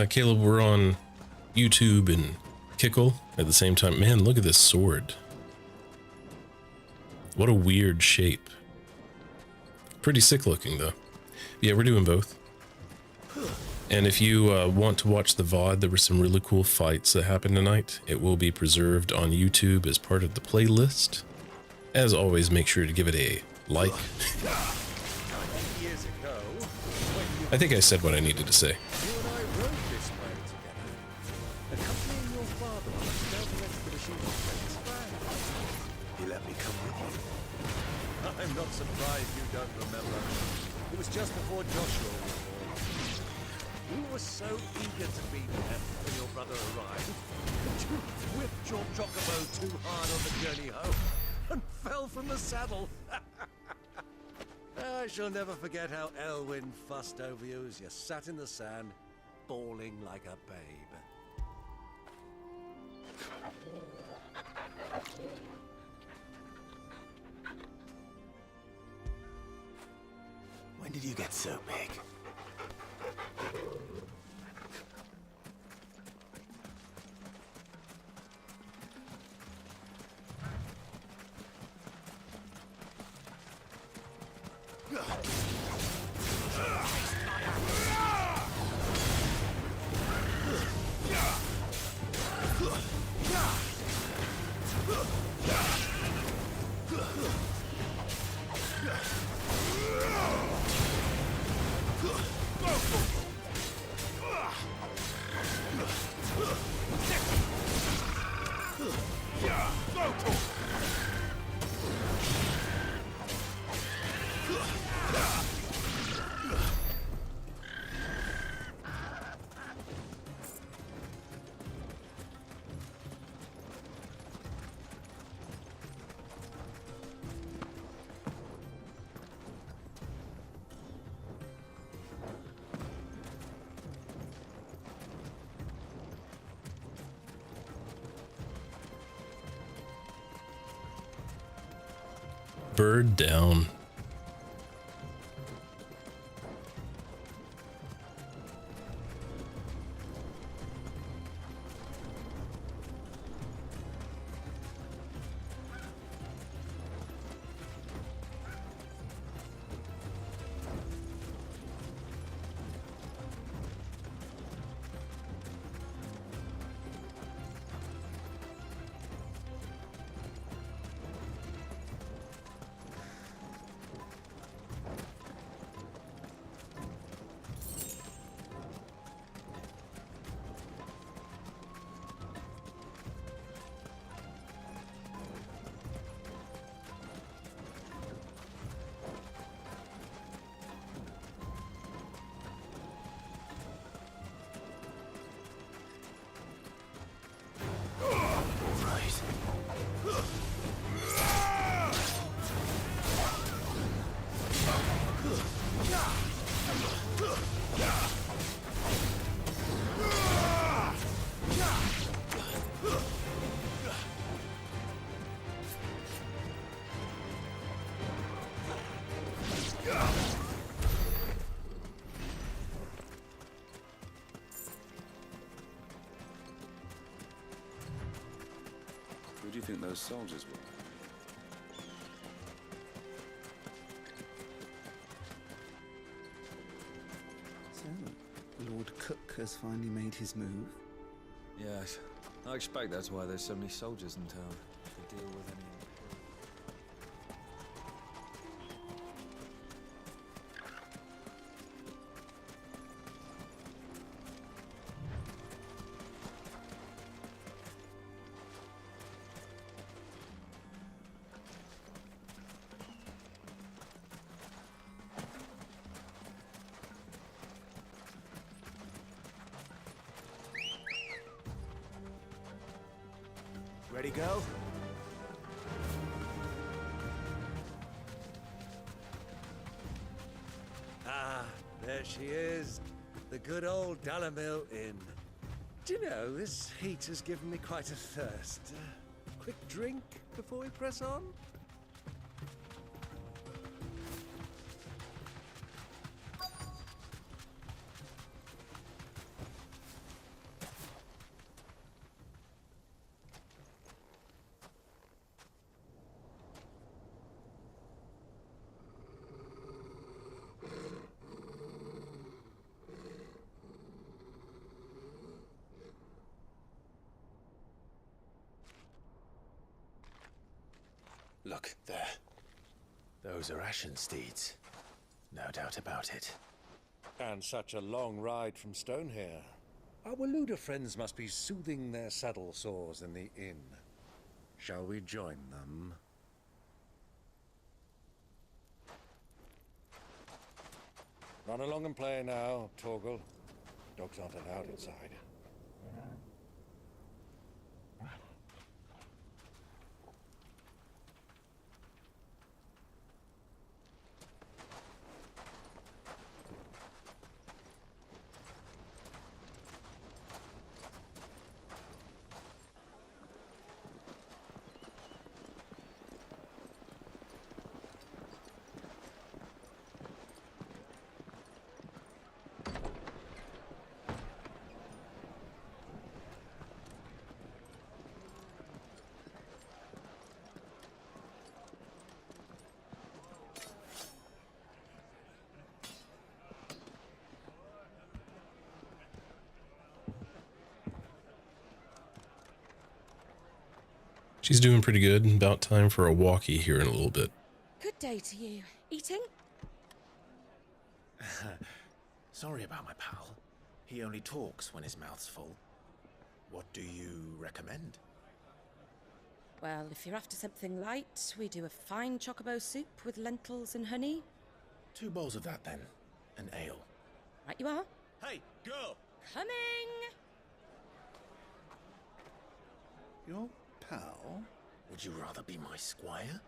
Caleb, we're on YouTube and Kickle at the same time. Man, look at this sword. What a weird shape. Pretty sick looking, though. Yeah, we're doing both. And if you want to watch the VOD, there were some really cool fights that happened tonight. It will be preserved on YouTube as part of the playlist. As always, make sure to give it a like. I think I said what I needed to say. I'm not surprised you don't remember. It was just before Joshua was born. You were so eager to be there when your brother arrived that you whipped your chocobo too hard on the journey home and fell from the saddle. I shall never forget how Elwyn fussed over you as you sat in the sand, bawling like a babe. When did you get so big? Bird down. Who do you think those soldiers were? So, Lord Cook has finally made his move. Yes. I expect that's why there's so many soldiers in town. To deal with any... Ready, go? Ah, there she is. The good old Dalamil Inn. Do you know, this heat has given me quite a thirst. Quick drink before we press on? Look, there. Those are Ashen steeds. No doubt about it. And such a long ride from Stonehair. Our Waluda friends must be soothing their saddle sores in the inn. Shall we join them? Run along and play now, Torgal. Dogs aren't allowed inside. She's doing pretty good. About time for a walkie here in a little bit. Good day to you. Eating? Sorry about my pal. He only talks when his mouth's full. What do you recommend? Well, if you're after something light, we do a fine chocobo soup with lentils and honey. 2 bowls of that, then. An ale. Right you are. Hey, girl! Coming! Your pal? Would you rather be my squire?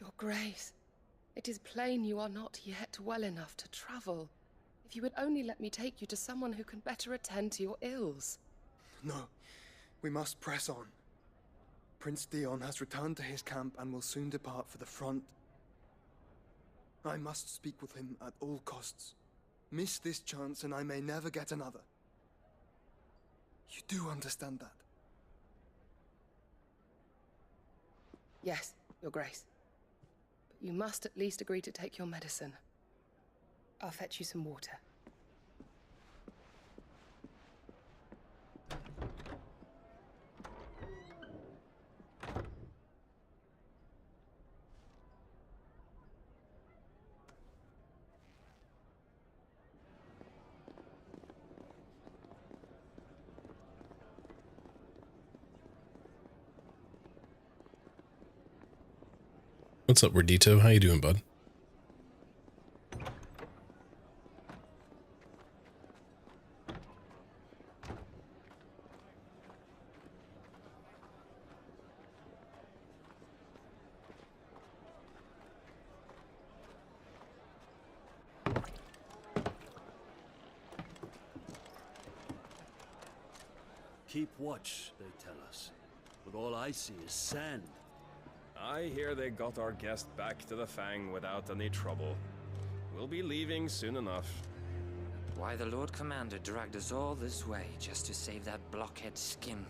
Your Grace, it is plain you are not yet well enough to travel. If you would only let me take you to someone who can better attend to your ills. No, we must press on. Prince Dion has returned to his camp and will soon depart for the front. I must speak with him at all costs. Miss this chance and I may never get another. You do understand that? Yes, Your Grace. You must at least agree to take your medicine. I'll fetch you some water. What's up, Wardito? How you doing, bud? Keep watch, they tell us. But all I see is sand. I hear they got our guest back to the Fang without any trouble. We'll be leaving soon enough. Why the Lord Commander dragged us all this way just to save that blockhead skin,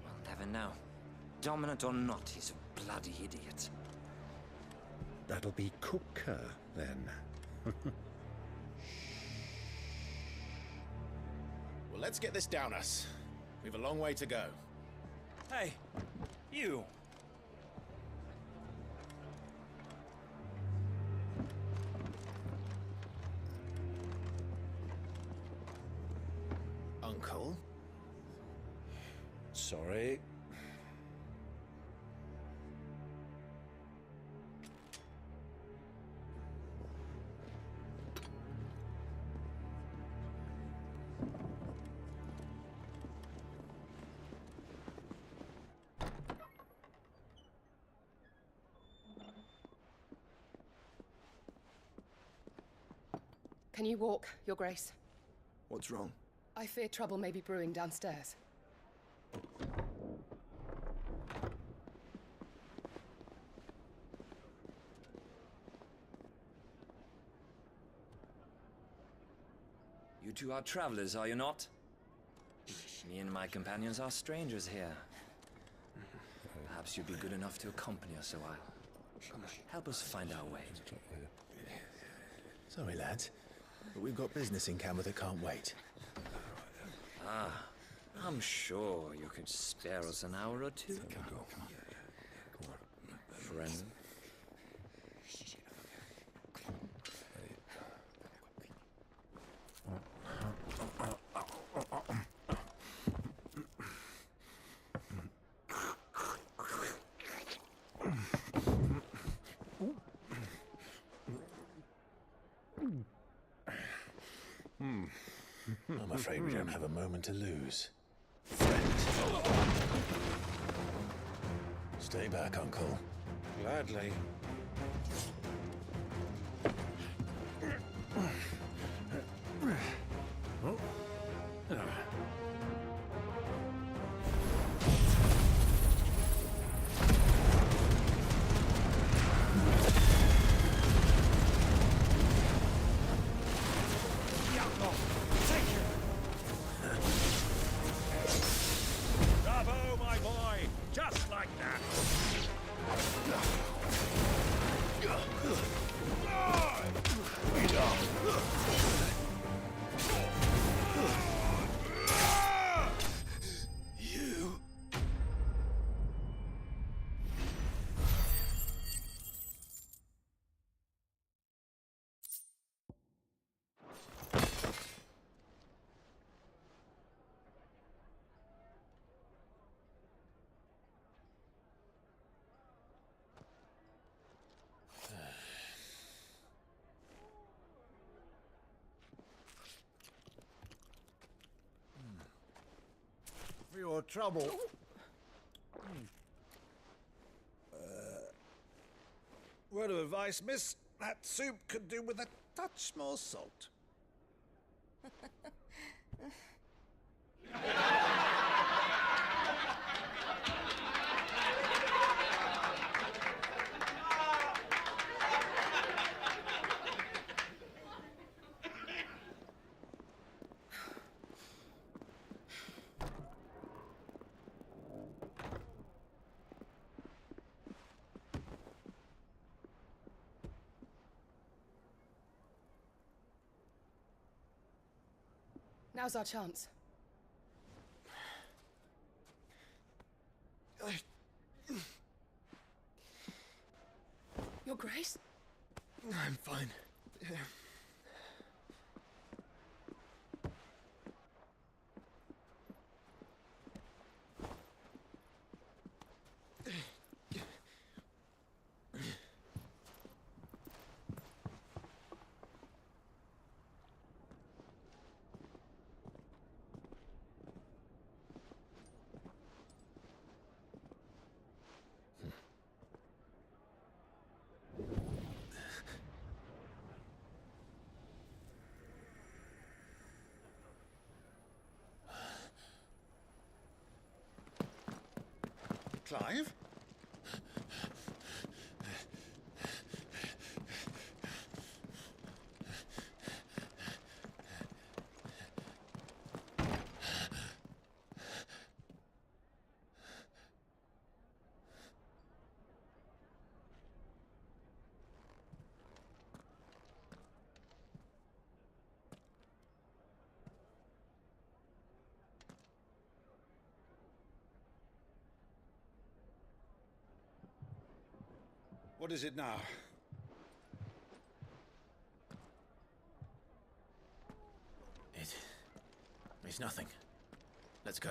we'll never know. Dominant or not, he's a bloody idiot. That'll be Cooker, then. Well, let's get this down us. We've a long way to go. Hey, you! Uncle? Sorry. Can you walk, Your Grace? What's wrong? I fear trouble may be brewing downstairs. You two are travelers, are you not? Me and my companions are strangers here. Perhaps you'd be good enough to accompany us a while. Help us find our way. Sorry, lads, but we've got business in camera that can't wait. Ah, I'm sure you could spare us an hour or two. Friend. I'm afraid we don't have a moment to lose. Stay back, Uncle. Gladly. Bravo, my boy! Just like that! You... For your trouble. Word of advice, miss. That soup could do with a touch more salt. Now's our chance. Your Grace? I'm fine. Clive? What is it now? It's nothing. Let's go.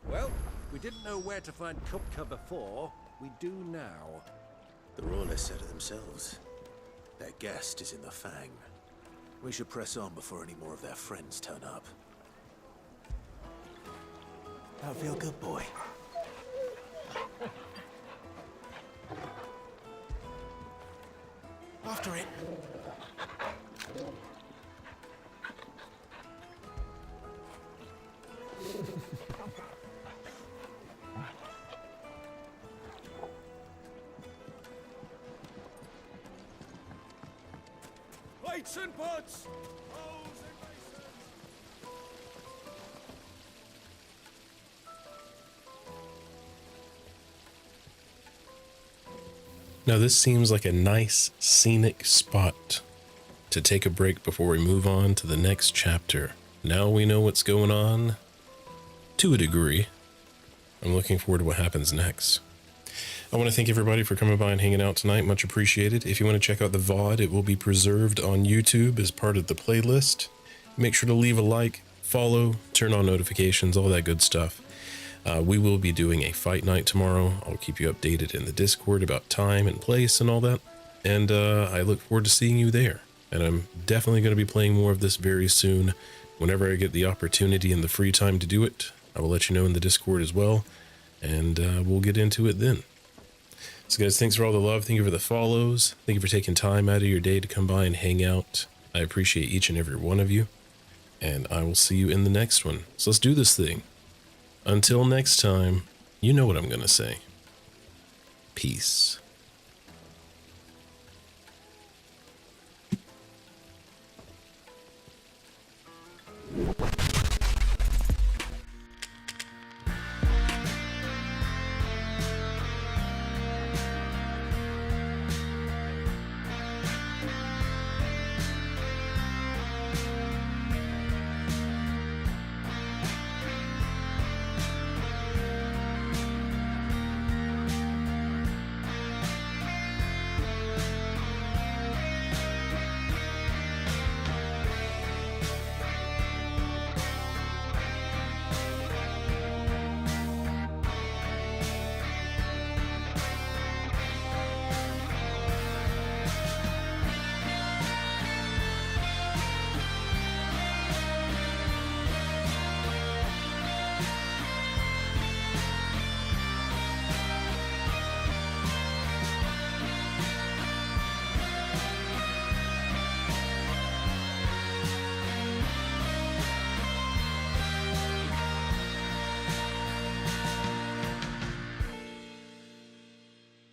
Well, we didn't know where to find Kupka before. We do now. The Royalists said it themselves. Their guest is in the Fang. We should press on before any more of their friends turn up. That feel good, boy. After it. Lights and butts! Now this seems like a nice scenic spot to take a break before we move on to the next chapter. Now we know what's going on to a degree. I'm looking forward to what happens next. I want to thank everybody for coming by and hanging out tonight. Much appreciated. If you want to check out the VOD, it will be preserved on YouTube as part of the playlist. Make sure to leave a like, follow, turn on notifications, all that good stuff. We will be doing a fight night tomorrow. I'll keep you updated in the Discord about time and place and all that. And I look forward to seeing you there. And I'm definitely going to be playing more of this very soon. Whenever I get the opportunity and the free time to do it, I will let you know in the Discord as well. And we'll get into it then. So guys, thanks for all the love. Thank you for the follows. Thank you for taking time out of your day to come by and hang out. I appreciate each and every one of you. And I will see you in the next one. So let's do this thing. Until next time, you know what I'm going to say. Peace.